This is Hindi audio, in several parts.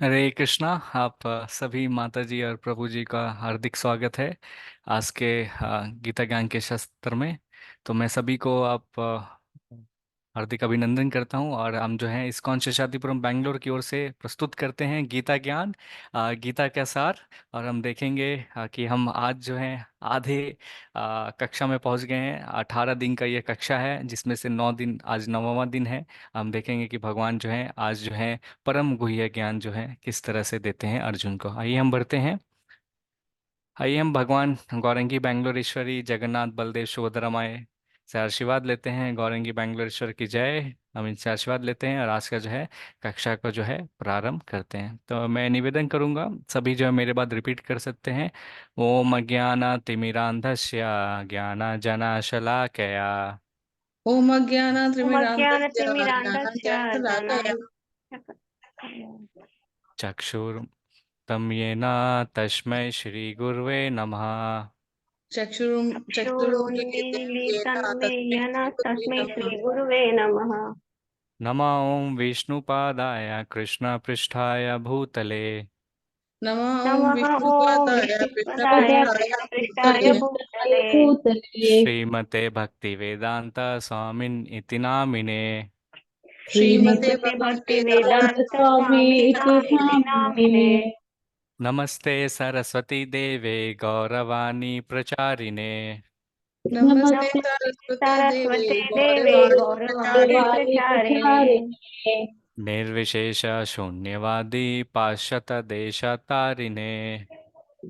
हरे कृष्णा। आप सभी माता जी और प्रभु जी का हार्दिक स्वागत है आज के गीता ज्ञान के शास्त्र में। तो मैं सभी को आप हार्दिक अभिनंदन करता हूं। और हम जो है इस्कॉन शेषाद्रिपुरम बैंगलोर की ओर से प्रस्तुत करते हैं गीता ज्ञान, गीता का सार। और हम देखेंगे कि हम आज जो है आधे कक्षा में पहुंच गए हैं। 18 दिन का ये कक्षा है जिसमें से 9 दिन, आज 9वां दिन है। हम देखेंगे कि भगवान जो है आज जो है परम गुह्य ज्ञान जो है किस तरह से देते हैं अर्जुन को। आइए हम बढ़ते हैं। आइए हम भगवान गौरंगी बैंगलोरेश्वरी जगन्नाथ बलदेव सुभद्रा माए से आशीर्वाद लेते हैं। गौरंगी बैंगलोरेश्वर की जय। हम इनसे आशीर्वाद लेते हैं और आज का जो है कक्षा को जो है प्रारंभ करते हैं। तो मैं निवेदन करूंगा, सभी जो है मेरे बाद रिपीट कर सकते हैं। ओम अज्ञान तिमिरांधस्य ज्ञानांजनशलाकया ओम अज्ञानातिमिरान्धस्य उमज्ञानतिमिरान्धस्य ज्ञानाञ्जनशलाकया चक्षुरुन्मिलितं येन तस्मै श्रीगुर्वे नमः। चक्षुरुन्मीलितं येन चक्षुरुन्मीलितं तस्मै येन श्रीगुरवे तस्मै नमः। श्रीगुरुवे नमः। नमः ॐ विष्णुपादाय कृष्णपृष्ठाय भूतले नमः ॐ नमः ॐ विष्णुपादाय विष्णुपदाय कृष्णपृष्ठाय कृष्णपृष्ठाय भूतले भूतले श्रीमते भक्तिवेदान्त स्वामिन् इति नामिने। श्रीमते श्रीमते भक्तिवेदान्त भक्तिवेदान्त स्वामी स्वामी इति इति नामिने। नामिने। नमस्ते सरस्वती देवे गौरवाणी प्रचारिणे। नमस्ते नमस्ते सरस्वते देवे सरस्वते देवे गौरवाणी गौरवाणी प्रचारिणे। प्रचारिणे। निर्विशेष शून्यवादी पाश्चातदेशतारिणे।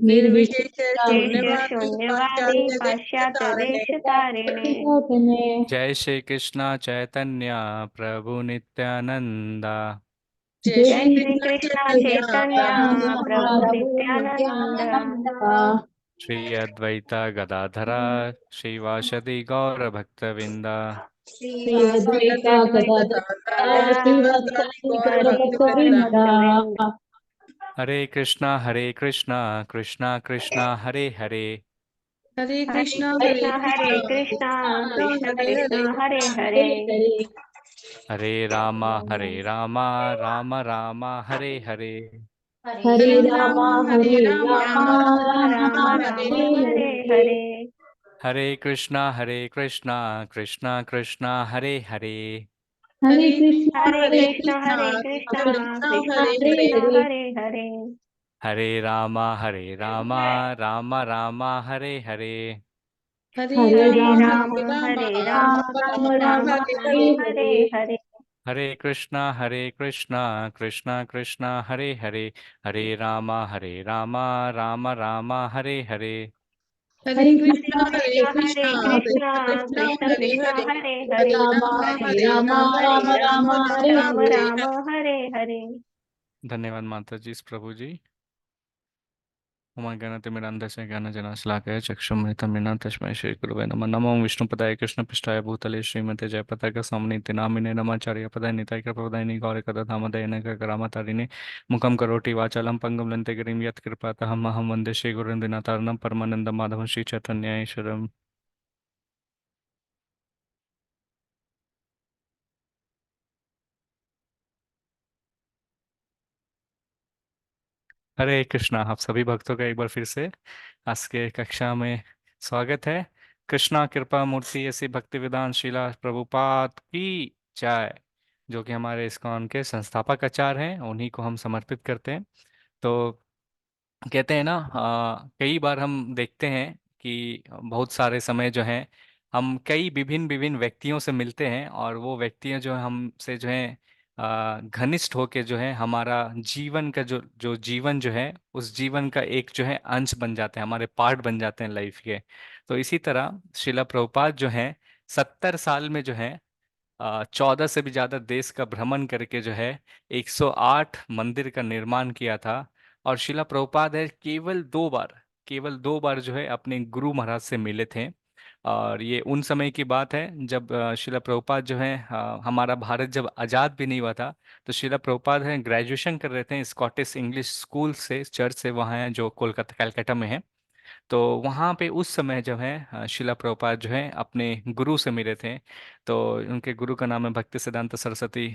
निर्विशेष देश शून्यवादी शून्यवादी पाश्चात्य पाश्चात्य देशतारिणे। देश तारिणे। जय श्री कृष्ण चैतन्य प्रभु नित्यानंदा। जय जय श्री श्री कृष्ण कृष्ण चैतन्य चैतन्य प्रभु प्रभु नित्यानंद नित्यानंद। श्री अद्वैता गदाधरा श्रीवासदि गौर भक्तविंदा। श्री श्री अद्वैत अद्वैत गदाधर गदाधर श्रीवासादि गौर हरि गौर भक्तवृंदा। भक्तवृंद। हरे कृष्णा कृष्णा कृष्णा कृष्णा हरे हरे। हरे हरे कृष्णा कृष्ण हरे हरे कृष्ण कृष्णा कृष्ण हरे हरे। कृष्ण हरे हरे। हरे रामा राम राम हरे हरे। हरे हरे राम हरे राम राम राम राम राम राम हरे हरे हरे। हरे। हरे कृष्णा कृष्णा कृष्णा कृष्णा हरे हरे। हरे कृष्णा हरे कृष्ण कृष्ण कृष्ण कृष्ण हरे हरे। कृष्ण हरे हरे। हरे रामा राम राम हरे हरे। हरे हरे राम राम हरे राम राम राम राम हरे राम हरे। हरे हरे। हरे कृष्णा कृष्णा कृष्णा हरे हरे। हरे रामा राम राम हरे हरे। हरे हरे कृष्णा कृष्ण कृष्ण कृष्ण कृष्ण हरे कृष्ण हरे। हरे हरे। हरे राम हरे राम हरे राम राम हरे राम हरे। हरे हरे। धन्यवाद माता जी, प्रभु जी। उमाज्ञानतिमिरान्धस्य ज्ञानजनशलाकया चक्षुरुन्मिलितं तस्मै श्रीगुरवे नमः। नमो विष्णुपदाय कृष्णपृष्ठाय भूतले श्रीमते जयपताका स्वामिनिति नामिने नमाचार्यपदाय निताय कृपदायिनि गौरकदधामदय नगरामतारिणे मुखं करोति वाचालं पङ्गुं लन्ते गिरिं यत्कृपातहम् अहं वन्दे श्रीगुरुं दिनातारणं परमानन्दं माधवं श्रीचैतन्येश्वरम्। हरे कृष्णा। आप सभी भक्तों का एक बार फिर से आज के कक्षा में स्वागत है। कृष्णा कृपा मूर्ति ऐसी भक्ति वेदांत शिला प्रभुपाद की जय, जो कि हमारे इस्कॉन के संस्थापक आचार्य हैं, उन्हीं को हम समर्पित करते हैं। तो कहते हैं ना, कई बार हम देखते हैं कि बहुत सारे समय जो है हम कई विभिन्न विभिन्न व्यक्तियों से मिलते हैं और वो व्यक्तियां जो है हमसे जो है घनिष्ठ होके जो है हमारा जीवन का जो जो जीवन जो है उस जीवन का एक जो है अंश बन जाते हैं, हमारे पार्ट बन जाते हैं लाइफ के। तो इसी तरह शिला प्रभुपाद जो है 70 साल में जो है 14 से भी ज्यादा देश का भ्रमण करके जो है 108 मंदिर का निर्माण किया था। और शिला प्रभुपाद है केवल दो बार जो है अपने गुरु महाराज से मिले थे। और ये उन समय की बात है जब शिला प्रभुपाद जो है हमारा भारत जब आज़ाद भी नहीं हुआ था। तो शिला प्रभुपाद है ग्रेजुएशन कर रहे थे स्कॉटिश इंग्लिश स्कूल से, चर्च से, वहाँ है जो कोलकाता कलकत्ता में है। तो वहाँ पे उस समय जो है शिला प्रभुपाद जो है अपने गुरु से मिले थे। तो उनके गुरु का नाम है भक्ति सिद्धांत सरस्वती।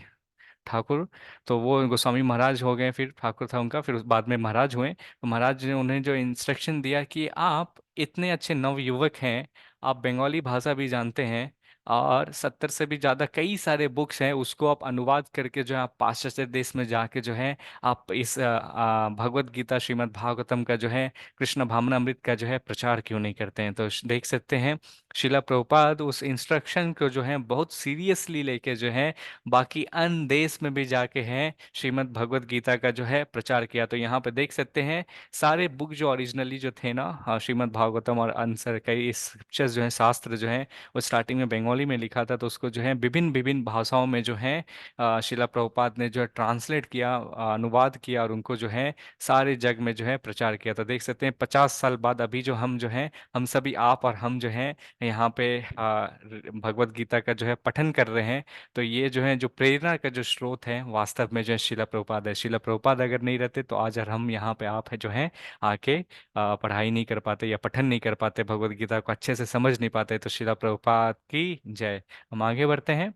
ठाकुर, तो वो गोस्वामी महाराज हो गए, फिर ठाकुर था उनका, फिर उस बाद में महाराज हुए। तो महाराज ने उन्हें जो इंस्ट्रक्शन दिया कि आप इतने अच्छे नवयुवक हैं, आप बंगाली भाषा भी जानते हैं, और 70 से भी ज़्यादा कई सारे बुक्स हैं, उसको आप अनुवाद करके जो है आप पाश्चात्य देश में जाके जो है आप इस भगवत गीता श्रीमद् भागवतम का जो है, कृष्ण भावनामृत का जो है प्रचार क्यों नहीं करते हैं। तो देख सकते हैं शिला प्रभुपाद उस इंस्ट्रक्शन को जो है बहुत सीरियसली लेके जो है बाकी अन्य देश में भी जाके हैं श्रीमद् भगवत गीता का जो है प्रचार किया। तो यहाँ पे देख सकते हैं सारे बुक जो ओरिजिनली जो थे ना, श्रीमद् भागवतम और अन्य कई स्क्रिप्चर्स जो है, शास्त्र जो है, वो स्टार्टिंग में बंगाली में लिखा था, तो उसको जो है विभिन्न विभिन्न भाषाओं में जो है शिला प्रभुपाद ने जो है ट्रांसलेट किया, अनुवाद किया, और उनको जो है सारे जग में जो है प्रचार किया। तो देख सकते हैं 50 साल बाद अभी जो हम जो है, हम सभी आप और हम जो है यहाँ पे भगवत गीता का जो है पठन कर रहे हैं। तो ये जो है जो प्रेरणा का जो स्रोत है वास्तव में जो है शिला प्रभुपाद है। शिला प्रभुपाद अगर नहीं रहते तो आज और हम यहाँ पे आप है जो है आके पढ़ाई नहीं कर पाते या पठन नहीं कर पाते, भगवत गीता को अच्छे से समझ नहीं पाते। तो शिला प्रभुपाद की जय। हम आगे बढ़ते हैं।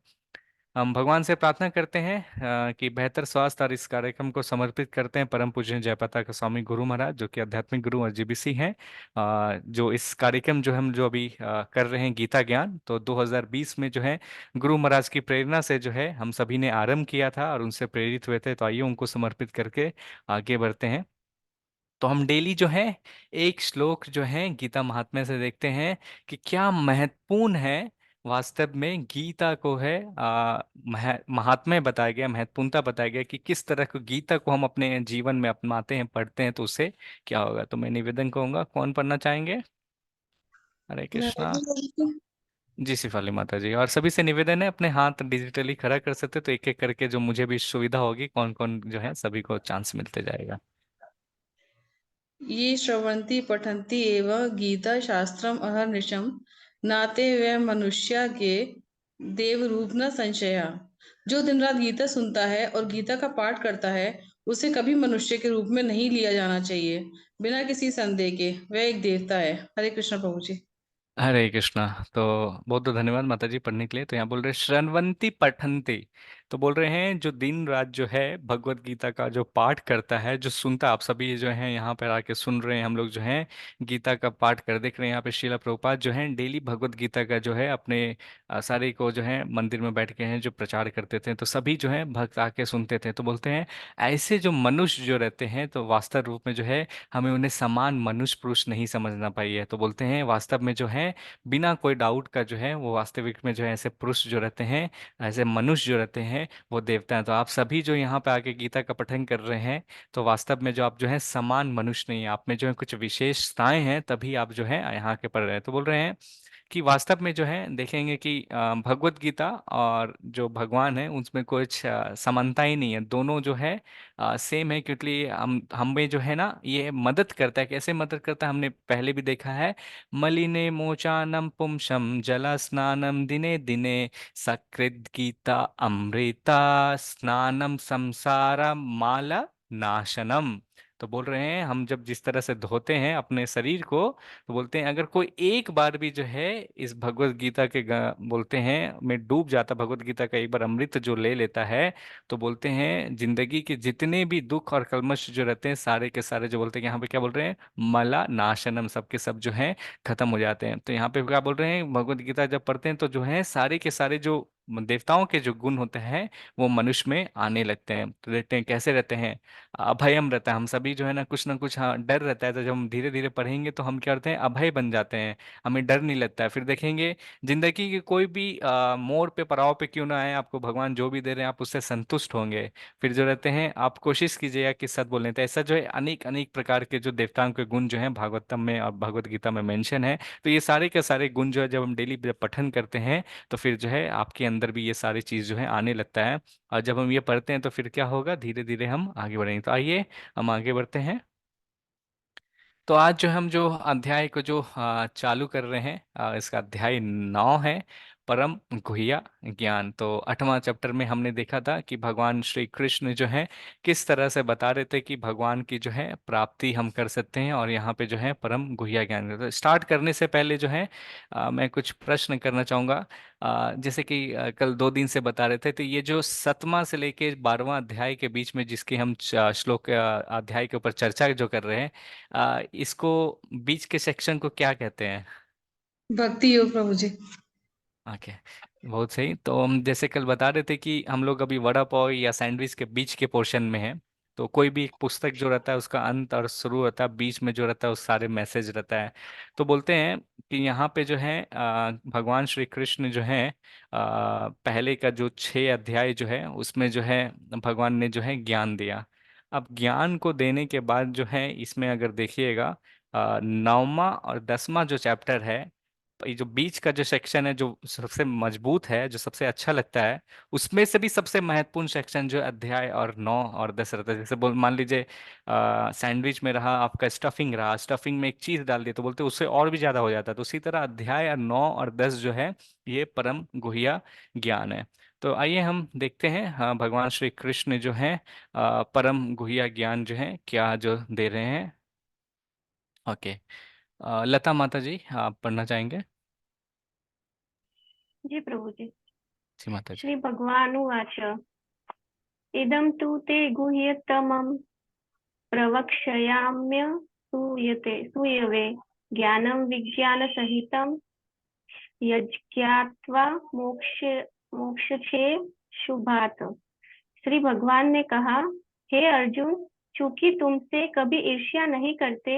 हम भगवान से प्रार्थना करते हैं कि बेहतर स्वास्थ्य, और इस कार्यक्रम को समर्पित करते हैं परम पूज्य जयपताका के स्वामी गुरु महाराज, जो कि आध्यात्मिक गुरु और जीबीसी हैं। जो इस कार्यक्रम जो हम जो अभी कर रहे हैं गीता ज्ञान, तो 2020 में जो है गुरु महाराज की प्रेरणा से जो है हम सभी ने आरंभ किया था और उनसे प्रेरित हुए थे। तो आइए उनको समर्पित करके आगे बढ़ते हैं। तो हम डेली जो है एक श्लोक जो है गीता महात्म्य से देखते हैं कि क्या महत्वपूर्ण है। वास्तव में गीता को है महात्म्य बताया गया, महत्वपूर्णता बताया गया कि किस तरह को गीता को हम अपने जीवन में अपनाते हैं, पढ़ते हैं, तो उससे क्या होगा। तो मैं निवेदन करूंगा, कौन पढ़ना चाहेंगे? हरे कृष्णा। जी शिफाली माता जी, और सभी से निवेदन है अपने हाथ डिजिटली खड़ा कर सकते, तो एक एक करके जो मुझे भी सुविधा होगी, कौन कौन जो है सभी को चांस मिलते जाएगा। ये श्रवन्ति पठन्ति एव गीता शास्त्रम अहर्निशम नाते वे मनुष्य के देव रूप न संशया। जो दिन रात गीता सुनता है और गीता का पाठ करता है, उसे कभी मनुष्य के रूप में नहीं लिया जाना चाहिए, बिना किसी संदेह के वह एक देवता है। हरे कृष्ण प्रभु जी। हरे कृष्णा। तो बहुत बहुत धन्यवाद माता जी पढ़ने के लिए। तो यहाँ बोल रहे हैं श्रवन्ति पठन्ति, तो बोल रहे हैं जो दिन रात जो है भगवत गीता का जो पाठ करता है, जो सुनता है, आप सभी जो हैं यहाँ पर आके सुन रहे हैं, हम लोग जो हैं गीता का पाठ कर देख रहे हैं। यहाँ पे श्रीला प्रभुपाद जो है डेली भगवत गीता का जो है अपने सारे को जो है मंदिर में बैठ के हैं जो प्रचार करते थे, तो सभी जो है भक्त आके सुनते थे। तो बोलते हैं ऐसे जो मनुष्य जो रहते हैं, तो वास्तव रूप में जो है हमें उन्हें समान मनुष्य पुरुष नहीं समझना पाइए। तो बोलते हैं वास्तव में जो है बिना कोई डाउट का जो है वो वास्तविक में जो है ऐसे पुरुष जो रहते हैं, ऐसे मनुष्य जो रहते हैं, वो देवता हैं। तो आप सभी जो यहाँ पे आके गीता का पठन कर रहे हैं, तो वास्तव में जो आप जो है समान मनुष्य नहीं है, आप में जो है कुछ विशेषताएं हैं, तभी आप जो है यहाँ के पढ़ रहे हैं। तो बोल रहे हैं कि वास्तव में जो है देखेंगे कि भगवत गीता और जो भगवान है उसमें कुछ समानता ही नहीं है, दोनों जो है सेम है। क्योंकि हम में जो है ना ये मदद करता है। कैसे मदद करता है हमने पहले भी देखा है। मलिने मोचानम पुंसम जला स्नानम दिने दिने सकृत गीता अमृता स्नानम संसारा माला नाशनम। तो बोल रहे हैं हम जब जिस तरह से धोते हैं अपने शरीर को, तो बोलते हैं अगर कोई एक बार भी जो है इस भगवत गीता के बोलते हैं में डूब जाता, भगवत गीता का एक बार अमृत जो ले लेता है, तो बोलते हैं जिंदगी के जितने भी दुख और कल्मश जो रहते हैं सारे के सारे, जो बोलते हैं कि यहाँ पे क्या बोल रहे हैं, मला नाशनम, सबके सब जो है खत्म हो जाते हैं। तो यहाँ पे क्या बोल रहे हैं, भगवत गीता जब पढ़ते हैं तो जो है सारे के सारे जो देवताओं के जो गुण होते हैं वो मनुष्य में आने लगते हैं। तो देखते हैं कैसे रहते हैं, अभयम रहता है। हम सभी जो है ना कुछ हाँ डर रहता है, तो जब हम धीरे धीरे पढ़ेंगे तो हम क्या करते हैं, अभय बन जाते हैं, हमें डर नहीं लगता है। फिर देखेंगे जिंदगी के कोई भी मोड़ पे पड़ाव पे क्यों ना आए, आपको भगवान जो भी दे रहे हैं आप उससे संतुष्ट होंगे। फिर जो रहते हैं आप कोशिश कीजिएगा कि सत बोलने, तो ऐसा जो है अनेक अनेक प्रकार के जो देवताओं के गुण जो है भागवतम में और भगवत गीता में मेंशन है। तो ये सारे के सारे गुण जो है जब हम डेली पठन करते हैं, तो फिर जो है आपके अंदर भी ये सारी चीज जो है आने लगता है। और जब हम ये पढ़ते हैं तो फिर क्या होगा, धीरे धीरे हम आगे बढ़ेंगे। तो आइए हम आगे बढ़ते हैं। तो आज जो हम जो अध्याय को जो चालू कर रहे हैं, इसका अध्याय 9 है। परम गुह्य ज्ञान। तो 8वां चैप्टर में हमने देखा था कि भगवान श्री कृष्ण जो है किस तरह से बता रहे थे कि भगवान की जो है प्राप्ति हम कर सकते हैं, और यहाँ पे जो है परम गुह्य ज्ञान। तो स्टार्ट करने से पहले जो है मैं कुछ प्रश्न करना चाहूँगा। जैसे कि कल 2 दिन से बता रहे थे, तो ये जो 7वां से लेके 12वां अध्याय के बीच में जिसकी हम श्लोक अध्याय के ऊपर चर्चा जो कर रहे हैं, इसको बीच के सेक्शन को क्या कहते हैं? भक्ति योग प्रभु जी। ओके, बहुत सही। तो हम जैसे कल बता रहे थे कि हम लोग अभी वड़ा पाव या सैंडविच के बीच के पोर्शन में हैं। तो कोई भी एक पुस्तक जो रहता है उसका अंत और शुरू रहता है, बीच में जो रहता है उस सारे मैसेज रहता है। तो बोलते हैं कि यहाँ पे जो है भगवान श्री कृष्ण जो है पहले का जो 6 अध्याय जो है उसमें जो है भगवान ने जो है ज्ञान दिया। अब ज्ञान को देने के बाद जो है इसमें अगर देखिएगा 9वां और 10वां जो चैप्टर है, ये जो बीच का जो सेक्शन है जो सबसे मजबूत है, जो सबसे अच्छा लगता है, उसमें से भी सबसे महत्वपूर्ण सेक्शन जो अध्याय और 9 और 10 रहता है। जैसे बोल मान लीजिए सैंडविच में रहा आपका स्टफिंग, रहा स्टफिंग में एक चीज डाल दी तो बोलते उससे और भी ज्यादा हो जाता है। तो उसी तरह अध्याय और 9 और 10 जो है ये परम गुह्य ज्ञान है। तो आइए हम देखते हैं हाँ भगवान श्री कृष्ण जो है परम गुह्य ज्ञान जो है क्या जो दे रहे हैं। ओके, लता माता जी आप पढ़ना चाहेंगे? जी प्रभु जी। जी माता जी। श्री भगवानुवाच इदं तु ते गुह्यतमं प्रवक्ष्याम्य सूयवे ज्ञानं विज्ञानसहितं यज्ञात्वा मोक्षे शुभात्। श्री भगवान ने कहा, हे अर्जुन, चूंकि तुमसे कभी ईर्ष्या नहीं करते,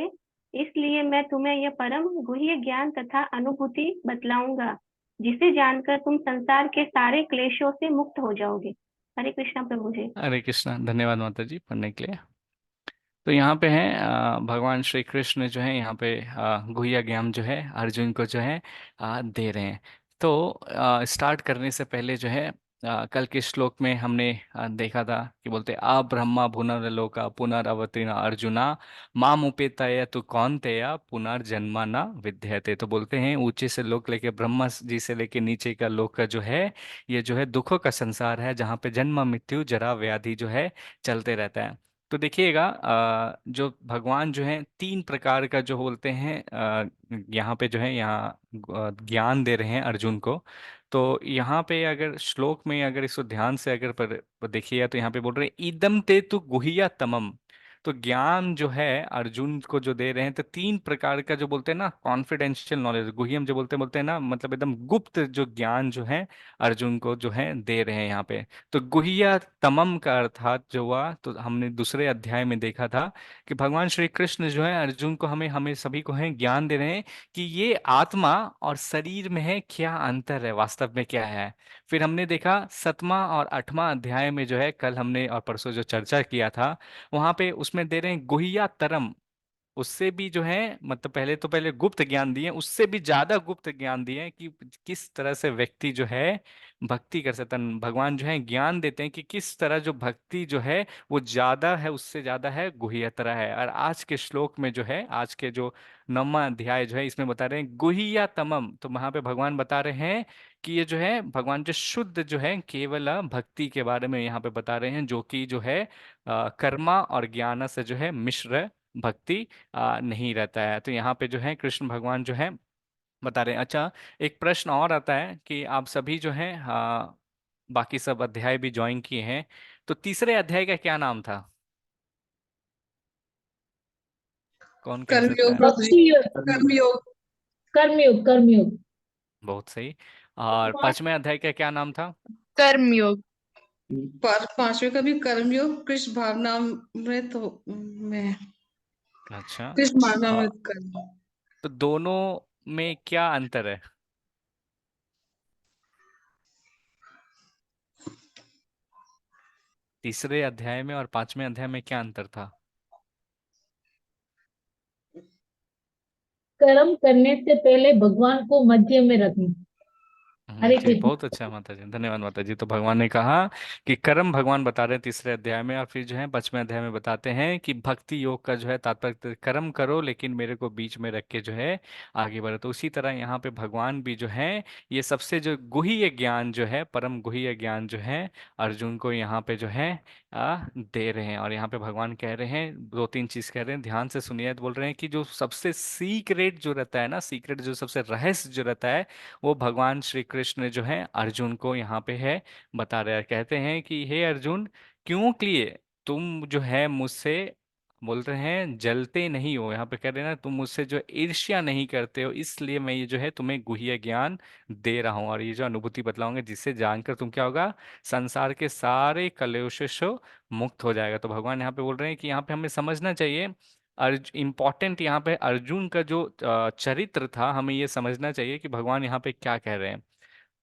इसलिए मैं तुम्हें यह परम गुह्य ज्ञान तथा अनुभूति बतलाऊंगा, जिसे जानकर तुम संसार के सारे क्लेशों से मुक्त हो जाओगे। हरे कृष्णा प्रभु जी। हरे कृष्णा, धन्यवाद माता जी पढ़ने के लिए। तो यहाँ पे है भगवान श्री कृष्ण जो है यहाँ पे गुह्य ज्ञान जो है अर्जुन को जो है दे रहे हैं। तो स्टार्ट करने से पहले जो है कल के श्लोक में हमने देखा था कि बोलते आ ब्रह्मा भुनरलोका पुनरअवतीर्ण अर्जुना माम उपेतय तु कौन्तेय पुनर्जन्मा न विद्यते। तो बोलते हैं ऊंचे से लोक लेके ब्रह्मा जी से लेके नीचे का लोक का जो है ये जो है दुखों का संसार है, जहाँ पे जन्म मृत्यु जरा व्याधि जो है चलते रहता है। तो देखिएगा जो भगवान जो है 3 प्रकार का जो बोलते हैं यहाँ पे जो है यहाँ ज्ञान दे रहे हैं अर्जुन को। तो यहाँ पे अगर श्लोक में अगर इसको ध्यान से अगर पर देखिएगा तो यहाँ पे बोल रहे हैं इदम ते तु गुह्य तमम। तो ज्ञान जो है अर्जुन को जो दे रहे हैं, तो 3 प्रकार का जो बोलते हैं ना कॉन्फिडेंशियल नॉलेज, गुह्यम जो बोलते हैं ना, मतलब एकदम गुप्त जो ज्ञान जो है अर्जुन को जो है दे रहे हैं यहाँ पे। तो गुह्य तमम का अर्थात जो हुआ, तो हमने दूसरे अध्याय में देखा था कि भगवान श्री कृष्ण जो है अर्जुन को हमें हमें सभी को है ज्ञान दे रहे हैं कि ये आत्मा और शरीर में है क्या अंतर है, वास्तव में क्या है। फिर हमने देखा 7वां और 8वां अध्याय में जो है कल हमने और परसों जो चर्चा किया था, वहां पे उसमें दे रहे हैं गुह्य तरम। उससे भी जो है मतलब पहले तो पहले गुप्त ज्ञान दिए, उससे भी ज्यादा गुप्त ज्ञान दिए कि किस तरह से व्यक्ति जो है भक्ति कर सकता है। भगवान जो है ज्ञान देते हैं कि किस तरह जो भक्ति जो है वो ज्यादा है, उससे ज्यादा है गुह्यतर है। और आज के श्लोक में जो है आज के जो 9वां अध्याय जो है इसमें बता रहे हैं गुह्य तमम। तो वहां पे भगवान बता रहे हैं कि ये जो है भगवान जो शुद्ध जो है केवल भक्ति के बारे में यहाँ पे बता रहे हैं, जो कि जो है कर्मा और ज्ञान से जो है मिश्र भक्ति नहीं रहता है। तो यहाँ पे जो है कृष्ण भगवान जो है बता रहे हैं। अच्छा, एक प्रश्न और आता है कि आप सभी जो है बाकी सब अध्याय भी ज्वाइन किए हैं, तो तीसरे अध्याय का क्या नाम था? कौन कह सकता कर्मयोग है? प्रभु जी। भक्ति योग। कर्मयोग। कर्मयोग कर्मयोग। बहुत सही। और 5वें अध्याय का क्या नाम था? कर्मयोग। पर 5वें का भी कर्मयोग कृष्ण भावना में तो में अच्छा, कृष्ण भावना में और कर्म। तो दोनों में क्या अंतर है? तीसरे अध्याय में और 5वें अध्याय में क्या अंतर था? कर्म करने से पहले भगवान को मध्य में रखना। हरे जी कृष्ण। बहुत अच्छा माता जी, धन्यवाद माता जी। तो भगवान ने कहा कि कर्म भगवान बता रहे हैं तीसरे अध्याय में, और फिर जो है 5वें अध्याय में बताते हैं कि भक्ति योग का जो है तात्पर्य कर्म करो लेकिन मेरे को बीच में रख के जो है आगे बढ़ो। तो उसी तरह यहाँ पे भगवान भी जो है ये सबसे जो गुह्य ज्ञान जो है, परम गुह्य ज्ञान जो है अर्जुन को यहाँ पे जो है दे रहे हैं। और यहाँ पे भगवान कह रहे हैं दो तीन चीज कह रहे हैं, ध्यान से सुनिए। तो बोल रहे हैं कि जो सबसे सीक्रेट जो रहता है ना, सीक्रेट जो सबसे रहस्य जो रहता है, वो भगवान श्री कृष्ण जो है अर्जुन को यहाँ पे है बता रहे हैं। कहते हैं कि हे अर्जुन, क्यों के लिए तुम जो है मुझसे बोल रहे हैं जलते नहीं हो। यहाँ पे कह रहे हैं ना तुम मुझसे जो ईर्ष्या नहीं करते हो, इसलिए मैं ये जो है तुम्हें गुह्य ज्ञान दे रहा हूँ और ये जो अनुभूति बतलाऊंगा, जिससे जानकर तुम क्या होगा, संसार के सारे कलेशों से मुक्त हो जाएगा। तो भगवान यहाँ पे बोल रहे हैं कि यहाँ पे हमें समझना चाहिए, इम्पॉर्टेंट यहाँ पे अर्जुन का जो चरित्र था, हमें ये समझना चाहिए कि भगवान यहाँ पे क्या कह रहे हैं।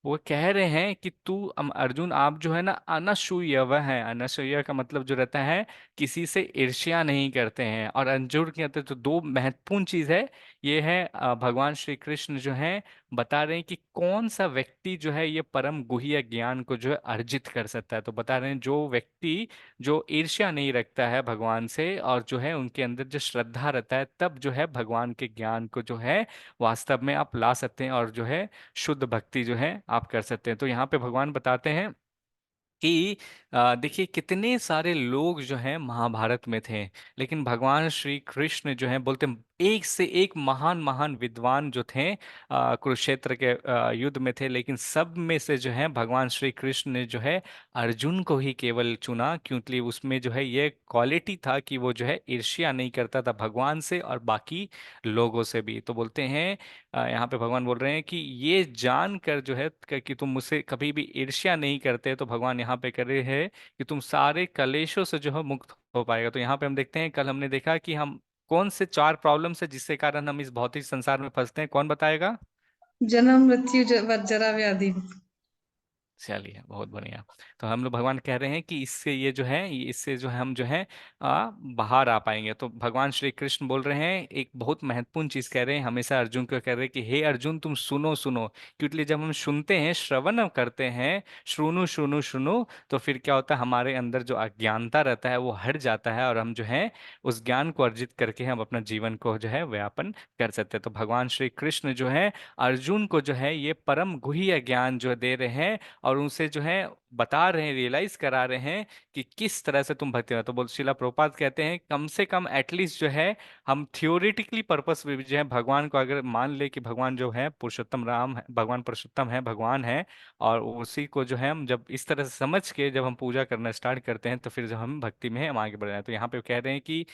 वो कह रहे हैं कि तू अर्जुन, आप जो है ना अनसूयव है। अनसूया का मतलब जो रहता है किसी से ईर्ष्या नहीं करते हैं। और अर्जुन के अंदर जो दो महत्वपूर्ण चीज है, ये है भगवान श्री कृष्ण जो है बता रहे हैं कि कौन सा व्यक्ति जो है ये परम गुह्य ज्ञान को जो है अर्जित कर सकता है। तो बता रहे हैं जो व्यक्ति जो ईर्ष्या नहीं रखता है भगवान से, और जो है उनके अंदर जो श्रद्धा रहता है, तब जो है भगवान के ज्ञान को जो है वास्तव में आप ला सकते हैं और जो है शुद्ध भक्ति जो है आप कर सकते हैं। तो यहाँ पे भगवान बताते हैं कि देखिए कितने सारे लोग जो हैं महाभारत में थे, लेकिन भगवान श्री कृष्ण जो हैं बोलते एक से एक महान महान विद्वान जो थे कुरुक्षेत्र के युद्ध में थे, लेकिन सब में से जो है भगवान श्री कृष्ण ने जो है अर्जुन को ही केवल चुना, क्योंकि उसमें जो है ये क्वालिटी था कि वो जो है ईर्ष्या नहीं करता था भगवान से और बाकी लोगों से भी। तो बोलते हैं यहाँ पे भगवान बोल रहे हैं कि ये जानकर जो है कि तुम मुझसे कभी भी ईर्ष्या नहीं करते, तो भगवान यहाँ पे कर रहे हैं कि तुम सारे कलेशों से जो है मुक्त हो पाएगा। तो यहाँ पे हम देखते हैं, कल हमने देखा कि हम कौन से 4 प्रॉब्लम्स है जिससे कारण हम इस भौतिक संसार में फंसते हैं, कौन बताएगा? जन्म मृत्यु जरा व्याधि। चलिए बहुत बढ़िया। तो हम लोग भगवान कह रहे हैं कि इससे ये जो है इससे जो है हम जो है बाहर आ पाएंगे। तो भगवान श्री कृष्ण बोल रहे हैं एक बहुत महत्वपूर्ण चीज कह रहे हैं, हमेशा अर्जुन को कह रहे हैं कि हे अर्जुन तुम सुनो सुनो। क्योंकि जब हम सुनते हैं, श्रवण करते हैं, श्रुनु श्रुनु श्रुनु, तो फिर क्या होता है, हमारे अंदर जो अज्ञानता रहता है वो हट जाता है, और हम जो है उस ज्ञान को अर्जित करके हम अपना जीवन को जो है व्यापन कर सकते हैं। तो भगवान श्री कृष्ण जो है अर्जुन को जो है ये परम गुह्य ज्ञान जो दे रहे हैं, और उनसे जो है बता रहे हैं, रियलाइज करा रहे हैं कि किस तरह से तुम भक्ति में। तो बोल शिला प्रभुपाद कहते हैं कम से कम एटलीस्ट जो है हम थियोरिटिकली पर्पस भी जो है भगवान को अगर मान ले कि भगवान जो है पुरुषोत्तम राम है, भगवान पुरुषोत्तम है, भगवान है, और उसी को जो है हम जब इस तरह से समझ के जब हम पूजा करना स्टार्ट करते हैं, तो फिर जब हम भक्ति में हम आगे बढ़ रहे हैं। तो यहाँ पे कह रहे हैं कि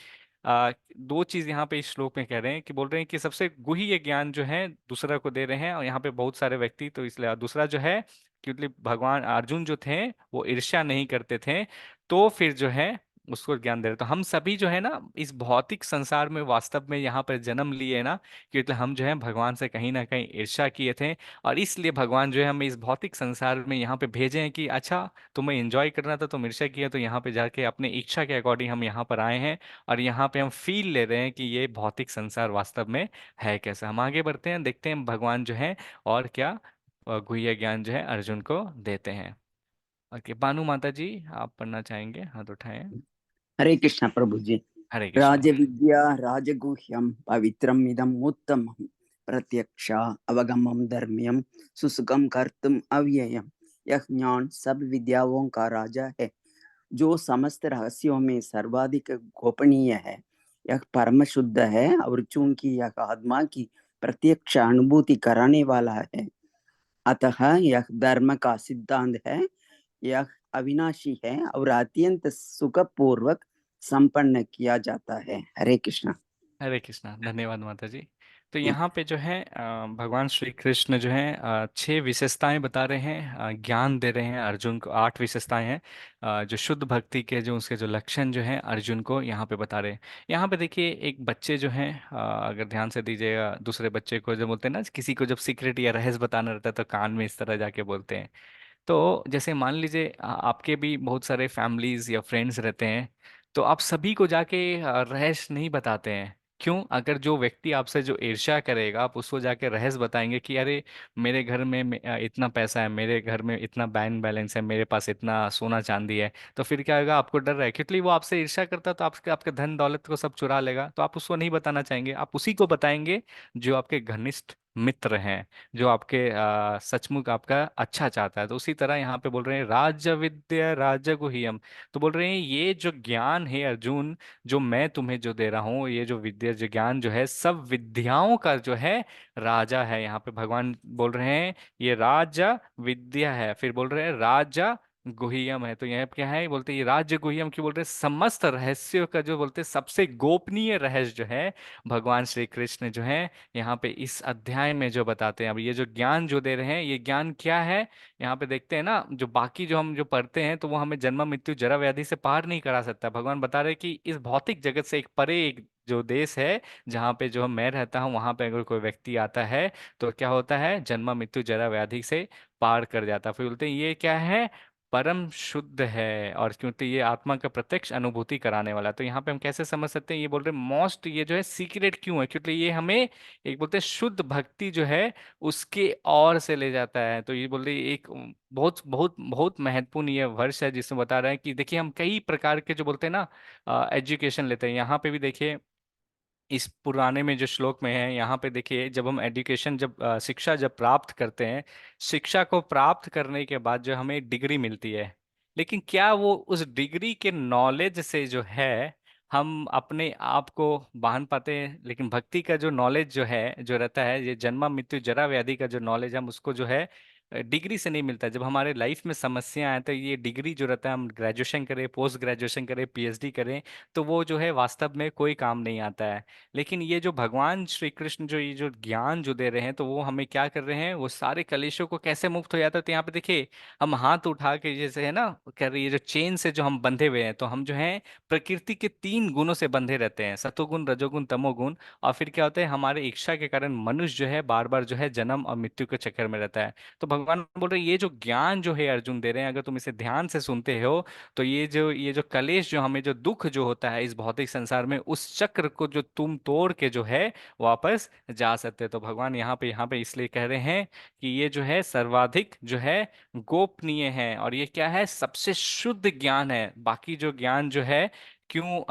दो चीज यहाँ पे इस श्लोक में कह रहे हैं कि बोल रहे हैं कि सबसे गुह्य ज्ञान जो है दूसरा को दे रहे हैं, और यहाँ पे बहुत सारे व्यक्ति, तो इसलिए दूसरा जो है क्योंकि भगवान अर्जुन जो थे वो ईर्ष्या नहीं करते थे, तो फिर जो है उसको ज्ञान दे रहे। तो हम सभी जो है ना इस भौतिक संसार में वास्तव में यहाँ पर जन्म लिए ना, क्योंकि हम जो है भगवान से कहीं ना कहीं ईर्ष्या किए थे, और इसलिए भगवान जो है हमें इस भौतिक संसार में यहाँ पे भेजे हैं कि अच्छा तुम्हें एंजॉय करना था, तुम ईर्ष्या किया, तो यहाँ पे जाके अपने इच्छा के अकॉर्डिंग हम यहाँ पर आए हैं, और यहाँ पे हम फील ले रहे हैं कि ये भौतिक संसार वास्तव में है कैसा। हम आगे बढ़ते हैं, देखते हैं भगवान जो है और क्या गुह्य ज्ञान जो है अर्जुन को देते हैं। ओके, बानू माता जी आप पढ़ना चाहेंगे, हाथ उठाएं। हरे कृष्ण प्रभु जी। हरे कृष्णा। राजविद्या राजगुह्यम पवित्रम इदम उत्तमम प्रत्यक्ष अवगमम धर्म्यम सुसुखम कर्तुम अव्ययम। यह ज्ञान सब विद्याओं का राजा है, जो समस्त रहस्यों में सर्वाधिक गोपनीय है। यह परम शुद्ध है और चूंकि यह आत्मा की प्रत्यक्ष अनुभूति कराने वाला है, अतः यह धर्म का सिद्धांत है। यह अविनाशी है और अत्यंत सुखपूर्वक संपन्न किया जाता है। हरे कृष्णा। हरे कृष्णा, धन्यवाद माता जी। तो यहाँ पे जो है भगवान श्री कृष्ण जो है 6 विशेषताएं बता रहे हैं, ज्ञान दे रहे हैं अर्जुन को। 8 विशेषताएं हैं जो शुद्ध भक्ति के जो उसके जो लक्षण जो है अर्जुन को यहाँ पे बता रहे हैं। यहाँ पे देखिए एक बच्चे जो हैं अगर ध्यान से दीजिएगा, दूसरे बच्चे को जो बोलते हैं ना, किसी को जब सीक्रेट या रहस्य बताना रहता है तो कान में इस तरह जाके बोलते हैं। तो जैसे मान लीजिए आपके भी बहुत सारे फैमिलीज या फ्रेंड्स रहते हैं, तो आप सभी को जाके रहस्य नहीं बताते हैं, क्यों? अगर जो व्यक्ति आपसे जो ईर्ष्या करेगा, आप उसको जाके रहस्य बताएंगे कि अरे मेरे घर में इतना पैसा है, मेरे घर में इतना बैंक बैलेंस है, मेरे पास इतना सोना चांदी है, तो फिर क्या होगा? आपको डर है, क्योंकि वो आपसे ईर्ष्या करता है, तो आपके आपके धन दौलत को सब चुरा लेगा। तो आप उसको नहीं बताना चाहेंगे, आप उसी को बताएंगे जो आपके घनिष्ठ मित्र हैं, जो आपके सचमुच आपका अच्छा चाहता है। तो उसी तरह यहाँ पे बोल रहे हैं राज विद्या राज गुह्यम। तो बोल रहे हैं ये जो ज्ञान है अर्जुन, जो मैं तुम्हें जो दे रहा हूँ, ये जो विद्या जो ज्ञान जो है, सब विद्याओं का जो है राजा है। यहाँ पे भगवान बोल रहे हैं ये राजा विद्या है, फिर बोल रहे हैं राजा गुह्यम है। तो यह क्या है? बोलते हैं ये राज्य गुह्यम क्यों बोल रहे हैं? समस्त रहस्यों का जो बोलते हैं सबसे गोपनीय रहस्य जो है, भगवान श्री कृष्ण जो है यहाँ पे इस अध्याय में जो बताते हैं। अब ये जो ज्ञान जो दे रहे हैं, ये ज्ञान क्या है? यहाँ पे देखते हैं ना, जो बाकी जो हम जो पढ़ते हैं तो वो हमें जन्म मृत्यु जरा व्याधि से पार नहीं करा सकता। भगवान बता रहे हैं कि इस भौतिक जगत से एक परे एक जो देश है, जहाँ पे जो मैं रहता हूँ, वहां पे अगर कोई व्यक्ति आता है तो क्या होता है? जन्म मृत्यु जरा व्याधि से पार कर जाता है। फिर बोलते हैं ये क्या है? परम शुद्ध है, और क्योंकि ये आत्मा का प्रत्यक्ष अनुभूति कराने वाला है। तो यहाँ पे हम कैसे समझ सकते हैं? ये बोल रहे हैं मोस्ट ये जो है सीक्रेट क्यों है? क्योंकि ये हमें एक बोलते हैं शुद्ध भक्ति जो है उसके और से ले जाता है। तो ये बोल रही एक बहुत बहुत बहुत महत्वपूर्ण ये वर्ष है, जिसमें बता रहे हैं कि देखिए हम कई प्रकार के जो बोलते हैं ना एजुकेशन लेते हैं। यहाँ पे भी देखिए इस पुराने में जो श्लोक में है, यहाँ पे देखिए जब हम एजुकेशन जब शिक्षा जब प्राप्त करते हैं, शिक्षा को प्राप्त करने के बाद जो हमें डिग्री मिलती है, लेकिन क्या वो उस डिग्री के नॉलेज से जो है हम अपने आप को बांध पाते हैं? लेकिन भक्ति का जो नॉलेज जो है जो रहता है, ये जन्म मृत्यु जरा व्याधि का जो नॉलेज हम उसको जो है डिग्री से नहीं मिलता। जब हमारे लाइफ में समस्या आए तो ये डिग्री जो रहता है, हम ग्रेजुएशन करें, पोस्ट ग्रेजुएशन करें, पीएचडी करें, तो वो जो है वास्तव में कोई काम नहीं आता है। लेकिन ये जो भगवान श्री कृष्ण जो ये जो ज्ञान जो दे रहे हैं, तो वो हमें क्या कर रहे हैं? वो सारे कलेशों को कैसे मुक्त हो जाता है? तो यहाँ पे देखिए हम हाथ उठा के जैसे है ना कर रही है, जो चेन से जो हम बंधे हुए हैं, तो हम जो है प्रकृति के 3 गुणों से बंधे रहते हैं, सतोगुण रजोगुण तमोगुण। और फिर क्या होता है? हमारे इच्छा के कारण मनुष्य जो है बार बार जो है जन्म और मृत्यु के चक्कर में रहता है। तो भगवान बोल रहे हैं ये जो ज्ञान जो है अर्जुन दे रहे हैं, अगर तुम इसे ध्यान से सुनते हो, तो ये जो कलेश जो हमें जो दुख जो होता है इस भौतिक संसार में, उस चक्र को जो तुम तोड़ के जो है वापस जा सकते हो। तो भगवान यहाँ पे इसलिए कह रहे हैं कि ये जो है सर्वाधिक जो है गोपनीय है, और ये क्या है? सबसे शुद्ध ज्ञान है। बाकी जो ज्ञान जो है क्यों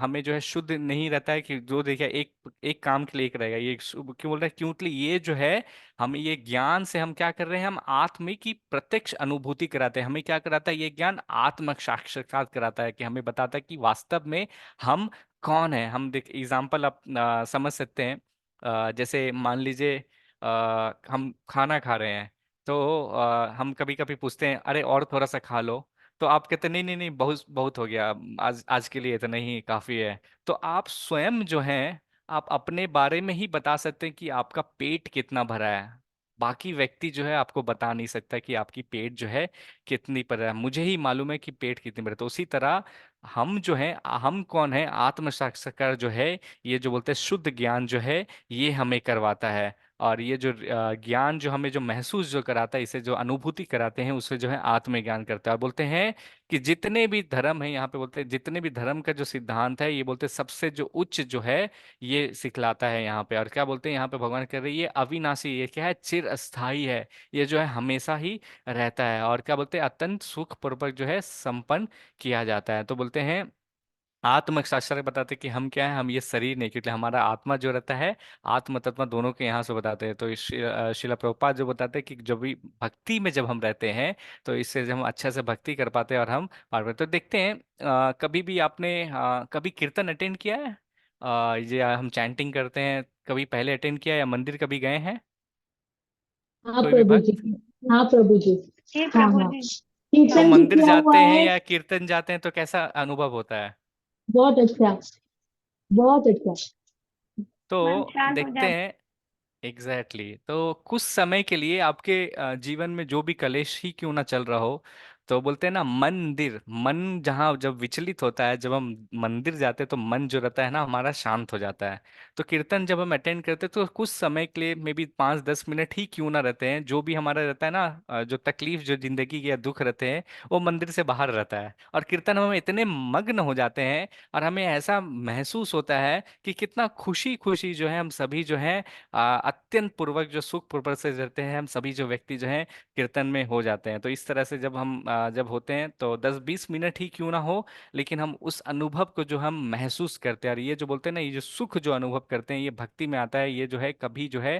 हमें जो है शुद्ध नहीं रहता है? कि जो देखिए एक एक काम के लिए एक रहेगा, ये क्यों बोल रहा है? क्योंकि ये जो है हमें ये ज्ञान से हम क्या कर रहे हैं? हम आत्म की प्रत्यक्ष अनुभूति कराते हैं। हमें क्या कराता है? ये ज्ञान आत्म साक्षात्कार कराता है, कि हमें बताता है कि वास्तव में हम कौन है। हम देख एग्जाम्पल आप समझ सकते हैं। जैसे मान लीजिए हम खाना खा रहे हैं, तो हम कभी कभी पूछते हैं अरे और थोड़ा सा खा लो, तो आप कहते हैं नहीं नहीं नहीं, बहुत बहुत हो गया, आज आज के लिए इतना ही काफी है। तो आप स्वयं जो है आप अपने बारे में ही बता सकते हैं कि आपका पेट कितना भरा है। बाकी व्यक्ति जो है आपको बता नहीं सकता कि आपकी पेट जो है कितनी भरा है। मुझे ही मालूम है कि पेट कितनी भरा है। तो उसी तरह हम जो है, हम कौन है? आत्म साक्षात्कार जो है, ये जो बोलते हैं शुद्ध ज्ञान जो है, ये हमें करवाता है। और ये जो ज्ञान जो हमें जो महसूस जो कराता है, इसे जो अनुभूति कराते हैं, उसे जो है आत्मज्ञान करता है। और बोलते हैं कि जितने भी धर्म है, यहाँ पे बोलते हैं जितने भी धर्म का जो सिद्धांत है, ये बोलते हैं सबसे जो उच्च जो है ये सिखलाता है यहाँ पे। और क्या बोलते हैं यहाँ पे भगवान कह रहे हैं ये अविनाशी, ये क्या है? चिर अस्थाई है, ये जो है हमेशा ही रहता है। और क्या बोलते हैं? अत्यंत सुख पूर्वक जो है संपन्न किया जाता है। तो बोलते हैं आत्म शास्त्र बताते हैं कि हम क्या है? हम ये शरीर नहीं, क्योंकि हमारा आत्मा जो रहता है, आत्म तत्व दोनों के यहाँ से बताते हैं। तो शिला प्रभुपाद जो बताते हैं कि जब भी भक्ति में जब हम रहते हैं, तो इससे जब हम अच्छे से भक्ति कर पाते हैं और हम पार पाते। तो देखते हैं कभी भी आपने कभी कीर्तन अटेंड किया है? ये हम चैंटिंग करते हैं, कभी पहले अटेंड किया या मंदिर कभी गए हैं हाँ कोई भी प्रभु जी। भक्त? हाँ प्रभु जी। जी हाँ प्रभु हाँ, जी। तो कीर्तन भी मंदिर किया हुआ जाते हैं है। या कीर्तन जाते हैं तो कैसा अनुभव होता है? बहुत अच्छा, बहुत अच्छा। मन तो शांत हो देखते जाता। हैं एग्जैक्टली तो कुछ समय के लिए आपके जीवन में जो भी कलेश ही क्यों ना चल रहा हो, तो बोलते हैं ना मंदिर, मन जहाँ जब विचलित होता है, जब हम मंदिर जाते हैं तो मन जो रहता है ना हमारा शांत हो जाता है। तो कीर्तन जब हम अटेंड करते हैं तो कुछ समय के लिए, मे बी 5-10 मिनट ही क्यों ना रहते हैं, जो भी हमारा रहता है ना जो तकलीफ जो जिंदगी के या दुख रहते हैं वो मंदिर से बाहर रहता है। और कीर्तन में हम इतने मग्न हो जाते हैं और हमें ऐसा महसूस होता है कि कितना खुशी खुशी जो है हम सभी जो है अत्यंत पूर्वक जो सुख पूर्वक से रहते हैं हम सभी जो व्यक्ति जो है कीर्तन में हो जाते हैं। तो इस तरह से जब हम जब होते हैं तो 10-20 मिनट ही क्यों ना हो, लेकिन हम उस अनुभव को जो हम महसूस करते हैं, और ये जो बोलते हैं ना, ये जो सुख जो अनुभव करते हैं ये भक्ति में आता है, ये जो है कभी जो है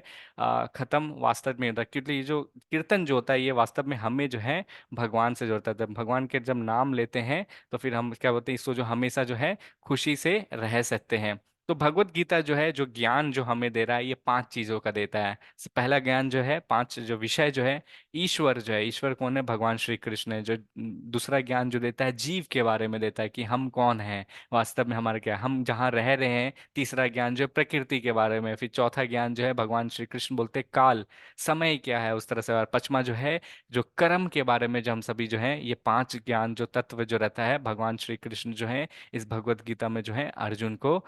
खत्म वास्तव में होता है। क्योंकि ये जो कीर्तन जो होता है ये वास्तव में हमें जो है भगवान से जोड़ता है। जब भगवान के जब नाम लेते हैं तो फिर हम क्या बोलते हैं, इसको जो हमेशा जो है खुशी से रह सकते हैं। तो भगवत गीता जो है जो ज्ञान जो हमें दे रहा है ये 5 चीजों का देता है। पहला ज्ञान जो है, 5 जो विषय जो है, ईश्वर जो है, ईश्वर कौन है, भगवान श्री कृष्ण है। जो दूसरा ज्ञान जो देता है जीव के बारे में देता है कि हम कौन हैं, वास्तव में हमारा क्या है, हम जहाँ रह रहे हैं। तीसरा ज्ञान जो है प्रकृति के बारे में। फिर चौथा ज्ञान जो है भगवान श्री कृष्ण बोलते हैं काल, समय क्या है उस तरह से। और पांचवा जो है जो कर्म के बारे में, जो हम सभी जो है ये 5 ज्ञान जो तत्व जो रहता है भगवान श्री कृष्ण जो है इस भगवत गीता में जो है अर्जुन को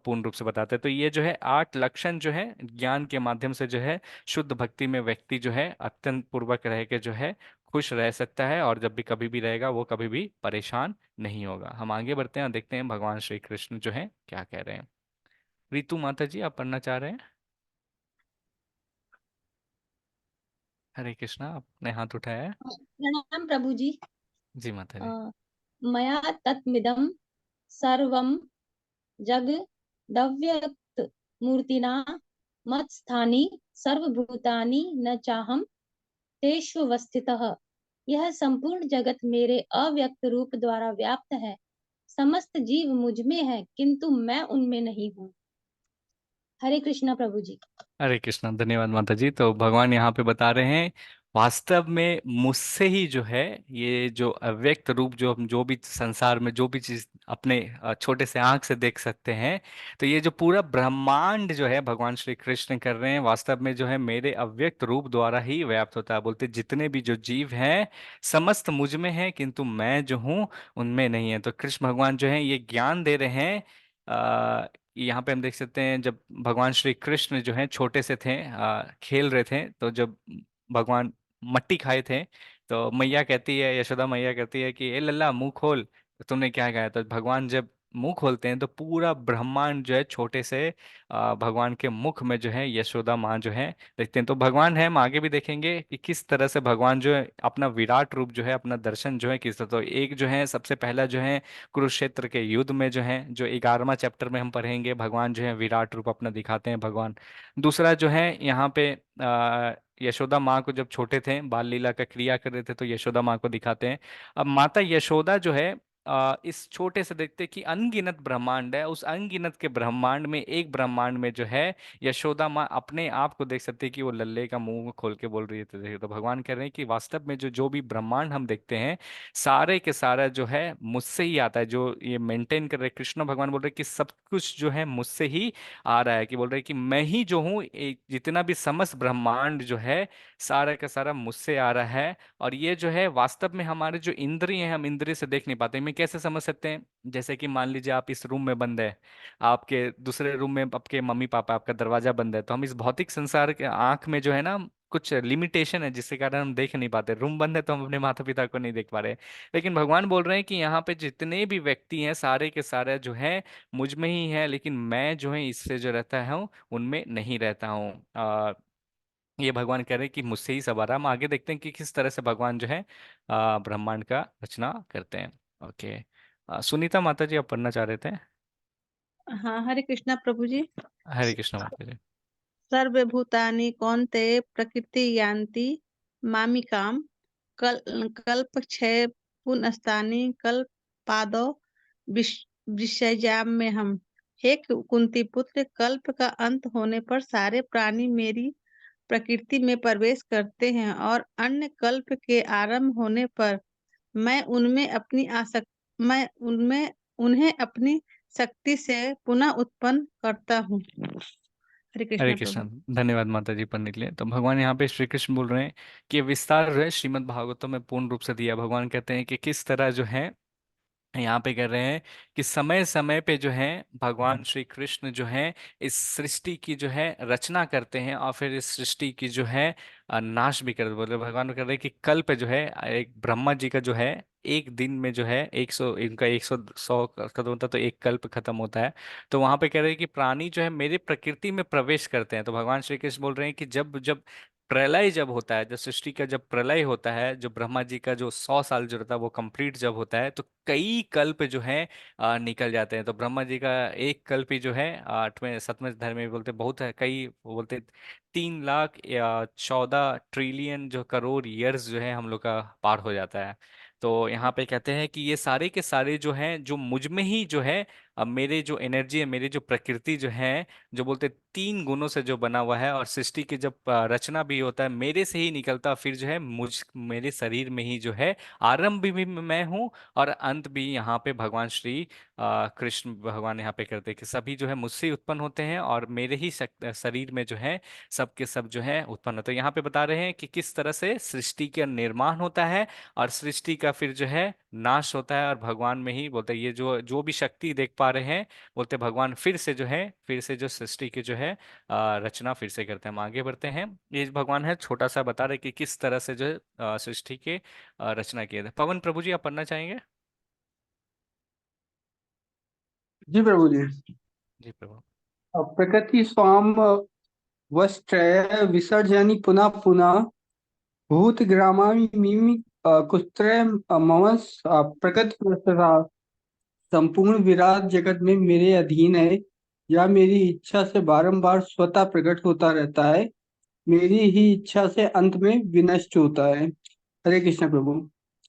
पूर्ण रूप से बताते हैं। तो ये जो है 8 लक्षण जो है ज्ञान के माध्यम से जो है शुद्ध भक्ति में व्यक्ति जो है अत्यंत पूर्वक रह के जो है खुश रह सकता है, और जब भी कभी भी रहेगा वो कभी भी परेशान नहीं होगा। हम आगे बढ़ते हैं और देखते हैं भगवान श्री कृष्ण जो है क्या कह रहे हैं। रितु माता जी, आप पढ़ना चाह रहे हैं? हरे कृष्णा, आपने हाथ उठाया है। प्रणाम प्रभु जी। जी माता अ, जी। मया तत्मिदं सर्वं जगदव्यक्त मूर्तिना मत्स्थानि सर्वभूतानि न चाहम तेष्वस्थितः। यह संपूर्ण जगत मेरे अव्यक्त रूप द्वारा व्याप्त है। समस्त जीव मुझ में है किंतु मैं उनमें नहीं हूँ। हरे कृष्णा प्रभु जी। हरे कृष्णा, धन्यवाद माता जी। तो भगवान यहाँ पे बता रहे हैं वास्तव में मुझसे ही जो है ये जो अव्यक्त रूप जो हम जो भी संसार में जो भी चीज अपने छोटे से आंख से देख सकते हैं, तो ये जो पूरा ब्रह्मांड जो है भगवान श्री कृष्ण कर रहे हैं वास्तव में जो है मेरे अव्यक्त रूप द्वारा ही व्याप्त होता है। बोलते जितने भी जो जीव हैं समस्त मुझ में है किंतु मैं जो हूँ उनमें नहीं है। तो कृष्ण भगवान जो है ये ज्ञान दे रहे हैं। यहाँ पे हम देख सकते हैं जब भगवान श्री कृष्ण जो है छोटे से थे, खेल रहे थे, तो जब भगवान मट्टी खाए थे तो मैया कहती है, यशोदा मैया कहती है कि ए लल्ला मुंह खोल, तो तुमने क्या खाया? तो भगवान जब मुंह खोलते हैं तो पूरा ब्रह्मांड जो है छोटे से भगवान के मुख में जो है यशोदा माँ जो है देखते हैं। तो भगवान है, हम आगे भी देखेंगे कि किस तरह से भगवान जो है अपना विराट रूप जो है अपना दर्शन जो है किस तरह। तो एक जो है सबसे पहला जो है कुरुक्षेत्र के युद्ध में जो है जो 11वां चैप्टर में हम पढ़ेंगे भगवान जो है विराट रूप अपना दिखाते हैं भगवान। दूसरा जो है यहाँ पे यशोदा माँ को जब छोटे थे बाल लीला का क्रिया कर रहे थे तो यशोदा माँ को दिखाते हैं। अब माता यशोदा जो है इस छोटे से देखते कि अनगिनत ब्रह्मांड है, उस अनगिनत के ब्रह्मांड में एक ब्रह्मांड में जो है यशोदा माँ अपने आप को देख सकते हैं कि वो लल्ले का मुंह खोल के बोल रही है। तो देखिए, तो भगवान कह रहे हैं कि वास्तव में जो जो भी ब्रह्मांड हम देखते हैं सारे के सारा जो है मुझसे ही आता है। जो ये मेंटेन कर रहे कृष्ण भगवान बोल रहे कि सब कुछ जो है मुझसे ही आ रहा है, कि बोल रहे कि मैं ही जो हूँ, एक जितना भी समस्त ब्रह्मांड जो है सारा का सारा मुझसे आ रहा है। और ये जो है वास्तव में हमारे जो इंद्रिय हैं हम इंद्रिय से देख नहीं पाते। मैं कैसे समझ सकते हैं? जैसे कि मान लीजिए आप इस रूम में बंद है, आपके दूसरे रूम में आपके मम्मी पापा, आपका दरवाजा बंद है, तो हम इस भौतिक संसार के आंख में जो है ना कुछ लिमिटेशन है जिसके कारण हम देख नहीं पाते। रूम बंद है तो हम अपने माता पिता को नहीं देख पा रहे। लेकिन भगवान बोल रहे हैं कि यहाँ पे जितने भी व्यक्ति हैं सारे के सारे जो है मुझ में ही है, लेकिन मैं जो है इससे जो रहता हूँ उनमें नहीं रहता हूँ। ये भगवान कह रहे हैं कि मुझसे ही सब आ रहा है। हम आगे देखते हैं कि किस तरह से भगवान जो है ब्रह्मांड का रचना करते हैं। ओके, सुनीता माता जी, आप पढ़ना चाह रहे थे। हाँ, हरे कृष्णा प्रभु जी। हरे कृष्ण माता जी। सर्वभूतानि कौन्तेय प्रकृति यान्ति मामिकाम कल कल्प क्षय पुनस्तानि कल्पादो विषयजाम में हम। हे कुंती पुत्र, कल्प का अंत होने पर सारे प्राणी मेरी प्रकृति में प्रवेश करते हैं और अन्य कल्प के आरंभ होने पर मैं उनमें उन्हें अपनी शक्ति से पुनः उत्पन्न करता हूँ। हरे हरे कृष्णा कृष्ण। प्रभु। धन्यवाद माता जी पढ़ने के लिए। तो भगवान यहाँ पे श्री कृष्ण बोल रहे हैं कि विस्तार जो है श्रीमद् भागवतम में पूर्ण रूप से दिया। भगवान कहते हैं कि किस तरह जो है यहाँ पे कर रहे हैं कि समय समय पे जो है भगवान श्री कृष्ण जो है इस सृष्टि की जो है रचना करते हैं और फिर इस सृष्टि की जो है नाश भी कर बोले। भगवान कर रहे हैं कि कल्प जो है एक ब्रह्मा जी का जो है एक दिन में जो है 100 इनका 100 खत्म होता है तो एक कल्प खत्म होता है। तो वहां पे कह रहे हैं कि प्राणी जो है मेरे प्रकृति में प्रवेश करते हैं। तो भगवान श्री कृष्ण बोल रहे हैं कि जब जब प्रलय जब होता है, जब सृष्टि का जब प्रलय होता है, जो ब्रह्मा जी का जो 100 साल जो रहता है वो कंप्लीट जब होता है तो कई कल्प जो है निकल जाते हैं। तो ब्रह्मा जी का एक कल्प ही जो है 8वें 7वें धर्म में बोलते बहुत है, कई बोलते 3 लाख या 14 ट्रिलियन जो करोड़ ईयर्स जो है हम लोग का पार हो जाता है। तो यहाँ पे कहते हैं कि ये सारे के सारे जो हैं जो मुझ में ही जो है मेरे जो एनर्जी है, मेरी जो प्रकृति जो है, जो बोलते 3 गुणों से जो बना हुआ है, और सृष्टि की जब रचना भी होता है मेरे से ही निकलता, फिर जो है मेरे शरीर में ही जो है आरंभ भी मैं हूँ और अंत भी यहाँ पे भगवान श्री कृष्ण भगवान यहाँ पे करते हैं कि सभी जो है मुझसे ही उत्पन्न होते हैं और मेरे ही शरीर में जो है सब के सब जो है उत्पन्न होते हैं। यहाँ पे बता रहे हैं कि किस तरह से सृष्टि का निर्माण होता है और सृष्टि का फिर जो है नाश होता है, और भगवान में ही बोलते हैं ये जो जो भी शक्ति देख पा रहे हैं, बोलते भगवान फिर से जो है फिर से जो सृष्टि की जो है रचना फिर से करते हैं। हम आगे बढ़ते हैं। ये भगवान है छोटा सा बता रहे कि किस तरह से जो है सृष्टि के रचना किए थे। पवन प्रभु जी आप पढ़ना चाहेंगे? जी प्रभु जी। जी प्रभु। प्रकृति स्वाम वस्त्रय विसर्जनी पुनः पुनः भूतग्रामामि मिमि कुत्रय मम प्रकृति प्रस्तुता संपूर्ण विराट जगत में मेरे अधीन है या मेरी इच्छा से बारंबार स्वतः प्रकट होता रहता है, मेरी ही इच्छा से अंत में विनष्ट होता है। हरे कृष्ण प्रभु।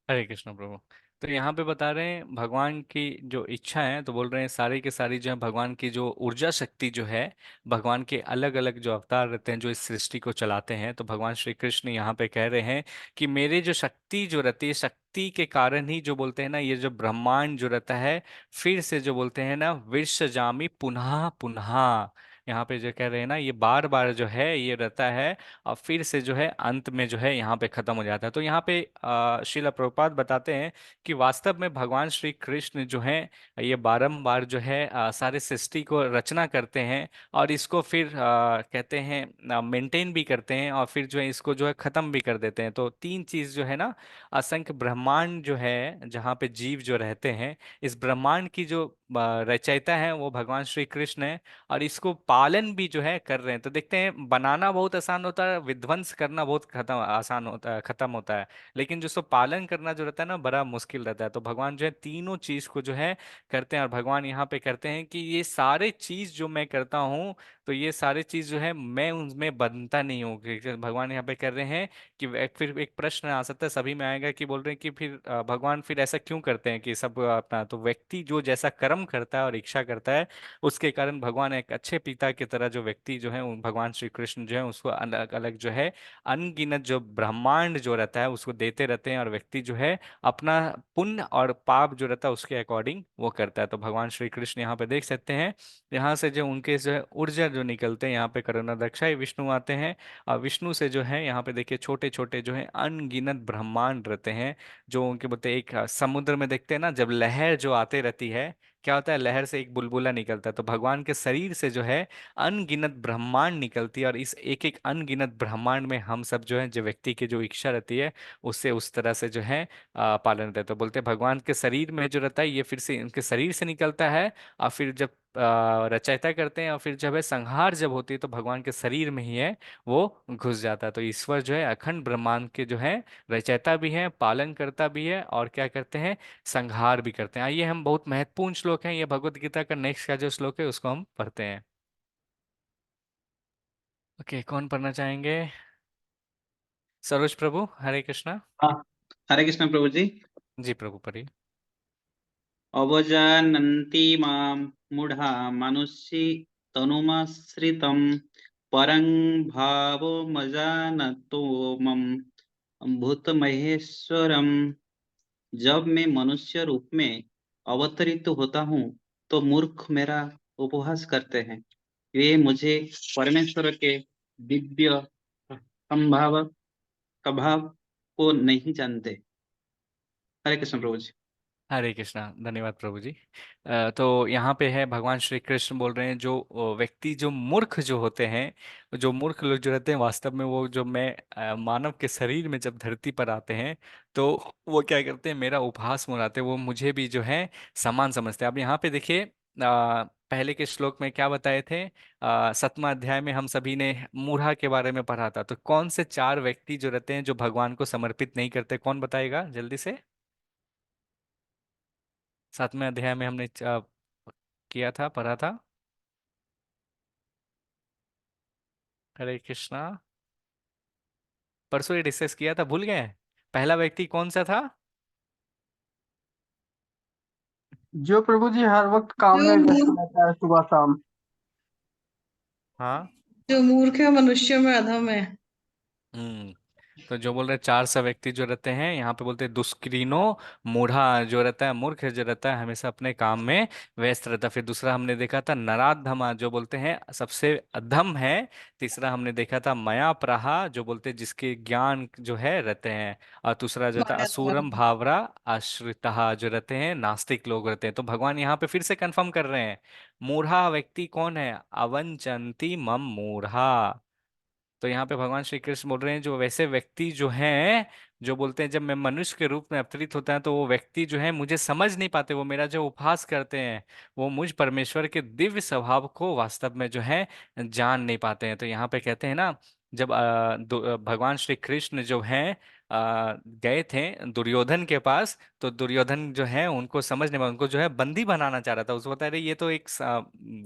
हरे कृष्ण प्रभु। तो यहाँ पे बता रहे हैं भगवान की जो इच्छा है, तो बोल रहे हैं सारी के सारी जो है भगवान की जो ऊर्जा शक्ति जो है, भगवान के अलग अलग जो अवतार रहते हैं जो इस सृष्टि को चलाते हैं, तो भगवान श्री कृष्ण यहाँ पे कह रहे हैं कि मेरे जो शक्ति जो रहती है, शक्ति के कारण ही जो बोलते हैं ना ये जो ब्रह्मांड जो रहता है फिर से जो बोलते हैं ना विश्व जामी पुनः पुनः, यहाँ पे जो कह रहे हैं ना ये बार बार जो है ये रहता है और फिर से जो है अंत में जो है यहाँ पे खत्म हो जाता है। तो यहाँ पे श्रील प्रभुपाद बताते हैं कि वास्तव में भगवान श्री कृष्ण जो है ये बारंबार जो है सारे सृष्टि को रचना करते हैं और इसको फिर कहते हैं मेंटेन भी करते हैं और फिर जो है इसको जो है खत्म भी कर देते हैं। तो 3 चीज जो है ना, असंख्य ब्रह्मांड जो है जहाँ पे जीव जो रहते हैं, इस ब्रह्मांड की जो रचयिता है वो भगवान श्री कृष्ण है और इसको पालन भी जो है कर रहे हैं। तो देखते हैं बनाना बहुत आसान होता है, विध्वंस करना बहुत खत्म आसान होता है, खत्म होता है, लेकिन जो सो पालन करना जो रहता है ना बड़ा मुश्किल रहता है। तो भगवान जो है तीनों चीज को जो है करते हैं और भगवान यहाँ पे करते हैं कि ये सारे चीज जो मैं करता हूँ तो ये सारे चीज जो है मैं उनमें बनता नहीं हूँ। क्योंकि भगवान यहाँ पे कर रहे हैं कि फिर एक प्रश्न आ सकता है सभी में आएगा कि बोल रहे हैं कि फिर भगवान फिर ऐसा क्यों करते हैं कि सब अपना, तो व्यक्ति जो जैसा कर्म करता है और इच्छा करता है उसके कारण भगवान एक अच्छे पिता की तरह जो व्यक्ति जो है भगवान श्री कृष्ण जो है उसको अलग अलग जो है अनगिनत जो ब्रह्मांड जो रहता है उसको देते रहते हैं और व्यक्ति जो है अपना पुण्य और पाप जो रहता है उसके अकॉर्डिंग वो करता है। तो भगवान श्री कृष्ण यहाँ पे देख सकते हैं यहाँ से जो उनके जो है ऊर्जा जो निकलते हैं, यहाँ पे करुणादक्षाई विष्णु आते हैं और विष्णु से जो है यहाँ पे देखिए छोटे छोटे जो है अनगिनत ब्रह्मांड रहते हैं जो उनके बोलते हैं एक समुद्र में देखते हैं ना जब लहर जो आते रहती है, क्या होता है लहर से एक बुलबुला निकलता है, तो भगवान के शरीर से जो है अनगिनत ब्रह्मांड निकलती है और इस एक एक अनगिनत ब्रह्मांड में हम सब जो है जो व्यक्ति की जो इच्छा रहती है उससे उस तरह से जो है पालन रहता है। तो बोलते हैं भगवान के शरीर में जो रहता है ये फिर से इनके शरीर से निकलता है और फिर जब रचयिता करते हैं और फिर जब है संहार जब होती है तो भगवान के शरीर में ही है वो घुस जाता है। तो ईश्वर जो है अखंड ब्रह्मांड के जो है रचयिता भी है, पालन करता भी है और क्या करते हैं संहार भी करते हैं। आइए हम बहुत महत्वपूर्ण श्लोक है, ये भगवत गीता का नेक्स्ट का जो श्लोक है उसको हम पढ़ते हैं। ओके, कौन पढ़ना चाहेंगे? सरोज प्रभु, हरे कृष्णा। हाँ, हरे कृष्ण प्रभु जी। जी प्रभु पढ़िए। अवजानन्ति मां मूढ़ा मनुष्य तनुमाश्रितं परं भावमजानतो मम भूतमहेश्वरम। जब मैं मनुष्य रूप में अवतरित होता हूँ तो मूर्ख मेरा उपहास करते हैं वे मुझे परमेश्वर के दिव्य संभाव स्वभाव को नहीं जानते। हरे कृष्ण प्रभु जी। हरे कृष्णा, धन्यवाद प्रभु जी। तो यहाँ पे है भगवान श्री कृष्ण बोल रहे हैं जो व्यक्ति जो मूर्ख जो होते हैं, जो मूर्ख लोग जो रहते हैं वास्तव में वो जो मैं मानव के शरीर में जब धरती पर आते हैं तो वो क्या करते हैं, मेरा उपहास उड़ाते हैं, वो मुझे भी जो है समान समझते हैं। अब यहाँ पे देखिए पहले के श्लोक में क्या बताए थे, 7वां अध्याय में हम सभी ने मूढ़ा के बारे में पढ़ा था। तो कौन से 4 व्यक्ति जो रहते हैं जो भगवान को समर्पित नहीं करते, कौन बताएगा जल्दी से। 7वें अध्याय में हमने किया था, पढ़ा था। हरे कृष्णा, परसों ये डिस्कस किया था, भूल गए। पहला व्यक्ति कौन सा था। जो प्रभु जी हर वक्त काम जो में व्यस्त मूर्ख रहता है सुबह शाम। हाँ। जो मूर्ख है मनुष्य में अधम है। हम्म। तो जो बोल रहे 4 सा व्यक्ति जो रहते हैं यहाँ पे बोलते हैं दुष्कृिनो मूढ़ा, जो रहता है मूर्ख जो रहता है हमेशा अपने काम में व्यस्त रहता है। फिर दूसरा हमने देखा था नराधमा, जो बोलते हैं सबसे अधम है। तीसरा हमने देखा था मया प्रहा, जो बोलते हैं जिसके ज्ञान जो है रहते हैं। और दूसरा जो था माया द्वारा। असुरम भावरा आश्रिता, जो रहते हैं नास्तिक लोग रहते हैं। तो भगवान यहाँ पे फिर से कंफर्म कर रहे हैं मूढ़ा व्यक्ति कौन है, अवंचंती मम मूढ़ा। तो यहाँ पे भगवान श्री कृष्ण बोल रहे हैं जो वैसे व्यक्ति जो हैं, जो बोलते हैं जब मैं मनुष्य के रूप में अवतरित होता है तो वो व्यक्ति जो है मुझे समझ नहीं पाते, वो मेरा जो उपहास करते हैं, वो मुझ परमेश्वर के दिव्य स्वभाव को वास्तव में जो है जान नहीं पाते हैं। तो यहाँ पे कहते हैं ना, जब भगवान श्री कृष्ण जो हैं गए थे दुर्योधन के पास, तो दुर्योधन जो है उनको समझ नहीं पाया, उनको जो है बंदी बनाना चाह रहा था। उसको बता रहे ये तो एक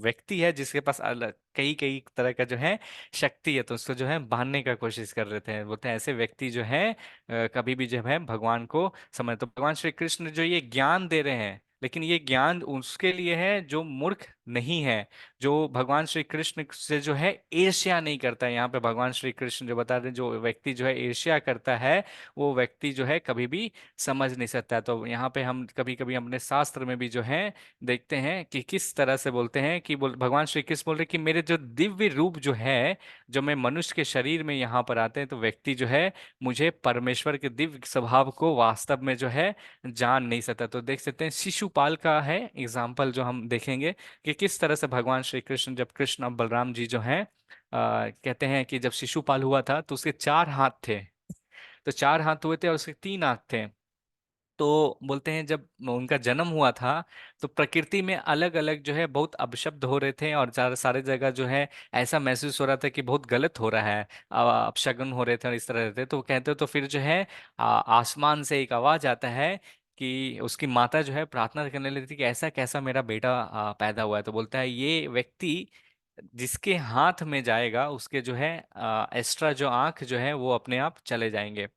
व्यक्ति है जिसके पास अलग कई कई तरह का जो है शक्ति है, तो उसको जो है बांधने का कोशिश कर रहे थे। बोलते हैं ऐसे व्यक्ति जो है कभी भी जो है भगवान को समझ। तो भगवान श्री कृष्ण जो ये ज्ञान दे रहे हैं, लेकिन ये ज्ञान उसके लिए है जो मूर्ख नहीं है, जो भगवान श्री कृष्ण से जो है ईर्ष्या नहीं करता है। यहाँ पे भगवान श्री कृष्ण जो बता रहे हैं जो व्यक्ति जो है ईर्ष्या करता है वो व्यक्ति जो है कभी भी समझ नहीं सकता। तो यहाँ पे हम कभी कभी अपने शास्त्र में भी जो है देखते हैं कि किस तरह से बोलते हैं कि भगवान श्री कृष्ण बोल रहे कि मेरे जो दिव्य रूप जो है, जो मैं मनुष्य के शरीर में यहाँ पर आते हैं, तो व्यक्ति जो है मुझे परमेश्वर के दिव्य स्वभाव को वास्तव में जो है जान नहीं सकता। तो देख सकते हैं शिशुपाल का है एग्जाम्पल जो हम देखेंगे कि किस तरह से भगवान श्री कृष्ण, जब कृष्ण और बलराम जी जो हैं कहते हैं कि जब शिशुपाल हुआ था तो उसके 4 हाथ थे, तो 4 हाथ हुए थे और उसके 3 आंख थे। तो बोलते हैं जब उनका जन्म हुआ था तो प्रकृति में अलग अलग जो है बहुत अपशब्द हो रहे थे और सारे सारे जगह जो है ऐसा महसूस हो रहा था कि बहुत गलत हो रहा है, अपशगुन हो रहे थे और इस तरह रहते। तो कहते तो फिर जो है आसमान से एक आवाज आता है कि उसकी माता जो है प्रार्थना करने लगी थी कि ऐसा कैसा मेरा बेटा पैदा हुआ है। तो बोलता है ये व्यक्ति जिसके हाथ में जाएगा उसके जो है एक्स्ट्रा जो आंख जो है वो अपने आप चले जाएंगे।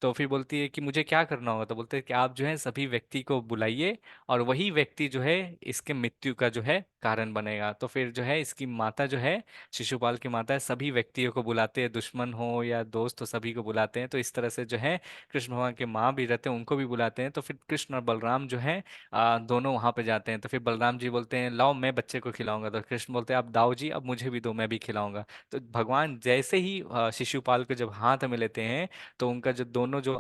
तो फिर बोलती है कि मुझे क्या करना होगा, तो बोलते हैं कि आप जो है सभी व्यक्ति को बुलाइए और वही व्यक्ति जो है इसके मृत्यु का जो है कारण बनेगा। तो फिर जो है इसकी माता जो है शिशुपाल की माता है सभी व्यक्तियों को बुलाते हैं, दुश्मन हो या दोस्त हो सभी को बुलाते हैं। तो इस तरह से जो है कृष्ण भगवान के माँ भी रहते हैं उनको भी बुलाते हैं। तो फिर कृष्ण और बलराम जो है दोनों वहां पे जाते हैं। तो फिर बलराम जी बोलते हैं लाओ मैं बच्चे को खिलाऊंगा, तो कृष्ण बोलते हैं आप दाऊ जी अब मुझे भी दो मैं भी खिलाऊंगा। तो भगवान जैसे ही शिशुपाल को जब हाथ में लेते हैं तो उनका जो दोनों जो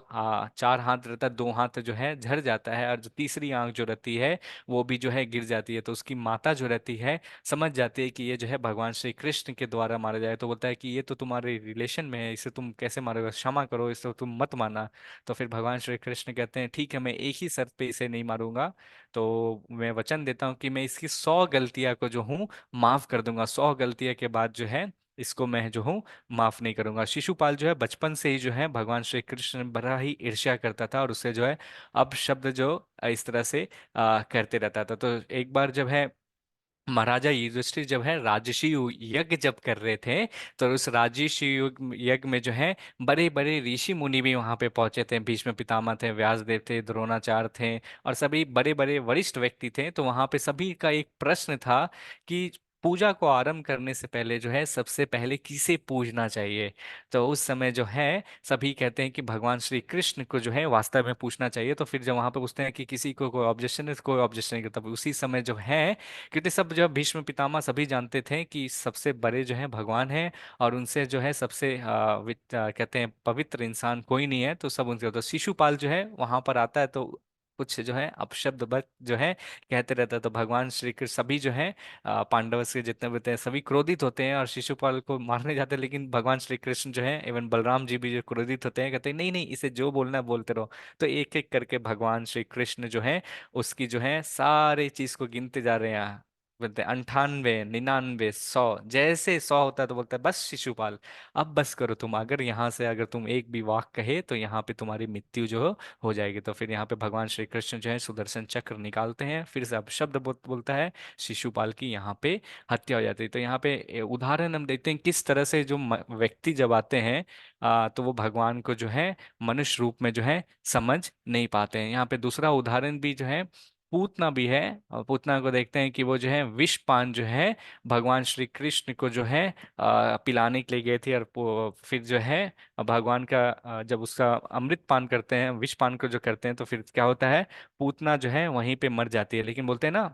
4 हाथ रहता है 2 हाथ जो है झड़ जाता है और जो तीसरी आंख जो रहती है वो भी जो है गिर जाती है। तो उसकी माता जो रहती है समझ जाती है कि ये जो है भगवान श्री कृष्ण के द्वारा मारा जाए। तो बोलता है कि ये तो तुम्हारे रिलेशन में है, इसे तुम कैसे मारोगे, क्षमा करो, इसे तुम मत मारना। तो फिर भगवान श्री कृष्ण कहते हैं ठीक है मैं एक ही शर्त पे इसे नहीं मारूंगा, तो मैं वचन देता हूँ कि मैं इसकी 100 गलतियां को जो हूँ माफ कर दूंगा, 100 गलतियां के बाद जो है इसको मैं जो हूँ माफ नहीं करूंगा। शिशुपाल जो है बचपन से ही जो है भगवान श्री कृष्ण बड़ा ही ईर्ष्या करता था और उससे जो है अब शब्द जो इस तरह से करते रहता था। तो एक बार जब है महाराजा युधिष्ठिर जब है राजसी यज्ञ जब कर रहे थे तो उस राजसी यज्ञ में जो है बड़े बड़े ऋषि मुनि भी वहां पे पहुंचे थे, भीष्म पितामह थे, व्यासदेव थे, द्रोणाचार्य थे और सभी बड़े बड़े वरिष्ठ व्यक्ति थे। तो वहां पे सभी का एक प्रश्न था कि पूजा को आरंभ करने से पहले जो है सबसे पहले किसे पूजना चाहिए? तो उस समय जो है सभी कहते हैं कि भगवान श्री कृष्ण को जो है वास्तव में पूछना चाहिए। तो फिर जब वहां पे पूछते हैं कि किसी को कोई ऑब्जेक्शन है तो कोई ऑब्जेक्शन नहीं करता, उसी समय जो है, क्योंकि सब जो भीष्म पितामह सभी जानते थे कि सबसे बड़े जो है भगवान है, और उनसे जो है सबसे कहते हैं पवित्र इंसान कोई नहीं है। तो सब उनसे, तो शिशुपाल जो है वहां पर आता है, तो कुछ जो है अपशब्द बक जो है कहते रहता है। तो भगवान श्री कृष्ण सभी जो है पांडव से जितने भी थे सभी क्रोधित होते हैं और शिशुपाल को मारने जाते हैं, लेकिन भगवान श्री कृष्ण जो है एवं बलराम जी भी जो क्रोधित होते हैं कहते हैं नहीं नहीं, इसे जो बोलना है बोलते रहो। तो एक एक करके भगवान श्री कृष्ण जो है उसकी जो है सारे चीज को गिनते जा रहे हैं। बोलते हैं 98, 99, 100, जैसे 100 होता है तो बोलता है बस शिशुपाल, अब बस करो तुम, अगर यहाँ से अगर तुम एक भी वाक कहे तो यहाँ पे तुम्हारी मृत्यु जो हो जाएगी। तो फिर यहाँ पे भगवान श्री कृष्ण जो है सुदर्शन चक्र निकालते हैं, फिर से अब शब्द बोलता है, शिशुपाल की यहाँ पे हत्या हो जाती है। तो यहाँ पे उदाहरण हम देखते हैं किस तरह से जो व्यक्ति जब आते हैं तो वो भगवान को जो है मनुष्य रूप में जो है समझ नहीं पाते हैं। यहाँ पे दूसरा उदाहरण भी जो है पूतना भी है, और पूतना को देखते हैं कि वो जो है विषपान जो है भगवान श्री कृष्ण को जो है पिलाने के लिए गए थे, और फिर जो है भगवान का जब उसका अमृत पान करते हैं, विष पान को जो करते हैं, तो फिर क्या होता है, पूतना जो है वहीं पे मर जाती है। लेकिन बोलते हैं ना,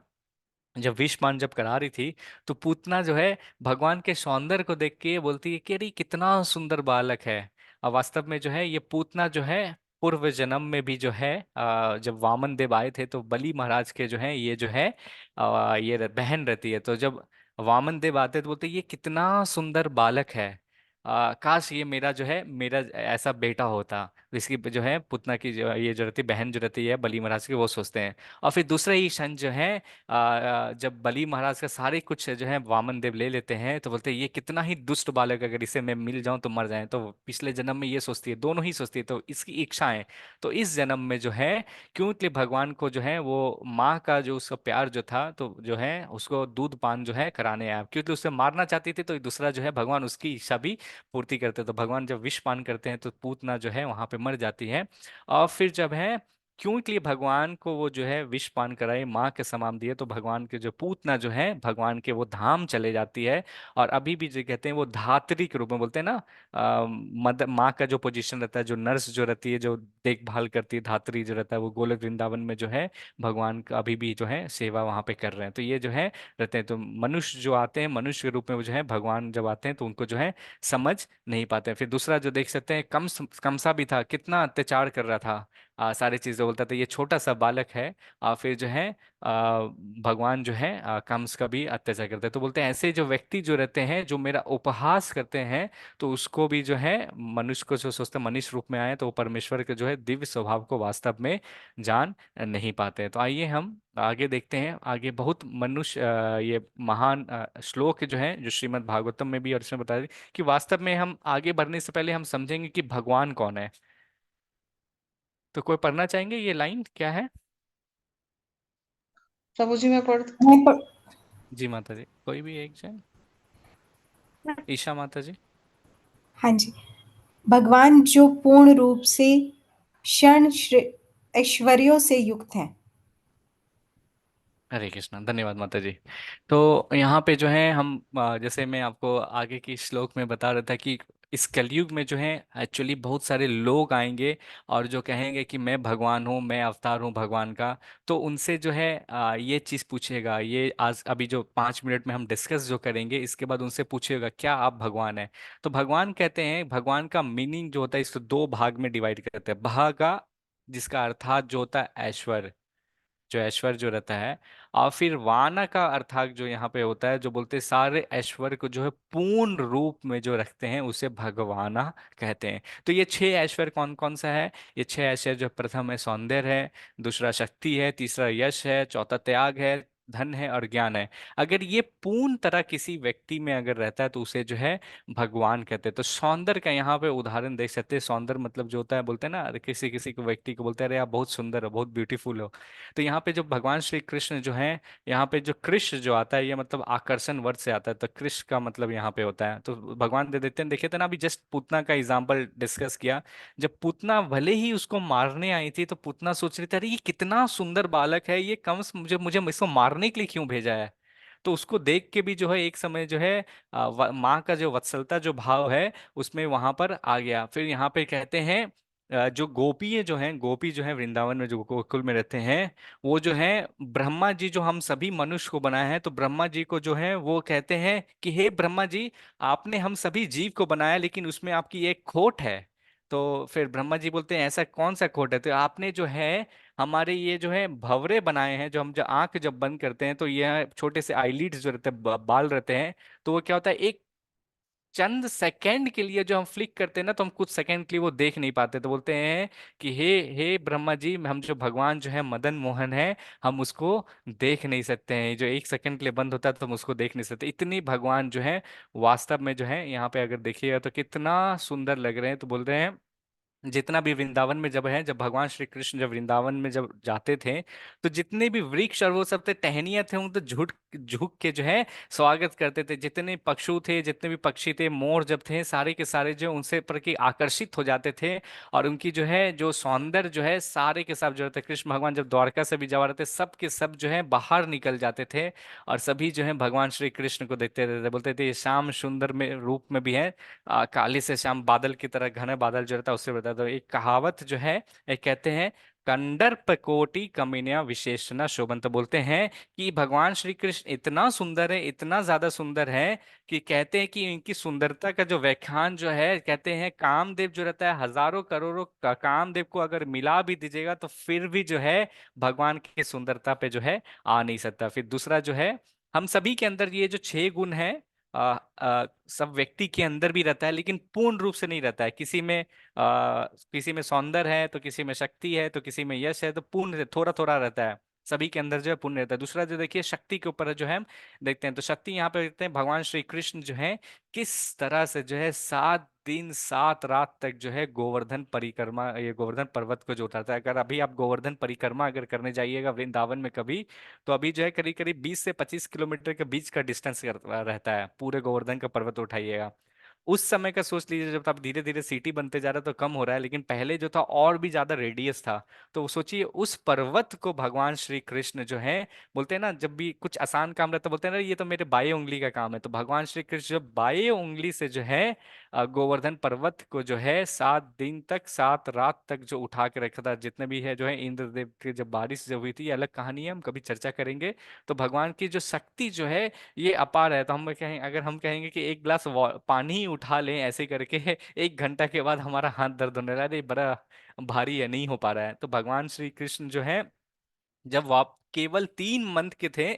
जब विष पान जब करा रही थी तो पूतना जो है भगवान के सौंदर्य को देख के ये बोलती है कि अरे कितना सुंदर बालक है। और वास्तव में जो है ये पूतना जो है पूर्व जन्म में भी जो है जब वामन देव आए थे तो बलि महाराज के जो है ये जो है ये बहन रहती है। तो जब वामन देव आते तो बोलते ये कितना सुंदर बालक है, काश ये मेरा जो है मेरा ऐसा बेटा होता। तो इसकी जो है पुतना की जो ये जो रहती बहन जो रहती है बलि महाराज की, वो सोचते हैं। और फिर दूसरा ही क्षण जो है जब बलि महाराज का सारे कुछ जो है वामन देव ले लेते हैं तो बोलते हैं ये कितना ही दुष्ट बालक, अगर इसे मैं मिल जाऊं तो मर जाए। तो वो पिछले जन्म में ये सोचती है, दोनों ही सोचती है, तो इसकी इच्छाएं, तो इस जन्म में जो है क्योंकि भगवान को जो है वो माँ का जो उसका प्यार जो था तो जो है उसको दूध पान जो है कराने आया, क्योंकि उसे मारना चाहती थी। तो दूसरा जो है भगवान उसकी इच्छा भी पूर्ति करते, तो भगवान जब विष पान करते हैं तो पूतना जो है वहां पे मर जाती है। और फिर जब है क्यों के लिए भगवान को वो जो है विष पान कराए, माँ के समान दिए, तो भगवान के जो पूतना जो है भगवान के वो धाम चले जाती है। और अभी भी जो कहते हैं वो धात्री के रूप में बोलते हैं ना, मदर माँ का जो पोजीशन रहता है, जो नर्स जो रहती है जो देखभाल करती है, धात्री जो रहता है, वो गोलक वृंदावन में जो है भगवान का अभी भी जो है सेवा वहां पे कर रहे हैं। तो ये जो है रहते हैं। तो मनुष्य जो आते हैं मनुष्य के रूप में वो जो है भगवान जब आते हैं तो उनको जो है समझ नहीं पाते हैं। फिर दूसरा जो देख सकते हैं कमसा भी था, कितना अत्याचार कर रहा था, सारी चीजें बोलता था, ये छोटा सा बालक है। फिर जो है भगवान जो है कंस का भी अत्याचार करते हैं। तो बोलते हैं ऐसे जो व्यक्ति जो रहते हैं जो मेरा उपहास करते हैं, तो उसको भी जो है मनुष्य को जो सोचते हैं मनुष्य रूप में आए तो वो परमेश्वर के जो है दिव्य स्वभाव को वास्तव में जान नहीं पाते हैं। तो आइए हम आगे देखते हैं, आगे बहुत मनुष्य ये महान श्लोक जो है जो श्रीमद् भागवतम में भी और इसमें बताया कि वास्तव में हम आगे बढ़ने से पहले हम समझेंगे कि भगवान कौन है। तो कोई पढ़ना चाहेंगे ये लाइन क्या है? प्रभु जी मैं पढ़ मैं प- जी माता जी, कोई भी एक जन, ईशा माता जी। हाँ जी। भगवान जो पूर्ण रूप से क्षण ऐश्वर्यों से युक्त हैं। हरे कृष्णा, धन्यवाद माता जी। तो यहाँ पे जो है हम जैसे मैं आपको आगे की श्लोक में बता रहा था कि इस कलयुग में जो है एक्चुअली बहुत सारे लोग आएंगे और जो कहेंगे कि मैं भगवान हूँ, मैं अवतार हूँ भगवान का। तो उनसे जो है ये चीज़ पूछेगा, ये आज अभी जो 5 मिनट में हम डिस्कस जो करेंगे इसके बाद उनसे पूछेगा क्या आप भगवान हैं? तो भगवान कहते हैं, भगवान का मीनिंग जो होता है इसको दो भाग में डिवाइड करते हैं। भागा जिसका अर्थात जो होता है ऐश्वर्य, जो ऐश्वर्य जो रहता है। और फिर वाना का अर्थात जो यहाँ पे होता है, जो बोलते हैं सारे ऐश्वर्य को जो है पूर्ण रूप में जो रखते हैं उसे भगवाना कहते हैं। तो ये 6 ऐश्वर्य कौन कौन सा है? ये 6 ऐश्वर्य जो प्रथम है सौंदर्य है, दूसरा शक्ति है, तीसरा यश है, चौथा त्याग है, धन है और ज्ञान है। अगर ये पूर्ण तरह किसी व्यक्ति में अगर रहता है तो उसे जो है भगवान कहते हैं। तो सौंदर्य का यहाँ पे उदाहरण देख सकते हैं। सौंदर्य मतलब जो होता है, बोलते हैं ना, अरे किसी किसी को व्यक्ति को बोलते हैं अरे आप बहुत सुंदर हो, बहुत ब्यूटीफुल हो। तो यहाँ पे जो भगवान श्री कृष्ण जो है, यहाँ पे जो कृष्ण जो आता है ये मतलब आकर्षण वर्ड से आता है, तो कृष्ण का मतलब यहाँ पे होता है। तो भगवान दे देते हैं। देखे थे ना अभी जस्ट पूतना का एग्जाम्पल डिस्कस किया, जब पूतना भले ही उसको मारने आई थी तो पूतना सोच रही थी अरे ये कितना सुंदर बालक है, ये कंस मुझे मुझे इसको मारने के लिए क्यों भेजा है? तो उसको देख के भी जो है एक समय जो है माँ का जो वत्सलता जो भाव है उसमें वहां पर आ गया। फिर यहाँ पे कहते हैं जो गोपी जो हैं, गोपी जो है वृंदावन में जो गोकुल में रहते हैं, वो जो है ब्रह्मा जी जो हम सभी मनुष्य को बनाए हैं, तो ब्रह्मा जी को जो है वो कहते हैं कि हे ब्रह्मा जी, आपने हम सभी जीव को बनाया लेकिन उसमें आपकी एक खोट है। तो फिर ब्रह्मा जी बोलते हैं ऐसा कौन सा खोट है? तो आपने जो है हमारे ये जो है भंवरे बनाए हैं, जो हम जब आंख जब बंद करते हैं तो ये छोटे से आईलिड्स जो रहते हैं, बाल रहते हैं, तो वो क्या होता है एक चंद सेकंड के लिए जो हम फ्लिक करते हैं ना, तो हम कुछ सेकंड के लिए वो देख नहीं पाते। तो बोलते हैं कि हे हे ब्रह्मा जी, हम जो भगवान जो है मदन मोहन है, हम उसको देख नहीं सकते हैं। जो एक सेकंड के लिए बंद होता है तो हम उसको देख नहीं सकते। इतनी भगवान जो है वास्तव में जो है यहाँ पे अगर देखिएगा तो कितना सुंदर लग रहे हैं। तो बोल रहे हैं जितना भी वृंदावन में जब है, जब भगवान श्री कृष्ण जब वृंदावन में जब जाते थे, तो जितने भी वृक्ष और वो सब थे, टहनियां थे, उन तो झुक झुक के जो है स्वागत करते थे। जितने पशु थे, जितने भी पक्षी थे, मोर जब थे, सारे के सारे जो उनसे प्रति आकर्षित हो जाते थे। और उनकी जो है जो सौंदर्य जो है सारे के सब जो थे, कृष्ण भगवान जब द्वारका से भी जा रहे थे, सब के सब जो है बाहर निकल जाते थे और सभी जो है भगवान श्री कृष्ण को देखते रहते थे। बोलते थे ये श्याम सुंदर में रूप में भी है, काली से श्याम, बादल की तरह घने बादल जो रहता है उससे रहता है। तो एक कहावत जो है, एक कहते हैं कंदर्प कोटि कमनीय विशेषण शोभन। तो बोलते हैं कि भगवान श्री कृष्ण इतना सुंदर है, इतना ज्यादा सुंदर है कि कहते हैं कि इनकी सुंदरता का जो व्याख्यान जो है, कहते हैं कामदेव जो रहता है हजारों करोड़ों कामदेव को अगर मिला भी दीजिएगा तो फिर भी जो है भगवान की सुंदरता पे जो है आ नहीं सकता। फिर दूसरा जो है, हम सभी के अंदर ये जो 6 गुण है, सब व्यक्ति के अंदर भी रहता है लेकिन पूर्ण रूप से नहीं रहता है। किसी में सौंदर्य है, तो किसी में शक्ति है, तो किसी में यश है, तो पूर्ण थोड़ा थोड़ा रहता है। सभी के अंदर जो है पूर्ण रहता है। दूसरा जो देखिए शक्ति के ऊपर जो है हम देखते हैं, तो शक्ति यहाँ पे देखते हैं भगवान श्री कृष्ण जो है किस तरह से जो है 7 दिन 7 रात तक जो है गोवर्धन परिक्रमा, ये गोवर्धन पर्वत को जो उठाता है। अगर अभी आप गोवर्धन परिक्रमा अगर करने जाइएगा वृंदावन में कभी, तो अभी जो है करीब करीब 20 से 25 किलोमीटर के बीच का डिस्टेंस रहता है, पूरे गोवर्धन का पर्वत उठाइएगा। उस समय का सोच लीजिए, जब आप धीरे धीरे सिटी बनते जा रहा है तो कम हो रहा है, लेकिन पहले जो था और भी ज्यादा रेडियस था। तो वो सोचिए उस पर्वत को भगवान श्री कृष्ण जो है, बोलते हैं ना जब भी कुछ आसान काम रहता है बोलते हैं ना ये तो मेरे बाएं उंगली का काम है, तो भगवान श्री कृष्ण जो बाएं उंगली से जो है गोवर्धन पर्वत को जो है 7 दिन तक 7 रात तक जो उठा के रखा था। जितने भी है जो है इंद्रदेव की जब बारिश जब हुई थी, ये अलग कहानी है, हम कभी चर्चा करेंगे। तो भगवान की जो शक्ति जो है ये अपार है। तो हम कहें, अगर हम कहेंगे कि एक गिलास पानी ही उठा लें ऐसे करके 1 घंटा के बाद हमारा हाथ दर्द होने लगा, अरे बड़ा भारी है, नहीं हो पा रहा है। तो भगवान श्री कृष्ण जो है जब वो आप केवल 3 मंथ के थे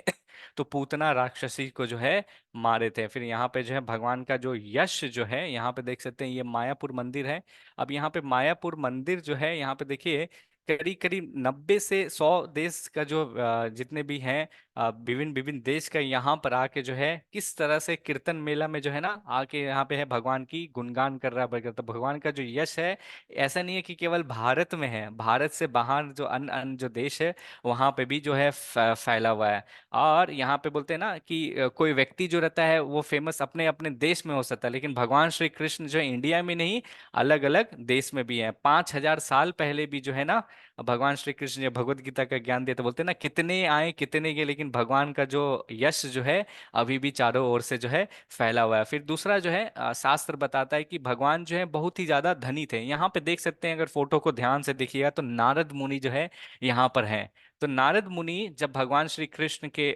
तो पूतना राक्षसी को जो है मारे थे। फिर यहाँ पे जो है भगवान का जो यश जो है, यहाँ पे देख सकते हैं ये मायापुर मंदिर है। अब यहाँ पे मायापुर मंदिर जो है, यहाँ पे देखिए करीब करीब 90 से 100 देश का जो जितने भी हैं विभिन्न विभिन्न देश का यहाँ पर आके जो है किस तरह से कीर्तन मेला में जो है ना आके यहाँ पे है भगवान की गुणगान कर रहा है। तो भगवान का जो यश है, ऐसा नहीं है कि केवल भारत में है, भारत से बाहर जो अन्य अन्य जो देश है वहां पे भी जो है फैला हुआ है। और यहाँ पे बोलते हैं ना कि कोई व्यक्ति जो रहता है वो फेमस अपने अपने देश में हो सकता है, लेकिन भगवान श्री कृष्ण जो है इंडिया में नहीं, अलग अलग देश में भी है। 5,000 साल पहले भी जो है ना भगवान श्री कृष्ण ने भगवत गीता का ज्ञान दिया। तो बोलते हैं ना कितने आए कितने गए, लेकिन भगवान का जो यश जो है अभी भी चारों ओर से जो है फैला हुआ है। फिर दूसरा जो है शास्त्र बताता है कि भगवान जो है बहुत ही ज्यादा धनी थे। यहाँ पे देख सकते हैं, अगर फोटो को ध्यान से देखिएगा तो नारद मुनि जो है यहाँ पर हैं। तो नारद मुनि जब भगवान श्री कृष्ण के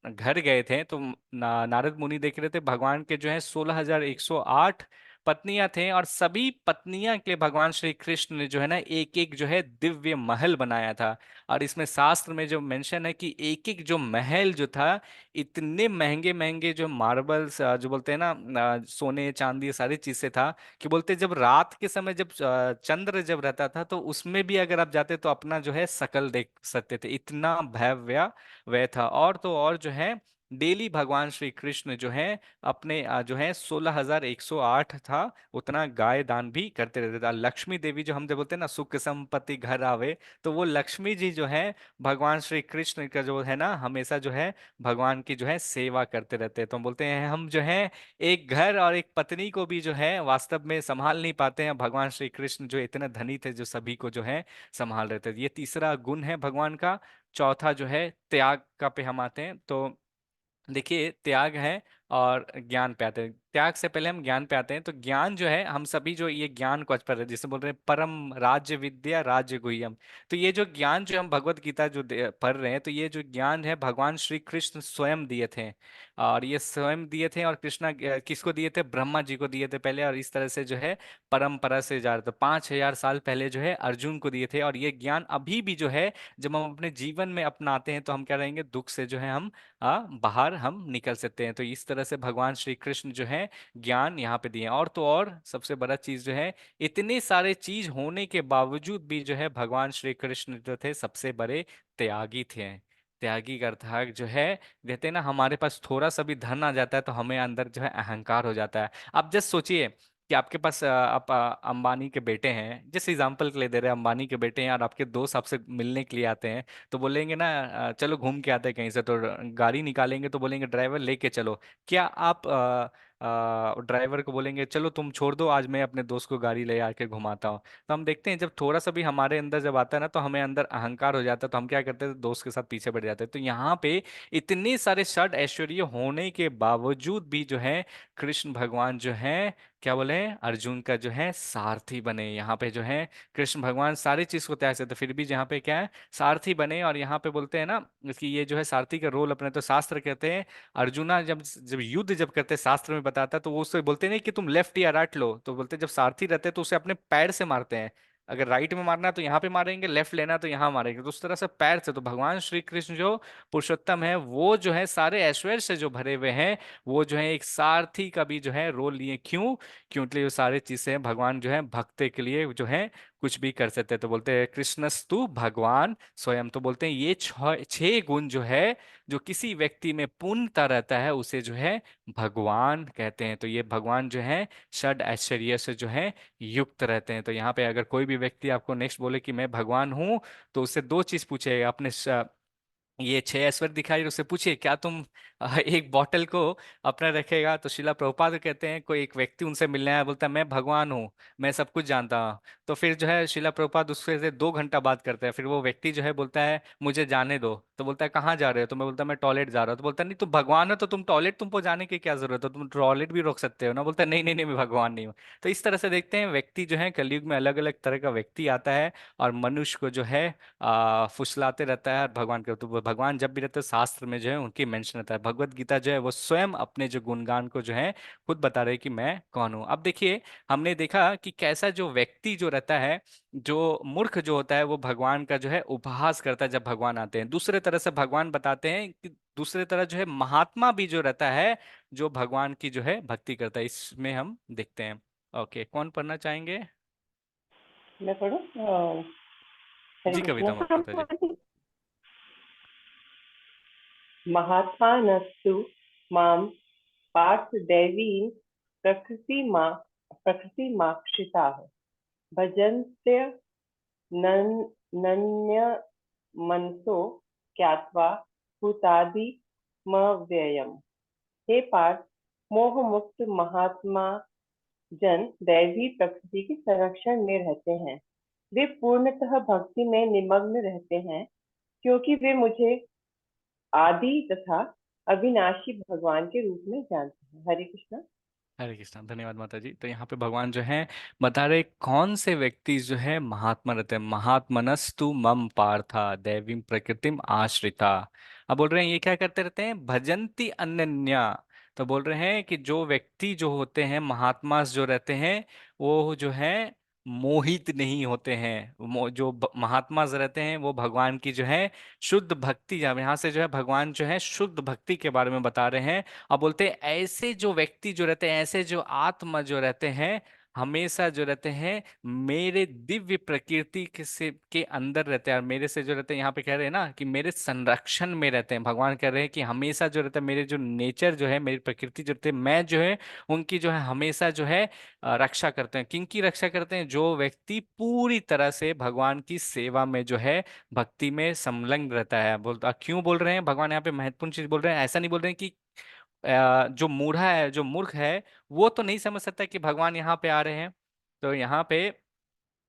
घर गए थे तो नारद मुनि देख रहे थे भगवान के जो है 16,108 पत्नियां थे, और सभी पत्नियां के लिए भगवान श्री कृष्ण ने जो है ना एक एक जो है दिव्य महल बनाया था। और इसमें शास्त्र में जो मेंशन है कि एक एक जो महल जो था, इतने महंगे महंगे जो मार्बल्स जो बोलते हैं ना सोने चांदी सारी चीज से था, कि बोलते जब रात के समय जब चंद्र जब रहता था तो उसमें भी अगर आप जाते तो अपना जो है शकल देख सकते थे, इतना भव्य वह था। और तो और जो है डेली भगवान श्री कृष्ण जो है अपने जो है 16,108 था उतना गाय दान भी करते रहते थे। और लक्ष्मी देवी जो हम जब बोलते हैं ना सुख संपत्ति घर आवे, तो वो लक्ष्मी जी जो है भगवान श्री कृष्ण का जो है ना हमेशा जो है भगवान की जो है सेवा करते रहते हैं। तो हम बोलते हैं हम जो है एक घर और एक पत्नी को भी जो है वास्तव में संभाल नहीं पाते हैं, भगवान श्री कृष्ण जो इतने धनी थे जो सभी को जो है संभाल रहे थे। ये तीसरा गुण है भगवान का। चौथा जो है त्याग का पे हम आते हैं। तो देखिए त्याग है और ज्ञान पे आते हैं। त्याग से पहले हम ज्ञान पे आते हैं। तो ज्ञान जो है, हम सभी जो ये ज्ञान को आज पढ़ रहे हैं, जिसे बोल रहे हैं परम राज्य विद्या राज्य गुह्यम। तो ये जो ज्ञान जो हम भगवत गीता जो पढ़ रहे हैं, तो ये जो ज्ञान है भगवान श्री कृष्ण स्वयं दिए थे। और ये स्वयं दिए थे, और कृष्णा किसको दिए थे? ब्रह्मा जी को दिए थे पहले। और इस तरह से जो है परंपरा से जा रहे थे, 5,000 साल पहले जो है अर्जुन को दिए थे। और ये ज्ञान अभी भी जो है जब हम अपने जीवन में अपनाते हैं, तो हम क्या रहेंगे? दुख से जो है हम बाहर हम निकल सकते हैं। तो इस तरह से भगवान श्री कृष्ण जो है ज्ञान यहाँ पे दिए हैं। और तो और सबसे बड़ा चीज जो है, इतने सारे चीज होने के बावजूद भी जो है भगवान श्री कृष्ण जो थे सबसे बड़े त्यागी थे। त्यागी का अर्थात जो है, कहते हैं ना, हमारे पास थोड़ा सा भी धन आ जाता है तो हमें अंदर जो है अहंकार हो जाता है। आप जस्ट सोचिए कि आपके पास आप अंबानी के बेटे हैं, जिस एग्जांपल के लिए दे रहे हैं, अंबानी के बेटे हैं और आपके दोस्त आपसे मिलने के लिए आते हैं। तो बोलेंगे ना चलो घूम के आते हैं कहीं से। तो गाड़ी निकालेंगे तो बोलेंगे ड्राइवर लेके चलो। क्या आप ड्राइवर को बोलेंगे चलो तुम छोड़ दो, आज मैं अपने दोस्त को गाड़ी ले आके घुमाता हूँ? तो हम देखते हैं जब थोड़ा सा भी हमारे अंदर जब आता है ना, तो हमें अंदर अहंकार हो जाता है। तो हम क्या करते हैं? दोस्त के साथ पीछे बढ़ जाते हैं। तो यहाँ पे इतने सारे षड ऐश्वर्य होने के बावजूद भी जो है कृष्ण भगवान जो है क्या बोले, अर्जुन का जो है सारथी बने। यहाँ पे जो है कृष्ण भगवान सारी चीज को त्याग सकते, फिर भी यहाँ पे क्या है? सारथी बने। और यहाँ पे बोलते हैं ना कि ये जो है सारथी का रोल अपने, तो शास्त्र कहते हैं अर्जुना जब जब युद्ध जब करते हैं, शास्त्र में बताता है, तो वो उससे बोलते नहीं कि तुम लेफ्ट या राइट लो। तो बोलते हैं जब सारथी रहते हैं तो उसे अपने पैर से मारते हैं। अगर राइट में मारना है तो यहाँ पे मारेंगे, लेफ्ट लेना है तो यहाँ मारेंगे। तो उस तरह से पैर से। तो भगवान श्री कृष्ण जो पुरुषोत्तम है, वो जो है सारे ऐश्वर्य से जो भरे हुए हैं, वो जो है एक सारथी का भी जो है रोल लिए। क्यों? क्योंकि ये सारी चीजें भगवान जो है भक्त के लिए जो है कुछ भी कर सकते हैं। तो बोलते हैं कृष्णस्तु भगवान स्वयं। तो बोलते हैं ये छह गुण जो है, जो किसी व्यक्ति में पूर्णता रहता है, उसे जो है भगवान कहते हैं। तो ये भगवान जो है षड ऐश्वर्य से जो है युक्त रहते हैं। तो यहाँ पे अगर कोई भी व्यक्ति आपको नेक्स्ट बोले कि मैं भगवान हूं, तो उससे दो चीज पूछे अपने ये छह ऐश्वर्य दिखाई, उससे पूछिए क्या तुम एक बॉटल को अपना रखेगा? तो शिला प्रभुपाद कहते हैं कोई एक व्यक्ति उनसे मिलने आया, बोलता है मैं भगवान हूँ, मैं सब कुछ जानता हूँ। तो फिर जो है शिला प्रभुपाद उससे से 2 घंटा बात करते हैं। फिर वो व्यक्ति जो है बोलता है मुझे जाने दो। तो बोलता है कहाँ जा रहे हो? तो मैं बोलता मैं टॉयलेट जा रहा हूँ। तो बोलता है नहीं तुम भगवान हो तो तुम टॉयलेट, तुमको जाने की क्या जरूरत है? तुम टॉयलेट भी रोक सकते हो ना। बोलता है नहीं नहीं नहीं, मैं भगवान नहीं हूँ। तो इस तरह से देखते हैं व्यक्ति जो है कलयुग में अलग अलग तरह का व्यक्ति आता है, और मनुष्य को जो है फुसलाते रहता है भगवान के। तो वो भगवान जब भी रहते हैं शास्त्र में जो है उनकी मेंशन रहता है। भगवत गीता जो है वो स्वयं अपने जो गुणगान को जो है खुद बता रहे हैं कि मैं कौन हूँ। अब देखिए हमने देखा कि कैसा जो व्यक्ति जो रहता है, जो मूर्ख जो होता है, वो भगवान का जो है उपहास करता है जब भगवान आते हैं। दूसरे तरह से भगवान बताते हैं कि दूसरे तरह जो है महात्मा भी जो रहता है, जो भगवान की जो है भक्ति करता है। इसमें हम देखते हैं। ओके, कौन पढ़ना चाहेंगे? मैं पढ़ूं? हरे जी कृष्ण। कविता माता जी। महात्मानस्तु मां पार्थ दैवीं प्रकृतिमाक्षिताः भजन्त्य नन्यमनसो ज्ञात्वा भूतादिमव्ययम्। हे पार्थ, मोह मुक्त महात्मा जन दैवी प्रकृति के संरक्षण में रहते हैं। वे पूर्णतः भक्ति में निमग्न रहते हैं, क्योंकि वे मुझे आदि तथा अविनाशी भगवान के रूप में जानते हैं। हरे कृष्णा। हरे कृष्णा, धन्यवाद माता जी। तो यहाँ पे भगवान जो है बता रहे कौन से व्यक्ति जो है महात्मा रहते हैं। महात्मनस्तु मम पार्था दैवीं प्रकृतिम आश्रिता। अब बोल रहे हैं ये क्या करते रहते हैं? भजंती अनन्या। तो बोल रहे हैं कि जो व्यक्ति जो होते हैं महात्मा जो रहते हैं, वो जो है मोहित नहीं होते हैं। जो महात्मा रहते हैं वो भगवान की जो है शुद्ध भक्ति, यहाँ से जो है भगवान जो है शुद्ध भक्ति के बारे में बता रहे हैं। अब बोलते हैं ऐसे जो व्यक्ति जो रहते हैं, ऐसे जो आत्मा जो रहते हैं, हमेशा जो रहते हैं मेरे दिव्य प्रकृति के अंदर रहते हैं। और मेरे से जो रहते हैं, यहाँ पे कह रहे हैं ना कि मेरे संरक्षण में रहते हैं। भगवान कह रहे हैं कि हमेशा जो रहता है मेरे जो नेचर जो है, मेरी प्रकृति जो रहती है, मैं जो है उनकी जो है हमेशा जो है रक्षा करते हैं। किनकी रक्षा करते हैं? जो व्यक्ति पूरी तरह से भगवान की सेवा में जो है भक्ति में संलग्न रहता है। क्यों बोल रहे हैं भगवान यहाँ पे महत्वपूर्ण चीज बोल रहे हैं? ऐसा नहीं बोल रहे हैं कि जो मूढ़ा है, जो मूर्ख है, वो तो नहीं समझ सकता कि भगवान यहाँ पे आ रहे हैं। तो यहाँ पे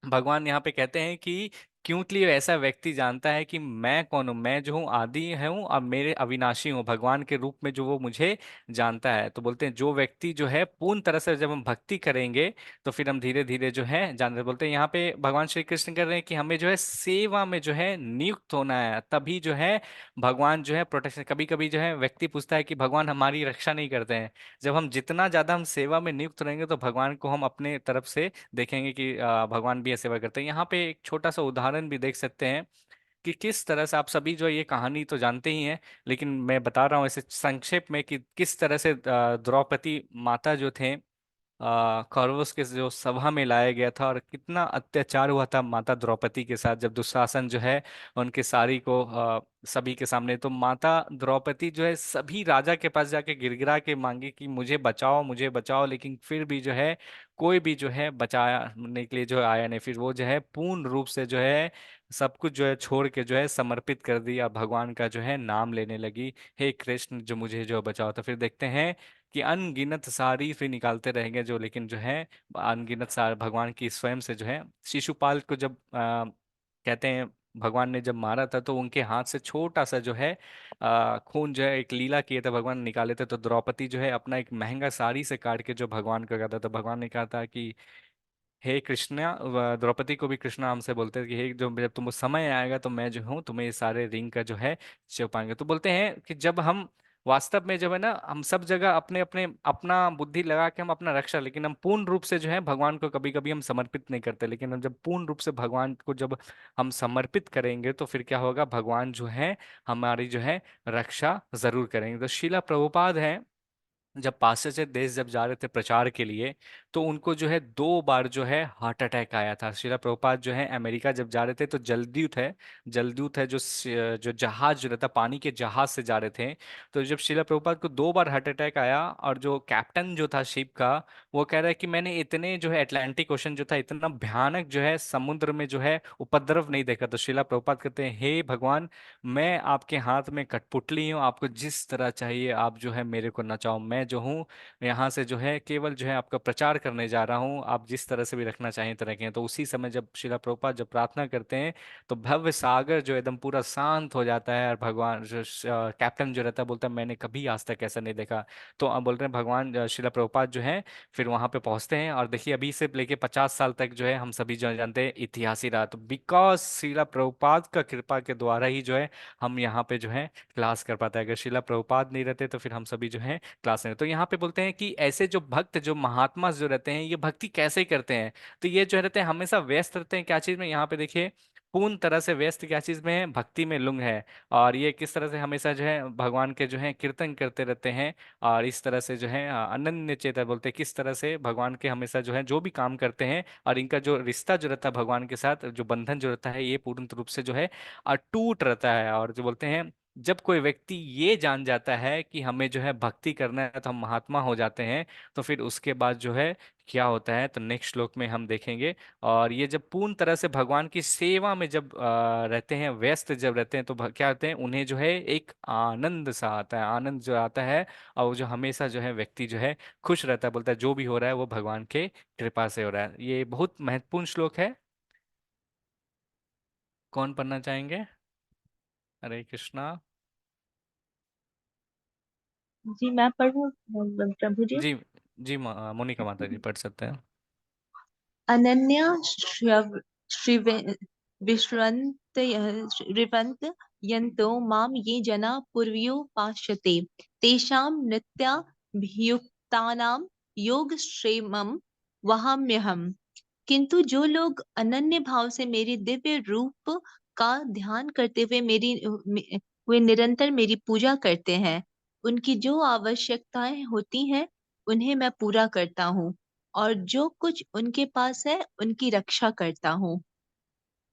भगवान यहाँ पे कहते हैं कि क्योंकि ऐसा व्यक्ति जानता है कि मैं कौन हूँ, मैं जो हूँ आदि हूँ और मेरे अविनाशी हूँ, भगवान के रूप में जो वो मुझे जानता है। तो बोलते हैं जो व्यक्ति जो है पूर्ण तरह से जब हम भक्ति करेंगे तो फिर हम धीरे धीरे जो है जानते, बोलते हैं यहाँ पे भगवान श्री कृष्ण कर रहे हैं कि हमें जो है सेवा में जो है नियुक्त होना है, तभी जो है भगवान जो है प्रोटेक्शन। कभी कभी जो है व्यक्ति पूछता है कि भगवान हमारी रक्षा नहीं करते हैं। जब हम जितना ज्यादा हम सेवा में नियुक्त रहेंगे तो भगवान को हम अपने तरफ से देखेंगे कि भगवान भी ये सेवा करते हैं। यहाँ पे एक छोटा सा उदाहरण भी देख सकते हैं कि किस तरह से, आप सभी जो ये कहानी तो जानते ही हैं, लेकिन मैं बता रहा हूँ इसे संक्षेप में, कि किस तरह से द्रौपदी माता जो थे कौरवों के जो सभा में लाया गया था, और कितना अत्याचार हुआ था माता द्रौपदी के साथ जब दुशासन जो है उनके सारी को सभी के सामने। तो माता द्रौपदी जो है सभी राजा के पास जाके गिड़गिड़ा के मांगी कि मुझे बचाओ मुझे बचाओ, लेकिन फिर भी जो है कोई भी जो है बचाने के लिए जो है आया नहीं। फिर वो जो है पूर्ण रूप से जो है सब कुछ जो है छोड़ के जो है समर्पित कर दिया, भगवान का जो है नाम लेने लगी, हे कृष्ण जो मुझे जो बचाओ। तो फिर देखते हैं कि अनगिनत सारी फिर निकालते रहेंगे जो, लेकिन जो है अनगिनत सार भगवान की स्वयं से जो है शिशुपाल को जब कहते हैं भगवान ने जब मारा था तो उनके हाथ से छोटा सा जो है खून जो है एक लीला किए थे भगवान निकाले थे। तो द्रौपदी जो है अपना एक महंगा साड़ी से काट के जो भगवान को कहता था, भगवान ने कहा था कि हे कृष्णा, द्रौपदी को भी कृष्णा हमसे बोलते हैं कि हे जो जब तुम समय आएगा तो मैं जो हूँ तुम्हें ये सारे रिंग का जो है पाएंगे। तो बोलते हैं कि जब हम वास्तव में जब है ना हम सब जगह अपने अपने अपना बुद्धि लगा के हम अपना रक्षा, लेकिन हम पूर्ण रूप से जो है भगवान को कभी कभी हम समर्पित नहीं करते। लेकिन हम जब पूर्ण रूप से भगवान को जब हम समर्पित करेंगे तो फिर क्या होगा, भगवान जो है हमारी जो है रक्षा जरूर करेंगे। तो शिला प्रभुपाद है जब पाश्चात्य देश जब जा रहे थे प्रचार के लिए, तो उनको जो है 2 बार जो है हार्ट अटैक आया था। श्रीला प्रभुपाद जो है अमेरिका जब जा रहे थे तो जलदूत है जो जहाज जो रहता पानी के जहाज से जा रहे थे। तो जब श्रीला प्रभुपाद को 2 बार हार्ट अटैक आया, और जो कैप्टन जो था शिप का वो कह रहा है कि मैंने इतने जो है अटलांटिक ओशन जो था इतना भयानक जो है समुद्र में जो है उपद्रव नहीं देखा। तो श्रीला प्रभुपाद कहते हैं हे भगवान, मैं आपके हाथ में कठपुतली हूँ, आपको जिस तरह चाहिए आप जो है मेरे को नचाओ, मैं जो हूँ यहाँ से जो है केवल जो है आपका प्रचार करने जा रहा हूँ, आप जिस तरह से भी रखना चाहें तो रखें। तो उसी समय जब शिला प्रभुपाद जब प्रार्थना करते हैं तो भव्य सागर जो एकदम पूरा शांत हो जाता है, और भगवान जो कैप्टन जो रहता है बोलता है मैंने कभी आज तक ऐसा नहीं देखा। तो अब बोल रहे हैं भगवान शिला प्रभुपाद जो है फिर वहां पे पहुंचते हैं, और देखिए अभी से लेके 50 साल तक जो है हम सभी जो जानते हैं इतिहास ही रहा। तो बिकॉज शिला प्रभुपाद का कृपा के द्वारा ही जो है हम यहाँ पे जो है क्लास कर पाते हैं। अगर शिला प्रभुपाद नहीं रहते तो फिर हम सभी जो है क्लास नहीं। तो यहाँ पे बोलते हैं कि ऐसे जो भक्त जो महात्मा जो रहते हैं ये भक्ति कैसे करते हैं। तो ये जो रहते हैं हमेशा व्यस्त रहते हैं क्या चीज में, यहाँ पे देखिए पूर्ण तरह से व्यस्त क्या चीज में है, भक्ति में लुंग है। और ये किस तरह से हमेशा जो है भगवान के जो है कीर्तन करते रहते हैं, और इस तरह से जो है अनन्य चेतन बोलते हैं किस तरह से भगवान के हमेशा जो है जो भी काम करते हैं, और इनका जो रिश्ता जो रहता है भगवान के साथ जो बंधन जो रहता है ये पूर्ण रूप से जो है अटूट रहता है। और जो बोलते हैं जब कोई व्यक्ति ये जान जाता है कि हमें जो है भक्ति करना है तो हम महात्मा हो जाते हैं, तो फिर उसके बाद जो है क्या होता है तो नेक्स्ट श्लोक में हम देखेंगे। और ये जब पूर्ण तरह से भगवान की सेवा में जब रहते हैं, व्यस्त जब रहते हैं, तो क्या होते हैं उन्हें जो है एक आनंद सा आता है, आनंद जो आता है, और वो जो हमेशा जो है व्यक्ति जो है खुश रहता है, बोलता है जो भी हो रहा है वो भगवान के कृपा से हो रहा है। ये बहुत महत्वपूर्ण श्लोक है। कौन पढ़ना चाहेंगे? हरे कृष्णा। जी मैं पढ़ूं प्रभु जी। जी जी मोनिका माता जी पढ़ सकते हैं। अनन्या विश्रवन्त रिवन्त यन्तो माम ये जना पूर्व्युपाश्यते तेषां नित्याभियुक्तानां योगक्षेमं वहाम्यहम्। किंतु जो लोग अनन्य भाव से मेरे दिव्य रूप का ध्यान करते हुए वे निरंतर मेरी पूजा करते हैं, उनकी जो आवश्यकताएं होती हैं उन्हें मैं पूरा करता हूँ, और जो कुछ उनके पास है उनकी रक्षा करता हूँ।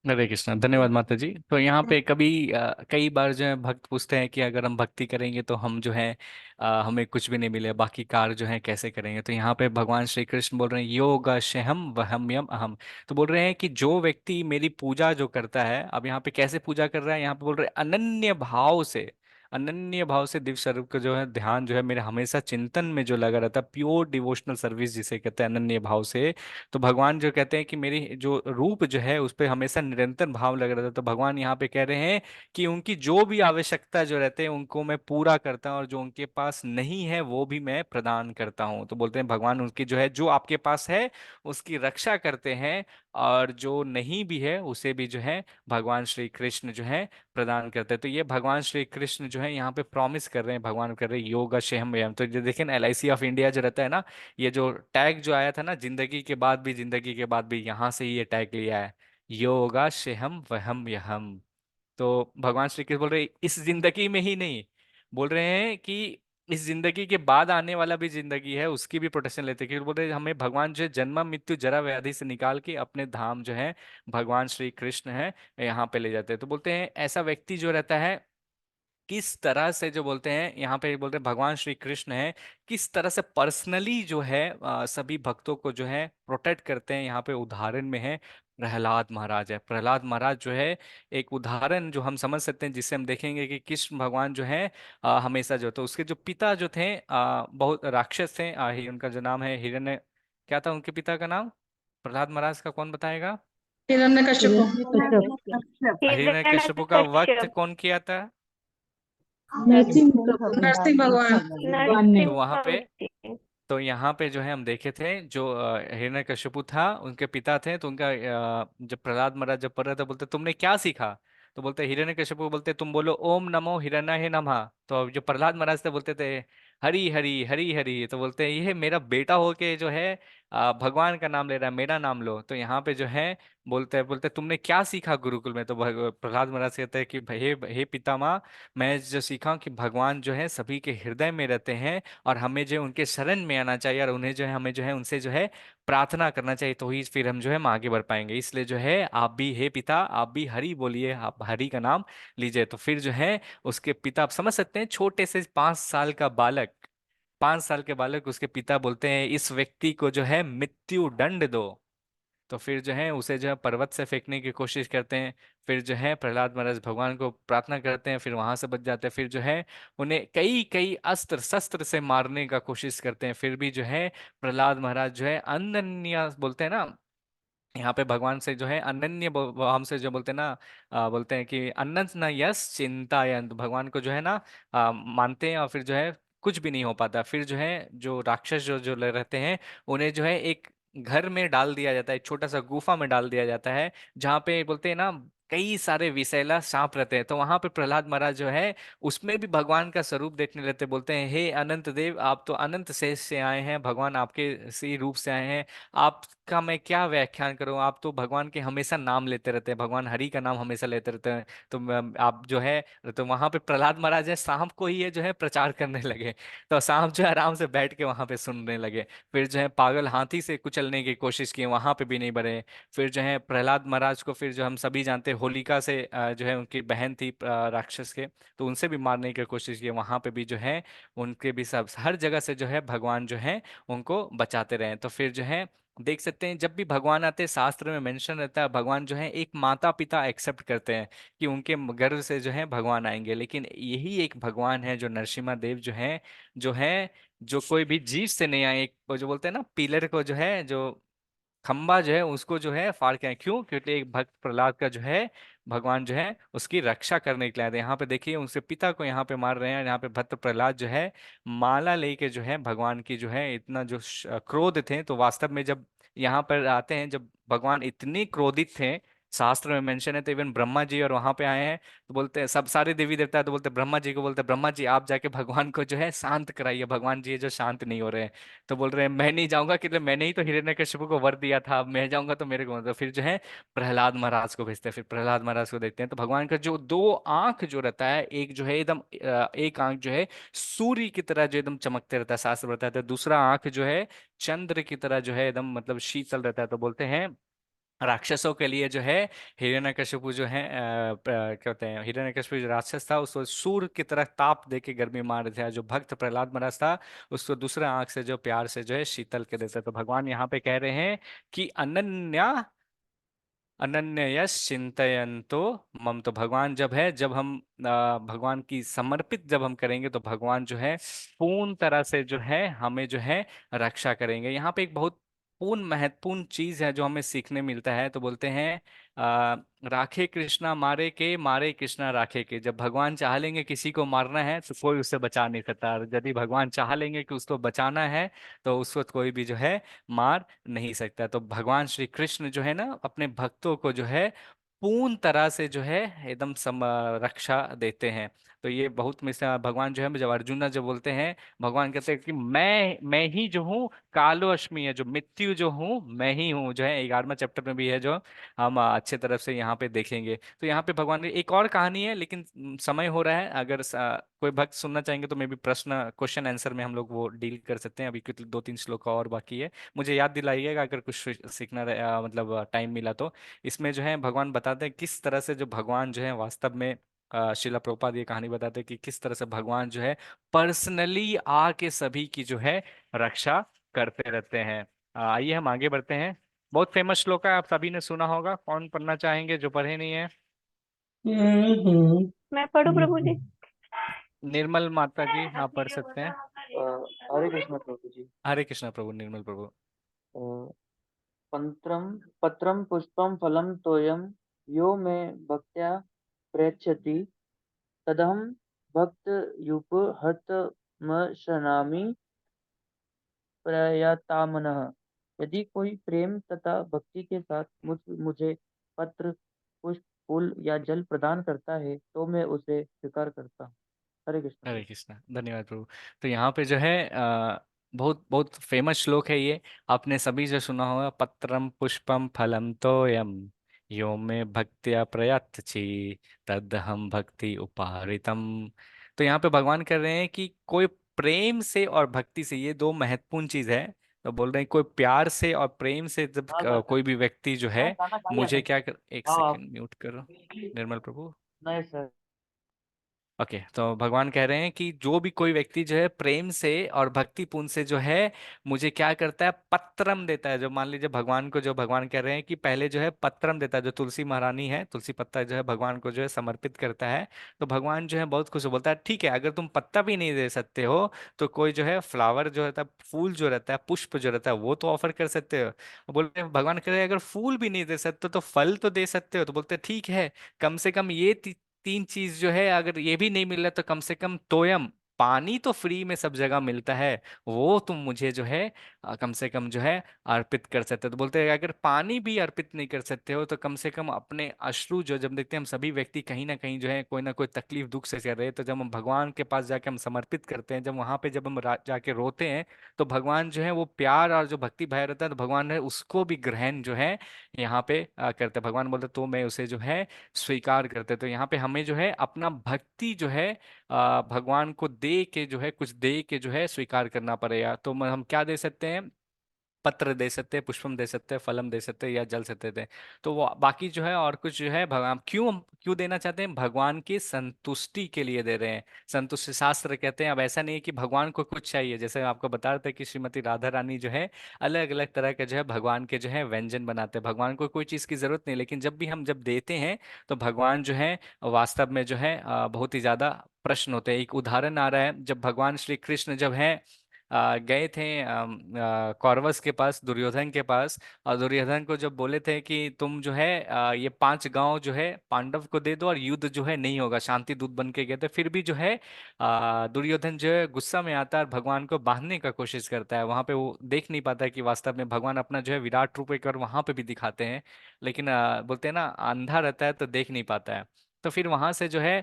हरे कृष्णा, धन्यवाद माता जी। तो यहाँ पे कभी कई बार जो है भक्त पूछते हैं कि अगर हम भक्ति करेंगे तो हम जो है हमें कुछ भी नहीं मिले, बाकी कार्य जो है कैसे करेंगे। तो यहाँ पे भगवान श्री कृष्ण बोल रहे हैं योगशहम वहम्यम अहम। तो बोल रहे हैं कि जो व्यक्ति मेरी पूजा जो करता है, अब यहाँ पे कैसे पूजा कर रहा है, यहाँ पे बोल रहे हैं अनन्य भाव से। अनन्य भाव से दिव्य स्वरूप का जो है ध्यान जो है मेरे हमेशा चिंतन में जो लगा रहता है, प्योर डिवोशनल सर्विस जिसे कहते हैं अनन्य भाव से। तो भगवान जो कहते हैं कि मेरी जो रूप जो है उस पर हमेशा निरंतर भाव लगा रहता है। तो भगवान यहाँ पे कह रहे हैं कि उनकी जो भी आवश्यकता जो रहते हैं उनको मैं पूरा करता हूँ, और जो उनके पास नहीं है वो भी मैं प्रदान करता हूँ। तो बोलते हैं भगवान उनकी जो है जो आपके पास है उसकी रक्षा करते हैं, और जो नहीं भी है उसे भी जो है भगवान श्री कृष्ण जो है प्रदान करते हैं। तो ये भगवान श्री कृष्ण जो है यहाँ पे प्रॉमिस कर रहे हैं, भगवान कर रहे हैं योगा शेहम व्यायाम। तो ये देखें LIC ऑफ इंडिया जो रहता है ना, ये जो टैग जो आया था ना, जिंदगी के बाद भी, जिंदगी के बाद भी, यहाँ से ही ये टैग लिया है, योगा शेहम वहम यहम। तो भगवान श्री कृष्ण बोल रहे हैं, इस जिंदगी में ही नहीं, बोल रहे हैं कि इस जिंदगी के बाद आने वाला भी जिंदगी है उसकी भी प्रोटेक्शन लेते हैं। क्योंकि बोल रहे हैं हमें भगवान जो है जन्म मृत्यु जरा व्याधि से निकाल के अपने धाम जो है भगवान श्री कृष्ण है यहाँ पे ले जाते हैं। तो बोलते हैं ऐसा व्यक्ति जो रहता है किस तरह से, जो बोलते हैं यहाँ पे बोलते हैं भगवान श्री कृष्ण है किस तरह से पर्सनली जो है सभी भक्तों को जो है प्रोटेक्ट करते हैं। यहाँ पे उदाहरण में है प्रहलाद महाराज है। प्रहलाद महाराज जो है एक उदाहरण जो हम समझ सकते हैं, जिससे हम देखेंगे कि कृष्ण भगवान जो है हमेशा जो, तो उसके जो पिता जो थे बहुत राक्षस थे। उनका जो नाम है हिरण्य, क्या था उनके पिता का नाम? प्रहलाद महाराज का कौन बताएगा? हिरण्यकश्यप। हिरण्यकश्यप का वक्त कौन किया था? नरसिंह भगवान। तो वहां पे, तो यहाँ पे जो है हम देखे थे जो हिरण्यकशिपु था उनके पिता थे। तो उनका जब प्रहलाद महाराज जब पढ़ रहे थे बोलते तुमने क्या सीखा? तो बोलते हिरण्यकशिपु बोलते तुम बोलो ओम नमो हिरण्य नमः। तो जो प्रहलाद महाराज थे बोलते थे हरि हरि हरि हरि। तो बोलते हैं ये मेरा बेटा होके जो है भगवान का नाम ले रहा है, मेरा नाम लो। तो यहाँ पे जो है बोलते तुमने क्या सीखा गुरुकुल में? तो प्रहलाद महाराज कहते हैं कि हे पितामह, मैं जो सीखा हूं कि भगवान जो है सभी के हृदय में रहते हैं, और हमें जो है उनके शरण में आना चाहिए, और उन्हें जो है हमें जो है उनसे जो है प्रार्थना करना चाहिए, तो ही फिर हम जो है हम आगे बढ़ पाएंगे। इसलिए जो है आप भी, हे पिता, आप भी हरि बोलिए, आप हरि का नाम लीजिए। तो फिर जो है उसके पिता, आप समझ सकते हैं, छोटे से 5 साल का बालक, 5 साल के बालक, उसके पिता बोलते हैं इस व्यक्ति को जो है मृत्यु दंड दो। तो फिर जो है उसे जो है पर्वत से फेंकने की कोशिश करते हैं। फिर जो है प्रहलाद महाराज भगवान को प्रार्थना करते हैं, फिर वहां से बच जाते हैं। फिर जो है उन्हें कई कई अस्त्र शस्त्र से मारने का कोशिश करते हैं, फिर भी जो है प्रहलाद महाराज जो है अनन्य, बोलते हैं ना यहाँ पे भगवान से जो है अनन्य भाव से जो बोलते हैं ना, बोलते हैं कि अनन्य यस चिंतायन, तो भगवान को जो है ना मानते हैं, और फिर जो है कुछ भी नहीं हो पाता। फिर जो है जो राक्षस जो जो रहते हैं उन्हें जो है एक घर में डाल दिया जाता है, एक छोटा सा गुफा में डाल दिया जाता है, जहाँ पे बोलते हैं ना कई सारे विषैला सांप रहते हैं। तो वहां पे प्रहलाद महाराज जो है उसमें भी भगवान का स्वरूप देखने लेते, बोलते हैं हे अनंत देव, आप तो अनंत शेष से आए हैं, भगवान आपके इसी रूप से आए हैं, आपका मैं क्या व्याख्यान करूं, आप तो भगवान के हमेशा नाम लेते रहते हैं, भगवान हरि का नाम हमेशा लेते रहते हैं। तो आप जो है, तो वहां पे प्रहलाद महाराज है सांप को ही ये जो है प्रचार करने लगे। तो सांप जो है आराम से बैठ के वहां पे सुनने लगे। फिर जो है पागल हाथी से कुचलने की कोशिश की, वहां पे भी नहीं बढ़े। फिर जो है प्रहलाद महाराज को, फिर जो हम सभी जानते हैं होलिका से जो है उनकी बहन थी राक्षस के, तो उनसे भी मारने की कोशिश की, वहां पे भी जो है उनके भी सब हर जगह से जो है भगवान जो है उनको बचाते रहे। तो फिर जो है देख सकते हैं जब भी भगवान आते हैं शास्त्र में मेंशन रहता है, भगवान जो है एक माता पिता एक्सेप्ट करते हैं कि उनके गर्भ से जो है भगवान आएंगे। लेकिन यही एक भगवान है जो नरसिम्हा देव जो है जो कोई भी जीव से नहीं आए, एक वो जो बोलते हैं ना पिलर को जो है, जो खंबा जो है उसको जो है फाड़ के आए। क्यों? क्योंकि एक भक्त प्रहलाद का जो है भगवान जो है उसकी रक्षा करने के लिए आए थे। यहाँ पे देखिए उनके पिता को यहाँ पे मार रहे हैं, यहाँ पे भक्त प्रहलाद जो है माला लेके जो है भगवान की जो है इतना जो क्रोध थे। तो वास्तव में जब यहाँ पर आते हैं, जब भगवान इतने क्रोधित थे, शास्त्र में मेंशन है, तो इवन ब्रह्मा जी और वहां पे आए हैं, तो बोलते हैं सब सारे देवी देवता है, तो बोलते हैं ब्रह्मा जी को, बोलते हैं ब्रह्मा जी आप जाके भगवान को जो है शांत कराइए, भगवान जी ये जो शांत नहीं हो रहे हैं। तो बोल रहे हैं मैं नहीं जाऊंगा, क्योंकि मैंने ही तो हिरण्यकशिपु को वर दिया था, अब मैं जाऊंगा तो मेरे को, तो फिर जो है प्रहलाद महाराज को भेजते हैं। फिर प्रहलाद महाराज को देखते हैं, तो भगवान का जो 2 आंख जो रहता है, एक जो है एकदम एक आंख जो है सूर्य की तरह जो एकदम चमकते रहता है, शास्त्र बताता है, दूसरा आंख जो है चंद्र की तरह जो है एकदम मतलब शीतल रहता है। तो बोलते हैं राक्षसों के लिए जो है हिरण्यकशिपु जो है क्या होते हैं, हिरण्यकशिपु जो राक्षस था उसको सूर्य की तरह ताप दे के गर्मी मार रहे थे, जो भक्त प्रहलाद महाराज था उसको दूसरा आंख से जो प्यार से जो है शीतल के देते। तो भगवान यहाँ पे कह रहे हैं कि अनन्या अनन्य यश चिंतयन्तो मम। तो भगवान जब है, जब हम भगवान की समर्पित जब हम करेंगे तो भगवान जो है पूर्ण तरह से जो है हमें जो है रक्षा करेंगे। यहाँ पे एक बहुत पूर्ण महत्वपूर्ण चीज है जो हमें सीखने मिलता है। तो बोलते हैं आ, राखे कृष्णा मारे के, मारे कृष्णा राखे के। जब भगवान चाह लेंगे किसी को मारना है तो कोई उससे बचा नहीं सकता, और यदि भगवान चाह लेंगे कि उसको बचाना है तो उस वक्त कोई भी जो है मार नहीं सकता। तो भगवान श्री कृष्ण जो है ना अपने भक्तों को जो है पूर्ण तरह से जो है एकदम रक्षा देते हैं। तो ये बहुत मिसाल भगवान जो है, जब अर्जुन जब बोलते हैं, भगवान कहते हैं कि मैं ही जो हूँ कालो अश्मी है, जो मृत्यु जो हूँ मैं ही हूँ, जो है 11वां चैप्टर में भी है, जो हम अच्छे तरफ से यहाँ पे देखेंगे। तो यहाँ पे भगवान की एक और कहानी है, लेकिन समय हो रहा है, अगर कोई भक्त सुनना चाहेंगे तो मे भी प्रश्न क्वेश्चन आंसर में हम लोग वो डील कर सकते हैं। अभी कुछ 2-3 श्लोक और बाकी है, मुझे याद दिलाइएगा अगर कुछ सीखना मतलब टाइम मिला तो। इसमें जो है भगवान बताते हैं किस तरह से जो भगवान जो है वास्तव में शिला प्रभुपाद ये कहानी बताते हैं कि किस तरह से भगवान जो है पर्सनली आके सभी की जो है रक्षा करते रहते हैं। आइए हम आगे बढ़ते हैं। बहुत फेमस श्लोक है, आप सभी ने सुना होगा। कौन पढ़ना चाहेंगे जो पढ़े नहीं है? हम्म। मैं पढ़ू प्रभु जी। निर्मल माता जी आप पढ़ सकते हैं। हरे कृष्ण प्रभु जी। हरे कृष्णा प्रभु, निर्मल प्रभु। अ, पत्रम पत्रम पुष्पम फलम तोयम यो मे भक्त्या प्रेक्षति तदहम भक्त युप हत म शनामि प्रयतामनः। यदि कोई प्रेम तथा भक्ति के साथ मुझे पत्र, पुष्प, फूल या जल प्रदान करता है तो मैं उसे स्वीकार करता हूँ। हरे कृष्ण हरे प्रभु। कृष्णा, धन्यवाद प्रभु। तो यहाँ पे जो है बहुत बहुत फेमस श्लोक है ये, आपने सभी जो सुना होगा। पत्रम पुष्पम फलम तोयम यो मे भक्त्या प्रयतछि तदहम भक्ति उपारितम। तो यहाँ पे भगवान कर रहे हैं कि कोई प्रेम से और भक्ति से, ये दो महत्वपूर्ण चीज है। तो बोल रहे हैं कोई प्यार से और प्रेम से जब हाँ चाचा, कोई भी व्यक्ति जो हाँ है खाना खा लिया मुझे था। क्या कर, एक हाँ आप। सेकंड म्यूट करो निर्मल प्रभु। नहीं सर। ओके, तो भगवान कह रहे हैं कि जो भी कोई व्यक्ति जो है प्रेम से और भक्तिपूर्ण से जो है मुझे क्या करता है, पत्रम देता है। जो मान लीजिए भगवान को, जो भगवान कह रहे हैं कि पहले जो है पत्रम देता है, जो तुलसी महारानी है, तुलसी पत्ता जो है भगवान को जो है समर्पित करता है। तो भगवान जो है बहुत खुश हो, बोलता है ठीक है, अगर तुम पत्ता भी नहीं दे सकते हो तो कोई जो है फ्लावर जो रहता है, फूल जो रहता है, पुष्प जो रहता है, वो तो ऑफर कर सकते हो। बोलते हैं, भगवान कह रहे हैं अगर फूल भी नहीं दे सकते तो फल तो दे सकते हो। तो बोलते हैं ठीक है, कम से कम ये तीन चीज जो है, अगर ये भी नहीं मिल रहा तो कम से कम तोयम, पानी तो फ्री में सब जगह मिलता है, वो तुम मुझे जो है कम से कम जो है अर्पित कर सकते हो। तो बोलते हैं अगर पानी भी अर्पित नहीं कर सकते हो तो कम से कम अपने अश्रु, जो जब देखते हैं हम सभी व्यक्ति कहीं ना कहीं जो है कोई ना कोई तकलीफ दुख से कर रहे हैं, तो जब हम भगवान के पास जाके हम समर्पित करते हैं, जब वहां पे जब हम जाके रोते हैं, तो भगवान जो है वो प्यार और जो भक्ति भाव रहता है, तो भगवान है उसको भी ग्रहण जो है यहाँ पे करते हैं। भगवान बोलते तो मैं उसे जो है स्वीकार करते। तो यहाँ पे हमें जो है अपना भक्ति जो है भगवान को दे के जो है, कुछ दे के जो है स्वीकार करना पड़ेगा। तो हम क्या दे सकते हैं, पत्र दे सकते हैं, पुष्पम दे सकते हैं, फलम दे सकते हैं, या जल सकते थे। तो वो बाकी जो है और कुछ जो है भगवान क्यों क्यों देना चाहते हैं, भगवान की संतुष्टि के लिए दे रहे हैं। संतुष्टि शास्त्र कहते हैं। अब ऐसा नहीं है कि भगवान को कुछ चाहिए, जैसे आपको बता रहे थे कि श्रीमती राधा रानी जो है अलग अलग तरह के जो है भगवान के जो है व्यंजन बनाते हैं। भगवान को कोई चीज़ की जरूरत नहीं, लेकिन जब भी हम जब देते हैं तो भगवान जो है वास्तव में जो है बहुत ही ज्यादा प्रश्न होते हैं। एक उदाहरण आ रहा है, जब भगवान श्री कृष्ण जब है गए थे कौरवस के पास, दुर्योधन के पास, और दुर्योधन को जब बोले थे कि तुम जो है ये 5 गांव जो है पांडव को दे दो और युद्ध जो है नहीं होगा, शांति दूत बन के गए थे, फिर भी जो है दुर्योधन जो है गुस्सा में आता है और भगवान को बांधने का कोशिश करता है। वहां पे वो देख नहीं पाता है कि वास्तव में भगवान अपना जो है विराट रूप एक बार वहां पे भी दिखाते हैं, लेकिन बोलते हैं ना अंधा रहता है तो देख नहीं पाता है। तो फिर वहां से जो है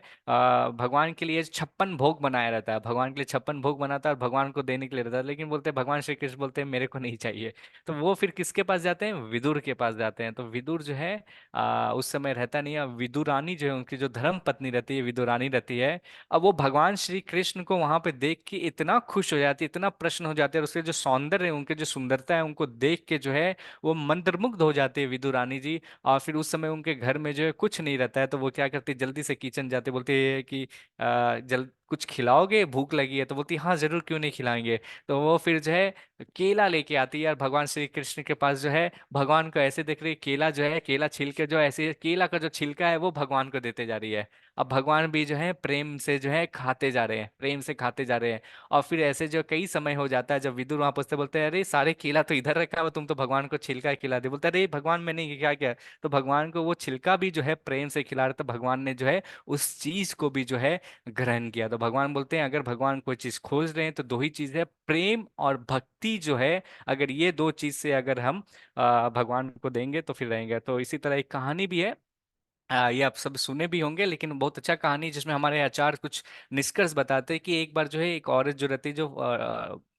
भगवान के लिए 56 भोग बनाया रहता है, भगवान के लिए 56 भोग बनाता है और भगवान को देने के लिए रहता है, लेकिन बोलते हैं भगवान श्री कृष्ण बोलते हैं मेरे को नहीं चाहिए। तो वो फिर किसके पास जाते हैं, विदुर के पास जाते हैं। तो विदुर जो है उस समय रहता नहीं है, विदुरानी जो है उनकी जो धर्म पत्नी रहती है, विदुरानी रहती है। अब वो भगवान श्री कृष्ण को वहां पे देख के इतना खुश हो जाती है, इतना प्रश्न हो जाते हैं, और उसके जो सौंदर्य है, उनके जो सुंदरता है, उनको देख के जो है वो मंत्रमुग्ध हो जाती है विदुरानी जी। और फिर उस समय उनके घर में जो है कुछ नहीं रहता है, तो वो क्या करती, जल्दी से किचन जाते, बोलते हैं कि कुछ खिलाओगे, भूख लगी है? तो बोलती हाँ जरूर, क्यों नहीं खिलाएंगे। तो वो फिर जो है केला लेके आती है, और भगवान श्री कृष्ण के पास जो है भगवान को ऐसे देख रही है, केला जो है, केला छिल के जो ऐसे केला का जो छिलका है वो भगवान को देते जा रही है। अब भगवान भी जो है प्रेम से जो है खाते जा रहे हैं, प्रेम से खाते जा रहे हैं। और फिर ऐसे जो कई समय हो जाता है, जब विदुर वहां पहुंचते, बोलते हैं अरे सारे केला तो इधर रखा हुआ, तुम तो भगवान को छिलका खिला दे। बोलते हैं अरे भगवान मैंने ये क्या किया। तो भगवान को वो छिलका भी जो है प्रेम से खिला रहा था, भगवान ने जो है उस चीज को भी जो है ग्रहण किया। तो भगवान बोलते हैं अगर भगवान कोई चीज खोज रहे हैं तो दो ही चीज है, प्रेम और भक्ति जो है। अगर ये दो चीज से अगर हम भगवान को देंगे तो फिर रहेंगे। तो इसी तरह एक कहानी भी है, ये आप सब सुने भी होंगे, लेकिन बहुत अच्छा कहानी, जिसमें हमारे आचार्य कुछ निष्कर्ष बताते हैं कि एक बार जो है एक औरत जो रहती है, जो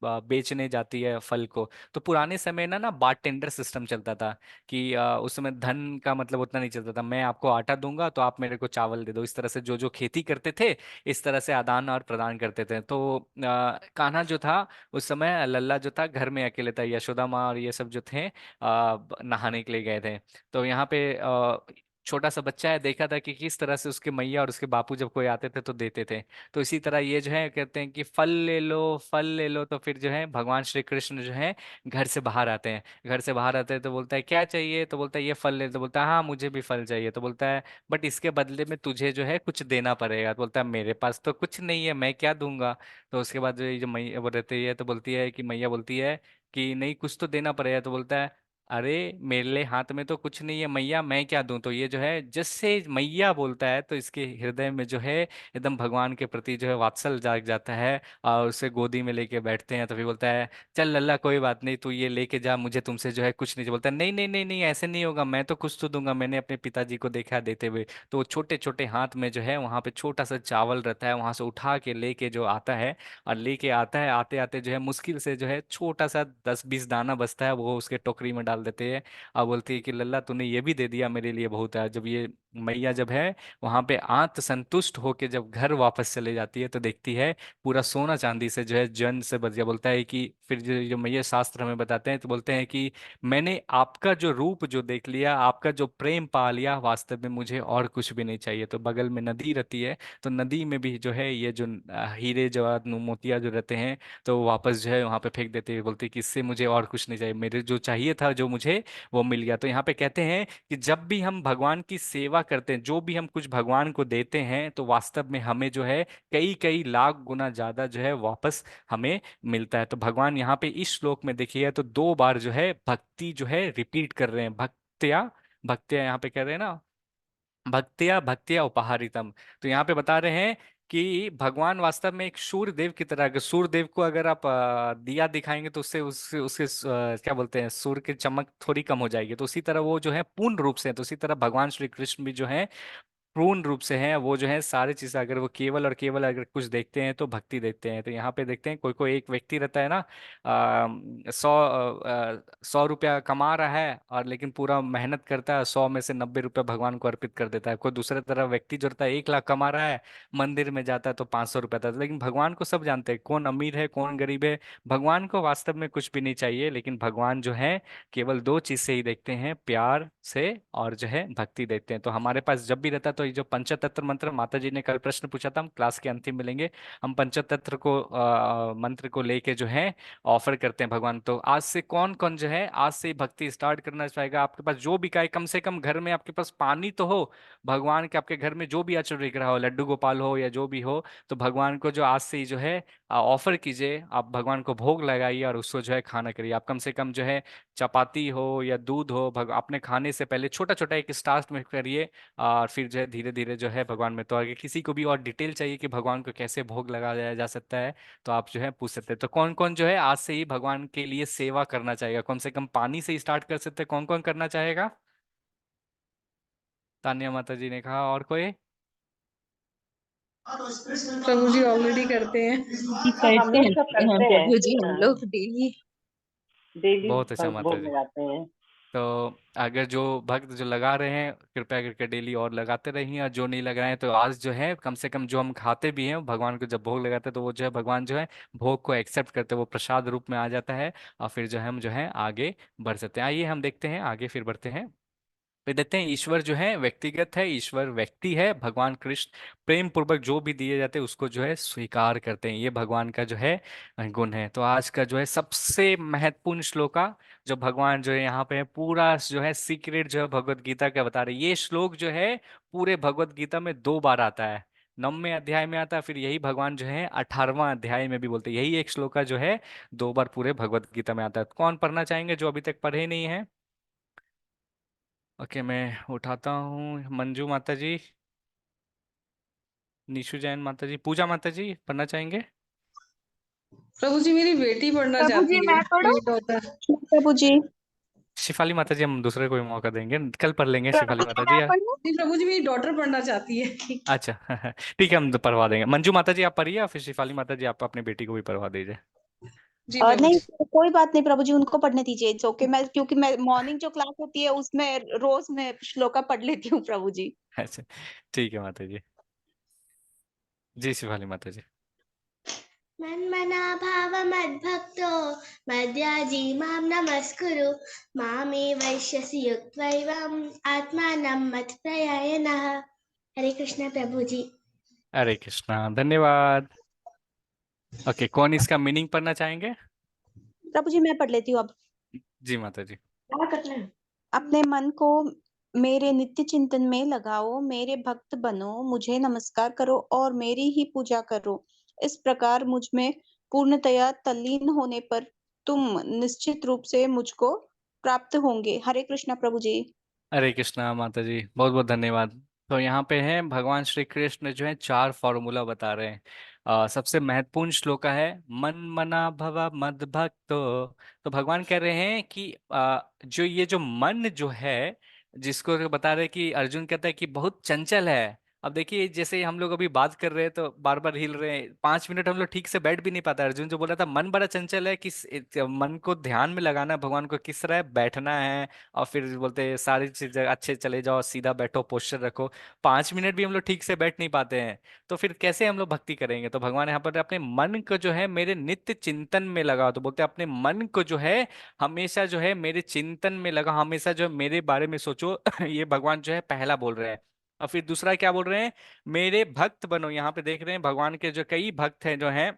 बेचने जाती है फल को। तो पुराने समय ना ना बारटेंडर सिस्टम चलता था कि उस समय धन का मतलब उतना नहीं चलता था, मैं आपको आटा दूंगा तो आप मेरे को चावल दे दो। इस तरह से जो जो खेती करते थे, इस तरह से आदान और प्रदान करते थे। तो कान्हा जो था उस समय, लल्ला जो था घर में अकेले था, यशोदा माँ और ये सब जो थे नहाने के लिए गए थे। तो यहाँ पे छोटा सा बच्चा है, देखा था कि किस तरह से उसके मैया और उसके बापू जब कोई आते थे तो देते थे। तो इसी तरह ये जो है कहते हैं कि फल ले लो, फल ले लो। तो फिर जो है भगवान श्री कृष्ण जो है घर से बाहर आते हैं, घर से बाहर आते हैं तो बोलता है क्या चाहिए। तो बोलता है ये फल ले। तो बोलता है हाँ मुझे भी फल चाहिए। तो बोलता है बट इसके बदले में तुझे जो है कुछ देना पड़ेगा। तो बोलता है मेरे पास तो कुछ नहीं है, मैं क्या दूंगा। तो उसके बाद जो ये जो मैया वो रहती है, तो बोलती है कि मैया बोलती है कि नहीं कुछ तो देना पड़ेगा। तो बोलता है अरे मेरे हाथ में तो कुछ नहीं है मैया, मैं क्या दूं। तो ये जो है जिससे मैया बोलता है तो इसके हृदय में जो है एकदम भगवान के प्रति जो है वात्सल जाग जाता है, और उसे गोदी में लेके बैठते हैं। तो फिर बोलता है चल लल्ला कोई बात नहीं, तू ये लेके जा, मुझे तुमसे जो है कुछ नहीं। बोलता है नहीं नहीं नहीं नहीं, ऐसे नहीं होगा, मैं तो कुछ तो दूंगा, मैंने अपने पिताजी को देखा देते हुए। तो वो छोटे छोटे हाथ में जो है वहां पे छोटा सा चावल रहता है, वहां से उठा के लेके जो आता है, और लेके आता है, आते आते जो है मुश्किल से जो है छोटा सा 10-20 दाना बचता है, वो उसके टोकरी में डाल देते हैं। और बोलती है कि लल्ला तूने ये भी दे दिया, मेरे लिए बहुत है। जब ये मैया जब है वहां पे आत्म संतुष्ट होके जब घर वापस चले जाती है, तो देखती है पूरा सोना चांदी से जो है जन से बच गया। बोलता है कि फिर जो मैया शास्त्र हमें बताते हैं, तो बोलते हैं कि मैंने आपका जो रूप जो देख लिया, आपका जो प्रेम पा लिया, वास्तव में मुझे और कुछ भी नहीं चाहिए। तो बगल में नदी रहती है, तो नदी में भी जो है ये जो हीरे जवाहरात मोतिया जो रहते हैं, तो वो वापस जो है वहां पे फेंक देते हैं। बोलते हैं कि इससे मुझे और कुछ नहीं चाहिए, मेरे जो चाहिए था जो मुझे वो मिल गया। तो यहाँ पे कहते हैं कि जब भी हम भगवान की सेवा करते हैं, जो भी हम कुछ भगवान को देते हैं, तो वास्तव में हमें जो है कई कई लाख गुना ज्यादा जो है वापस हमें मिलता है। तो भगवान यहाँ पे इस श्लोक में देखिए तो 2 बार जो है भक्ति जो है रिपीट कर रहे हैं, भक्त्या, भक्त्या यहाँ पे कह रहे हैं ना, भक्त्या भक्त्या उपहारितम। तो यहाँ पे बता रहे हैं कि भगवान वास्तव में एक सूर्य देव की तरह, अगर सूर्य देव को अगर आप दिया दिखाएंगे तो उससे उससे उसके क्या बोलते हैं, सूर्य की चमक थोड़ी कम हो जाएगी। तो उसी तरह वो जो है पूर्ण रूप से है। तो उसी तरह भगवान श्री कृष्ण भी जो है पूर्ण रूप से हैं, वो जो है सारी चीजें, अगर वो केवल और केवल अगर कुछ देखते हैं तो भक्ति देखते हैं। तो यहाँ पे देखते हैं कोई कोई एक व्यक्ति रहता है ना, 100 रुपया कमा रहा है और लेकिन पूरा मेहनत करता है, 100 में से 90 रुपया भगवान को अर्पित कर देता है। कोई दूसरे तरह व्यक्ति जो रहता है 1 लाख कमा रहा है, मंदिर में जाता है तो 500 रुपया था। लेकिन भगवान को सब जानते हैं कौन अमीर है कौन गरीब है। भगवान को वास्तव में कुछ भी नहीं चाहिए, लेकिन भगवान जो है केवल 2 चीज से ही देखते हैं, प्यार से और जो है भक्ति देखते हैं। तो हमारे पास जब भी रहता है तो ये जो पंचतत्व मंत्र, माता जी ने कल प्रश्न पूछा था, हम क्लास के अंतिम मिलेंगे, हम पंचतत्व को मंत्र को लेके जो है ऑफर करते हैं भगवान। तो आज से कौन कौन जो है आज से ही भक्ति स्टार्ट करना चाहेगा, आपके पास जो भी काय, कम से कम घर में आपके पास पानी तो हो, भगवान के आपके घर में जो भी आचरण दिख रहा हो, लड्डू गोपाल हो या जो भी हो, तो भगवान को जो आज से ही जो है ऑफर कीजिए, आप भगवान को भोग लगाइए और उसको जो है खाना करिए। आप कम से कम जो है चपाती हो या दूध हो, अपने खाने से पहले छोटा छोटा एक स्टार्ट में करिए, और फिर जो है धीरे धीरे जो है भगवान में। तो अगर किसी को भी और डिटेल चाहिए कि भगवान को कैसे भोग लगाया जा सकता है, तो आप जो है पूछ सकते हैं। तो कौन कौन जो है आज से ही भगवान के लिए सेवा करना चाहेगा, कम से कम पानी से ही स्टार्ट कर सकते हैं, कौन कौन करना चाहेगा। तान्या माता जी ने कहा, और कोई। प्रभु जी ऑलरेडी करते हैं। जी हाँ हम करते लोग हैं सब करते हैं। प्रभु जी, हम हाँ लोग डेली। डेली बहुत अच्छा माता भोग जी। लगाते हैं। तो अगर जो भक्त जो लगा रहे हैं कृपया करके डेली और लगाते रहिए, और जो नहीं लगाए हैं तो आज जो है कम से कम जो हम खाते भी हैं भगवान को जब भोग लगाते हैं, तो वो जो है भगवान जो है भोग को एक्सेप्ट करते हैं, वो प्रसाद रूप में आ जाता है, और फिर जो है हम जो है आगे बढ़ सकते हैं। आइए हम देखते हैं आगे फिर बढ़ते हैं। फिर देखते हैं ईश्वर जो है व्यक्तिगत है, ईश्वर व्यक्ति है। भगवान कृष्ण प्रेम पूर्वक जो भी दिए जाते हैं उसको जो है स्वीकार करते हैं, ये भगवान का जो है गुण है। तो आज का जो है सबसे महत्वपूर्ण श्लोका जो भगवान जो है यहाँ पे पूरा जो है सीक्रेट जो है भगवत गीता का बता रहे हैं। ये श्लोक जो है पूरे भगवत गीता में 2 बार आता है, 9वें अध्याय में आता है, फिर यही भगवान जो है 18वां अध्याय में भी बोलते हैं। यही एक श्लोका जो है 2 बार पूरे भगवत गीता में आता है। कौन पढ़ना चाहेंगे जो अभी तक पढ़े ही नहीं है? ओके, मैं उठाता हूँ। मंजू माता जी, निशु जैन माता जी, पूजा माता जी पढ़ना चाहेंगे? प्रभु जी मेरी बेटी पढ़ना प्रभु जी चाहती है, मैं पढ़ूं? मेरी डॉटर। प्रभु जी शिफाली माता जी हम दूसरे कोई मौका देंगे, कल पढ़ लेंगे शिफाली प्रभु जी माता जी मैं पढ़ूं? जी प्रभु जी मेरी डॉटर पढ़ना चाहती है। अच्छा ठीक है, हम तो पढ़वा देंगे। मंजू माता जी आप पढ़िए, या फिर शिफाली माता जी आप अपनी बेटी को भी पढ़वा दीजिए। जी प्रभु नहीं, जी। कोई बात नहीं प्रभु जी, उनको पढ़ने दीजिए। It's okay. मैं क्योंकि मैं मॉर्निंग जो क्लास होती है उसमें रोज मैं श्लोका पढ़ लेती हूँ प्रभु जी। अच्छा ठीक है माता जी। जी शिफाली माता जी। मन्मना भाव मद्भक्तो मद्याजी मां नमस्कुरु मामे वैश्यसि युक्त्वैवम् आत्मानं मत्प्रयायनः। हरे कृष्ण प्रभु जी। हरे कृष्णा, धन्यवाद। ओके, कौन इसका मीनिंग पढ़ना चाहेंगे? प्रभु जी मैं पढ़ लेती हूँ अब। जी माता जी। क्या करना है? अपने मन को मेरे नित्य चिंतन में लगाओ, मेरे भक्त बनो, मुझे नमस्कार करो और मेरी ही पूजा करो। इस प्रकार मुझ में पूर्णतया तल्लीन होने पर तुम निश्चित रूप से मुझको प्राप्त होंगे। हरे कृष्णा प्रभु जी। हरे कृष्णा माता जी, बहुत बहुत धन्यवाद। तो यहाँ पे है भगवान श्री कृष्ण जो है 4 फॉर्मूला बता रहे हैं। सबसे महत्वपूर्ण श्लोका है मन मना भव मद भक्तो। तो भगवान कह रहे हैं कि जो ये जो मन जो है, जिसको बता रहे हैं कि अर्जुन कहता है कि बहुत चंचल है। अब देखिए जैसे हम लोग अभी बात कर रहे हैं तो बार बार हिल रहे हैं, 5 मिनट हम लोग ठीक से बैठ भी नहीं पाता। अर्जुन जो बोल रहा था मन बड़ा चंचल है, किस मन को ध्यान में लगाना है, भगवान को किस तरह बैठना है, और फिर बोलते हैं सारी चीजें अच्छे चले जाओ, सीधा बैठो, पोस्चर रखो। 5 मिनट भी हम लोग ठीक से बैठ नहीं पाते हैं, तो फिर कैसे हम लोग भक्ति करेंगे? तो भगवान यहाँ पर अपने मन को जो है मेरे नित्य चिंतन में लगाओ। तो बोलते हैं अपने मन को जो है हमेशा जो है मेरे चिंतन में लगाओ, हमेशा जो है मेरे बारे में सोचो ये भगवान जो है पहला बोल रहे हैं। और फिर दूसरा क्या बोल रहे हैं? मेरे भक्त बनो। यहाँ पे देख रहे हैं भगवान के जो कई भक्त हैं जो हैं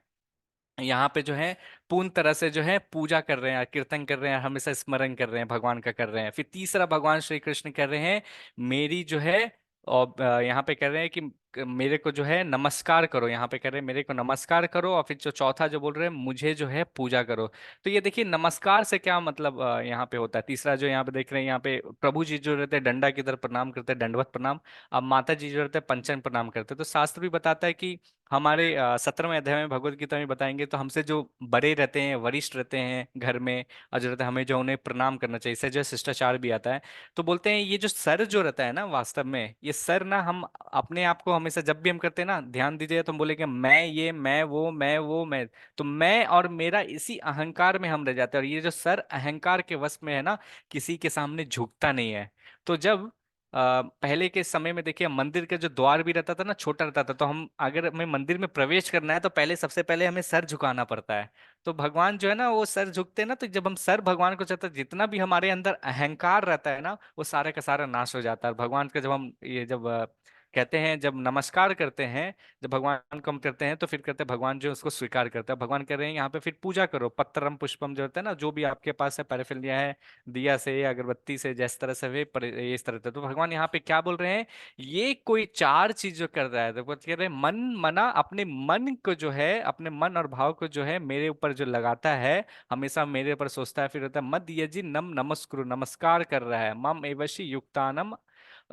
यहाँ पे जो है पूर्ण तरह से जो है पूजा कर रहे हैं, कीर्तन कर रहे हैं, हमेशा स्मरण कर रहे हैं, भगवान का कर रहे हैं। फिर तीसरा भगवान श्री कृष्ण कर रहे हैं मेरी जो है, और यहाँ पे कर रहे हैं कि मेरे को जो है नमस्कार करो। यहाँ पे कर रहे हैं मेरे को नमस्कार करो, और फिर जो चौथा जो बोल रहे हैं मुझे जो है पूजा करो। तो ये देखिए नमस्कार से क्या मतलब यहाँ पे होता है। तीसरा जो यहाँ पे देख रहे हैं, यहाँ पे प्रभु जी जो रहते हैं डंडा की तरफ प्रणाम करते हैं, दंडवत प्रणाम। अब माता जी जो रहते हैं पंचन प्रणाम करते हैं। तो शास्त्र भी बताता है कि हमारे 17वें अध्याय में भगवत गीता में बताएंगे तो हमसे जो बड़े रहते हैं, वरिष्ठ रहते हैं घर में, और जो रहते हैं हमें जो उन्हें प्रणाम करना चाहिए। इससे जो है शिष्टाचार भी आता है। तो बोलते हैं ये जो सर जो रहता है ना, वास्तव में ये सर ना, हम अपने आप को हमेशा जब भी हम करते हैं ना, ध्यान दीजिए, तो हम बोलेंगे मैं ये, मैं वो, मैं वो, मैं। तो मैं और मेरा इसी अहंकार में हम रह जाते हैं, और ये जो सर अहंकार के वश में है ना, किसी के सामने झुकता नहीं है। तो जब पहले के समय में देखिए मंदिर का जो द्वार भी रहता था ना, छोटा रहता था, तो हम अगर हमें मंदिर में प्रवेश करना है तो पहले सबसे पहले हमें सर झुकाना पड़ता है। तो भगवान जो है ना वो सर झुकते हैं ना, तो जब हम सर भगवान को चाहते हैं, जितना भी हमारे अंदर अहंकार रहता है ना, वो सारे का सारा नाश हो जाता है। और भगवान का जब हम ये जब कहते हैं, जब नमस्कार करते हैं, जब भगवान को हम करते हैं, तो फिर कहते हैं भगवान जो है उसको स्वीकार करते हैं। भगवान कह रहे हैं यहाँ पे फिर पूजा करो, पत्रम पुष्पम जो होता है ना, जो भी आपके पास है पैराफिलिया है, दिया से, अगरबत्ती से, जिस तरह से वे ये इस तरह से। तो भगवान यहाँ पे क्या बोल रहे हैं? ये कोई 4 चीज जो कर रहा है, तो वो कह रहे हैं मन मना, अपने मन को जो है, अपने मन और भाव को जो है मेरे ऊपर जो लगाता है, हमेशा मेरे ऊपर सोचता है, फिर होता है मद यजी नम नमस्कुरु, नमस्कार कर रहा है, मम एवशी युक्तानम।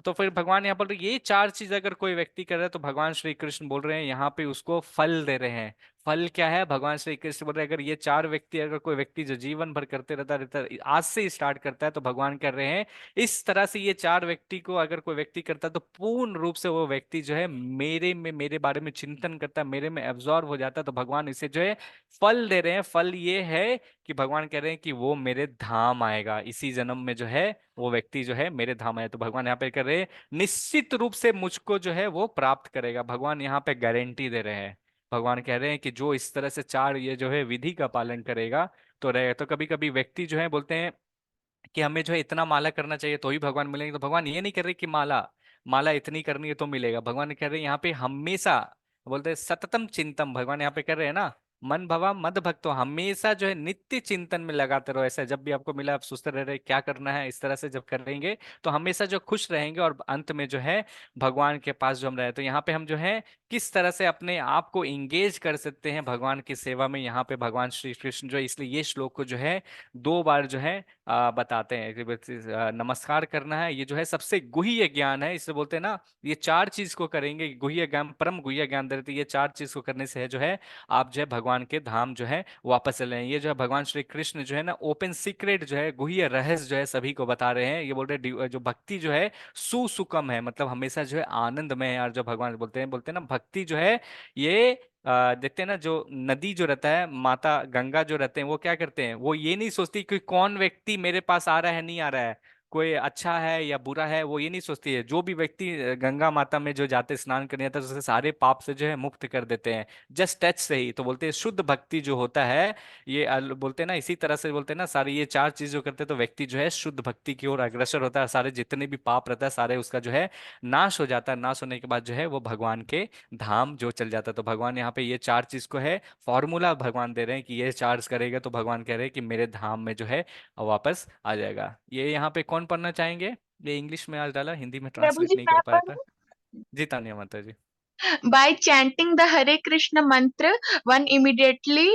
तो फिर भगवान यहाँ पर ये 4 चीज अगर कोई व्यक्ति कर रहा है, तो भगवान श्री कृष्ण बोल रहे हैं यहाँ पे उसको फल दे रहे हैं। फल क्या है? भगवान श्री कृष्ण बोल रहे हैं अगर ये 4 व्यक्ति, अगर कोई व्यक्ति जो जीवन भर करते रहता रहता आज से स्टार्ट करता है, तो भगवान कर रहे हैं इस तरह से ये 4 व्यक्ति को अगर कोई व्यक्ति करता है, तो पूर्ण रूप से वो व्यक्ति जो है मेरे में, मेरे बारे में चिंतन करता है, मेरे में एब्जॉर्ब हो जाता है। तो भगवान इसे जो है फल दे रहे हैं। फल ये है कि भगवान कह रहे हैं कि वो मेरे धाम आएगा, इसी जन्म में जो है वो व्यक्ति जो है मेरे धाम आए। तो भगवान यहाँ पे कर रहे हैं निश्चित रूप से मुझको जो है वो प्राप्त करेगा। भगवान यहाँ पे गारंटी दे रहे हैं। भगवान कह रहे हैं कि जो इस तरह से 4 ये जो है विधि का पालन करेगा तो रहेगा। तो कभी कभी व्यक्ति जो है बोलते हैं कि हमें जो है इतना माला करना चाहिए तो ही भगवान मिलेंगे, तो भगवान ये नहीं कर रहे कि माला माला इतनी करनी है तो मिलेगा। भगवान कह रहे हैं यहाँ पे हमेशा, बोलते हैं सततम चिंतन, भगवान यहाँ पे कर रहे हैं ना, मन भवा मद भक्तो, हमेशा जो है नित्य चिंतन में लगाते रहो। ऐसा जब भी आपको मिला आप सोचते रह रहे क्या करना है, इस तरह से जब करेंगे तो हमेशा जो खुश रहेंगे और अंत में जो है भगवान के पास जो हम रहे। तो यहाँ पे हम जो है किस तरह से अपने आप को इंगेज कर सकते हैं भगवान की सेवा में, यहाँ पे भगवान श्री कृष्ण जो है, इसलिए ये श्लोक को जो है 2 बार जो है बताते हैं कि नमस्कार करना है, ये जो है सबसे गुह्य ज्ञान है। इससे बोलते हैं ना, ये 4 चीज को करेंगे, गुह्य ज्ञान परम गुह्य ज्ञान दे रहे थे, ये 4 चीज को करने से है जो है आप जो है भगवान के धाम जो है वापस चले हैं। ये जो है भगवान श्री कृष्ण जो है ना ओपन सीक्रेट जो है गुह्य रहस्य जो है सभी को बता रहे हैं। ये बोल रहे हैं जो भक्ति जो है सुसुकम है, मतलब हमेशा जो है आनंदमय है। और जो भगवान बोलते हैं ना भक्ति जो है ये देखते हैं ना, जो नदी जो रहता है, माता गंगा जो रहते हैं, वो क्या करते हैं, वो ये नहीं सोचती कि कौन व्यक्ति मेरे पास आ रहा है नहीं आ रहा है, कोई अच्छा है या बुरा है, वो ये नहीं सोचती है। जो भी व्यक्ति गंगा माता में जो जाते स्नान करने जाता है, तो उसे सारे पाप से जो है मुक्त कर देते हैं जस्ट टच से ही। तो बोलते हैं शुद्ध भक्ति जो होता है, ये बोलते हैं ना, इसी तरह से बोलते हैं ना, सारे ये 4 चीज जो करते हैं तो व्यक्ति जो है शुद्ध भक्ति की ओर अग्रसर होता है, सारे जितने भी पाप रहता है सारे उसका जो है नाश हो जाता है। नाश होने के बाद जो है वो भगवान के धाम जो चल जाता है। तो भगवान यहाँ पे ये 4 चीज को है फॉर्मूला भगवान दे रहे हैं कि ये 4 करेगा तो भगवान कह रहे हैं कि मेरे धाम में जो है वापस आ जाएगा। ये यहाँ पे कौन पढ़ना चाहेंगे? ये इंग्लिश में आज डाला, हिंदी में प्रभु ट्रांसलेट जी नहीं कर मैं पाया था। पढ़ूं? जी तानिया माता जी। By chanting the Hare Krishna mantra, one immediately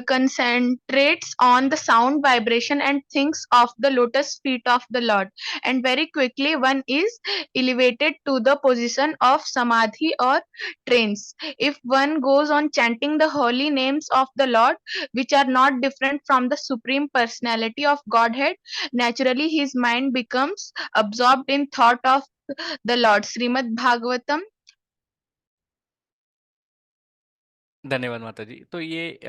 concentrates on the sound vibration and thinks of the lotus feet of the Lord, and very quickly one is elevated to the position of samadhi or trance. If one goes on chanting the holy names of the Lord, which are not different from the Supreme Personality of Godhead, naturally his mind becomes absorbed in thought of the Lord. Srimad Bhagavatam धन्यवाद माता जी। तो ये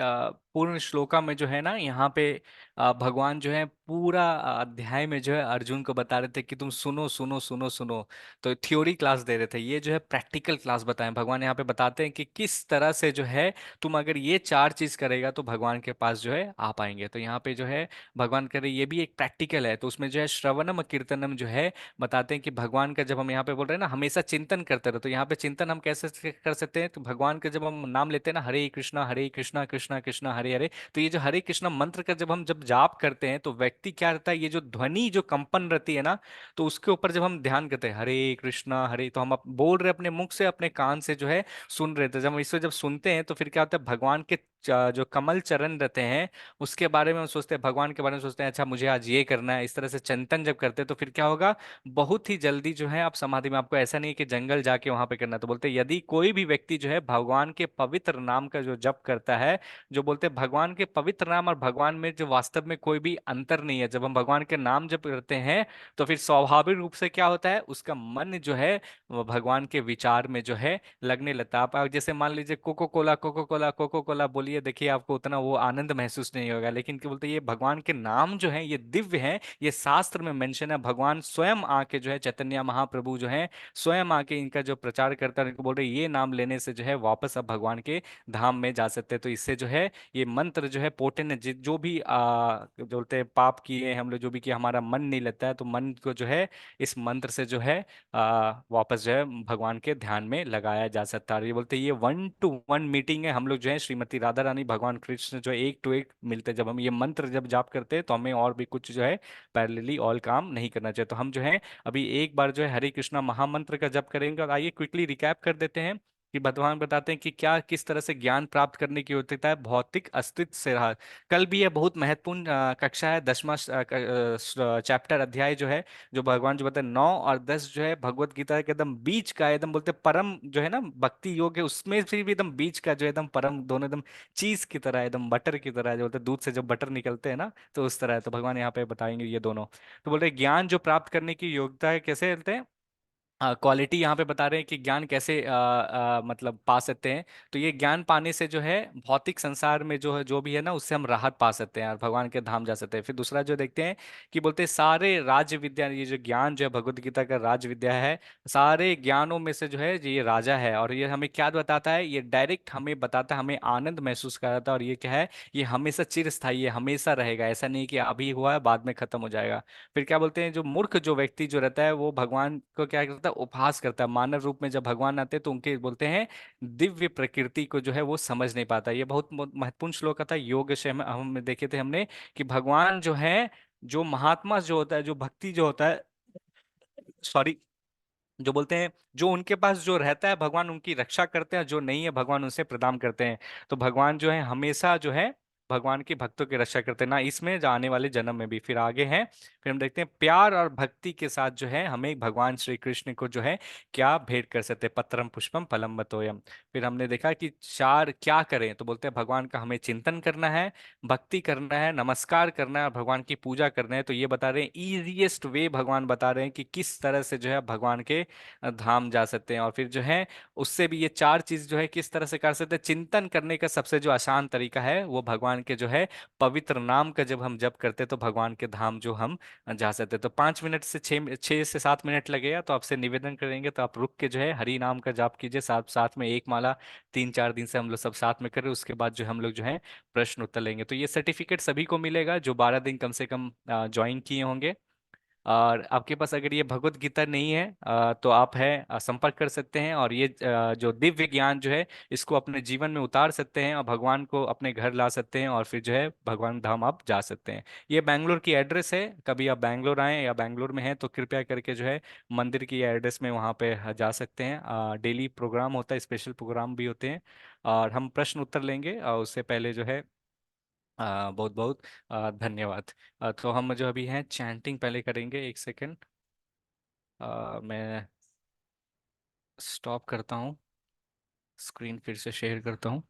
पूर्ण श्लोका में जो है ना, यहाँ पे भगवान जो है पूरा अध्याय में जो है अर्जुन को बता रहे थे कि तुम सुनो सुनो सुनो सुनो। तो थ्योरी क्लास दे रहे थे, ये जो है प्रैक्टिकल क्लास बताएं। भगवान यहाँ पे बताते हैं कि किस तरह से जो है तुम अगर ये 4 चीज करेगा तो भगवान के पास जो है आ पाएंगे। तो यहाँ पे जो है भगवान करे ये भी एक प्रैक्टिकल है। तो उसमें जो है श्रवणम कीर्तनम जो है बताते हैं कि भगवान का जब हम यहाँ पे बोल रहे हैं ना हमेशा चिंतन करते रहो, तो यहाँ पे चिंतन हम कैसे कर सकते हैं? तो भगवान का जब हम नाम लेते हैं ना, हरे कृष्णा कृष्णा कृष्णा हरे हरे, तो ये जो हरे कृष्णा मंत्र का जब हम जब जाप करते हैं तो व्यक्ति क्या रहता है, ये जो ध्वनि जो कंपन रहती है ना, तो उसके ऊपर जब हम ध्यान करते हैं हरे कृष्णा हरे, तो हम बोल रहे अपने मुख से अपने कान से जो है सुन रहे थे। जब हम इसको जब सुनते हैं तो फिर क्या होता है, भगवान के जो कमल चरण रहते हैं उसके बारे में हम सोचते हैं, भगवान के बारे में सोचते हैं, अच्छा मुझे आज ये करना है। इस तरह से चिंतन जब करते हैं तो फिर क्या होगा, बहुत ही जल्दी जो है आप समाधि में, आपको ऐसा नहीं है कि जंगल जाके वहां पे करना है। तो बोलते हैं यदि कोई भी व्यक्ति जो है भगवान के पवित्र नाम का जो जप करता है, जो बोलते हैं भगवान के पवित्र नाम और भगवान में जो वास्तव में कोई भी अंतर नहीं है, जब हम भगवान के नाम जप करते हैं तो फिर स्वाभाविक रूप से क्या होता है, उसका मन जो है वो भगवान के विचार में जो है लगने लगता है। आप जैसे मान लीजिए Coca Cola Coca Cola Coca Cola बोलिए, देखिए आपको उतना वो आनंद महसूस नहीं होगा। लेकिन क्या बोलते हैं, ये भगवान के नाम जो है ये दिव्य है, ये शास्त्र में मेंशन है। भगवान स्वयं आके जो है चैतन्य महाप्रभु जो है स्वयं आके इनका जो प्रचार करता है, इनको बोल रहे ये नाम लेने से जो है वापस अब भगवान के धाम में जा सकते हैं। तो इससे जो है ये मंत्र जो है पोटेंट है। जो भी जो बोलते हैं पाप किए हम लोग, जो भी किया हमारा मन नहीं लगता है, तो मन को जो है इस मंत्र से जो है वापस जो है भगवान के ध्यान में लगाया जा सकता है। ये बोलते हैं ये 1-to-1 मीटिंग है। हम लोग जो है श्रीमती राधा रानी भगवान कृष्ण जो 1-to-1 मिलते हैं। जब हम ये मंत्र जब जाप करते हैं तो हमें और भी कुछ जो है पैरेलली ऑल काम नहीं करना चाहिए। तो हम जो है अभी एक बार जो है हरे कृष्णा महामंत्र का जप करेंगे। और आइए क्विकली रिकैप कर देते हैं कि भगवान बताते हैं कि क्या किस तरह से ज्ञान प्राप्त करने की होता है भौतिक अस्तित्व से रहा। कल भी यह बहुत महत्वपूर्ण कक्षा है, 10वां चैप्टर अध्याय जो है, जो भगवान जो बताते हैं 9 और 10 जो है भगवत गीता के एकदम बीच का, एकदम बोलते हैं परम जो है ना भक्ति योग है, उसमें फिर भी एकदम बीच का जो है एकदम परम, दोनों एकदम चीज की तरह एकदम बटर की तरह, जो बोलते हैं दूध से जब बटर निकलते हैं ना, तो उस तरह है। तो भगवान यहाँ पे बताएंगे ये दोनों। तो बोलते हैं ज्ञान जो प्राप्त करने की योग्यता है कैसे बोलते हैं, क्वालिटी यहाँ पे बता रहे हैं कि ज्ञान कैसे मतलब पा सकते हैं। तो ये ज्ञान पाने से जो है भौतिक संसार में जो है जो भी है ना, उससे हम राहत पा सकते हैं और भगवान के धाम जा सकते हैं। फिर दूसरा जो देखते हैं कि बोलते हैं सारे राज विद्या, ये जो ज्ञान जो है भगवत गीता का राज विद्या है, सारे ज्ञानों में से जो है ये राजा है। और ये हमें क्या बताता है, ये डायरेक्ट हमें बताता है, हमें आनंद महसूस कराता है। और ये क्या है, ये हमेशा चिरस्थायी है, हमेशा रहेगा, ऐसा नहीं कि अभी हुआ है बाद में खत्म हो जाएगा। फिर क्या बोलते हैं, जो मूर्ख जो व्यक्ति जो रहता है वो भगवान को क्या करता है, उपहास करता है। मानव रूप में जब भगवान आते हैं तो उनके बोलते हैं दिव्य प्रकृति को जो है वो समझ नहीं पाता। ये बहुत महत्वपूर्ण श्लोक था योग से हम देखे थे हमने कि भगवान जो है, जो महात्मा जो होता है, जो भक्ति जो होता है, सॉरी, जो बोलते हैं जो उनके पास जो रहता है भगवान उनकी रक्षा करते हैं, जो नहीं है भगवान उनसे प्रदान करते हैं। तो भगवान जो है हमेशा जो है भगवान के भक्तों की रक्षा करते हैं, ना इसमें आने वाले जन्म में भी। फिर आगे है, फिर हम देखते हैं प्यार और भक्ति के साथ जो है हमें भगवान श्री कृष्ण को जो है क्या भेंट कर सकते हैं, पत्रम पुष्पम फलम बतोयम। फिर हमने देखा कि चार क्या करें, तो बोलते हैं भगवान का हमें चिंतन करना है, भक्ति करना है, नमस्कार करना है और भगवान की पूजा करना है। तो ये बता रहे हैं इजीएस्ट वे, भगवान बता रहे हैं कि किस तरह से जो है भगवान के धाम जा सकते हैं। और फिर जो है उससे भी ये चार चीज जो है किस तरह से कर सकते हैं, चिंतन करने का सबसे जो आसान तरीका है वो भगवान के जो है पवित्र नाम का जब हम जप करते हैं तो भगवान के धाम जो हम जा सकते हैं। तो 5 मिनट से 6 से 7 मिनट लगेगा, तो आपसे निवेदन करेंगे तो आप रुक के जो है हरि नाम का जाप कीजिए, साथ साथ में एक माला 3-4 दिन से हम लोग सब साथ में करें। उसके बाद जो हम लोग जो है प्रश्न उत्तर लेंगे। तो ये सर्टिफिकेट सभी को मिलेगा जो 12 दिन कम से कम ज्वाइन किए होंगे। और आपके पास अगर ये भगवत गीता नहीं है तो आप है संपर्क कर सकते हैं और ये जो दिव्य ज्ञान जो है इसको अपने जीवन में उतार सकते हैं और भगवान को अपने घर ला सकते हैं और फिर जो है भगवान धाम आप जा सकते हैं। ये बैंगलोर की एड्रेस है, कभी आप बैंगलोर आए या बैंगलोर में हैं तो कृपया करके जो है मंदिर की एड्रेस में वहाँ पे जा सकते हैं। डेली प्रोग्राम होता है, स्पेशल प्रोग्राम भी होते हैं और हम प्रश्न उत्तर लेंगे। और उससे पहले जो है बहुत बहुत धन्यवाद। तो हम जो अभी हैं चैंटिंग पहले करेंगे, एक सेकंड मैं स्टॉप करता हूँ, स्क्रीन फिर से शेयर करता हूँ,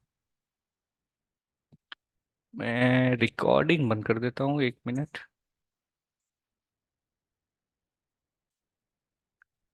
मैं रिकॉर्डिंग बंद कर देता हूँ, 1 मिनट।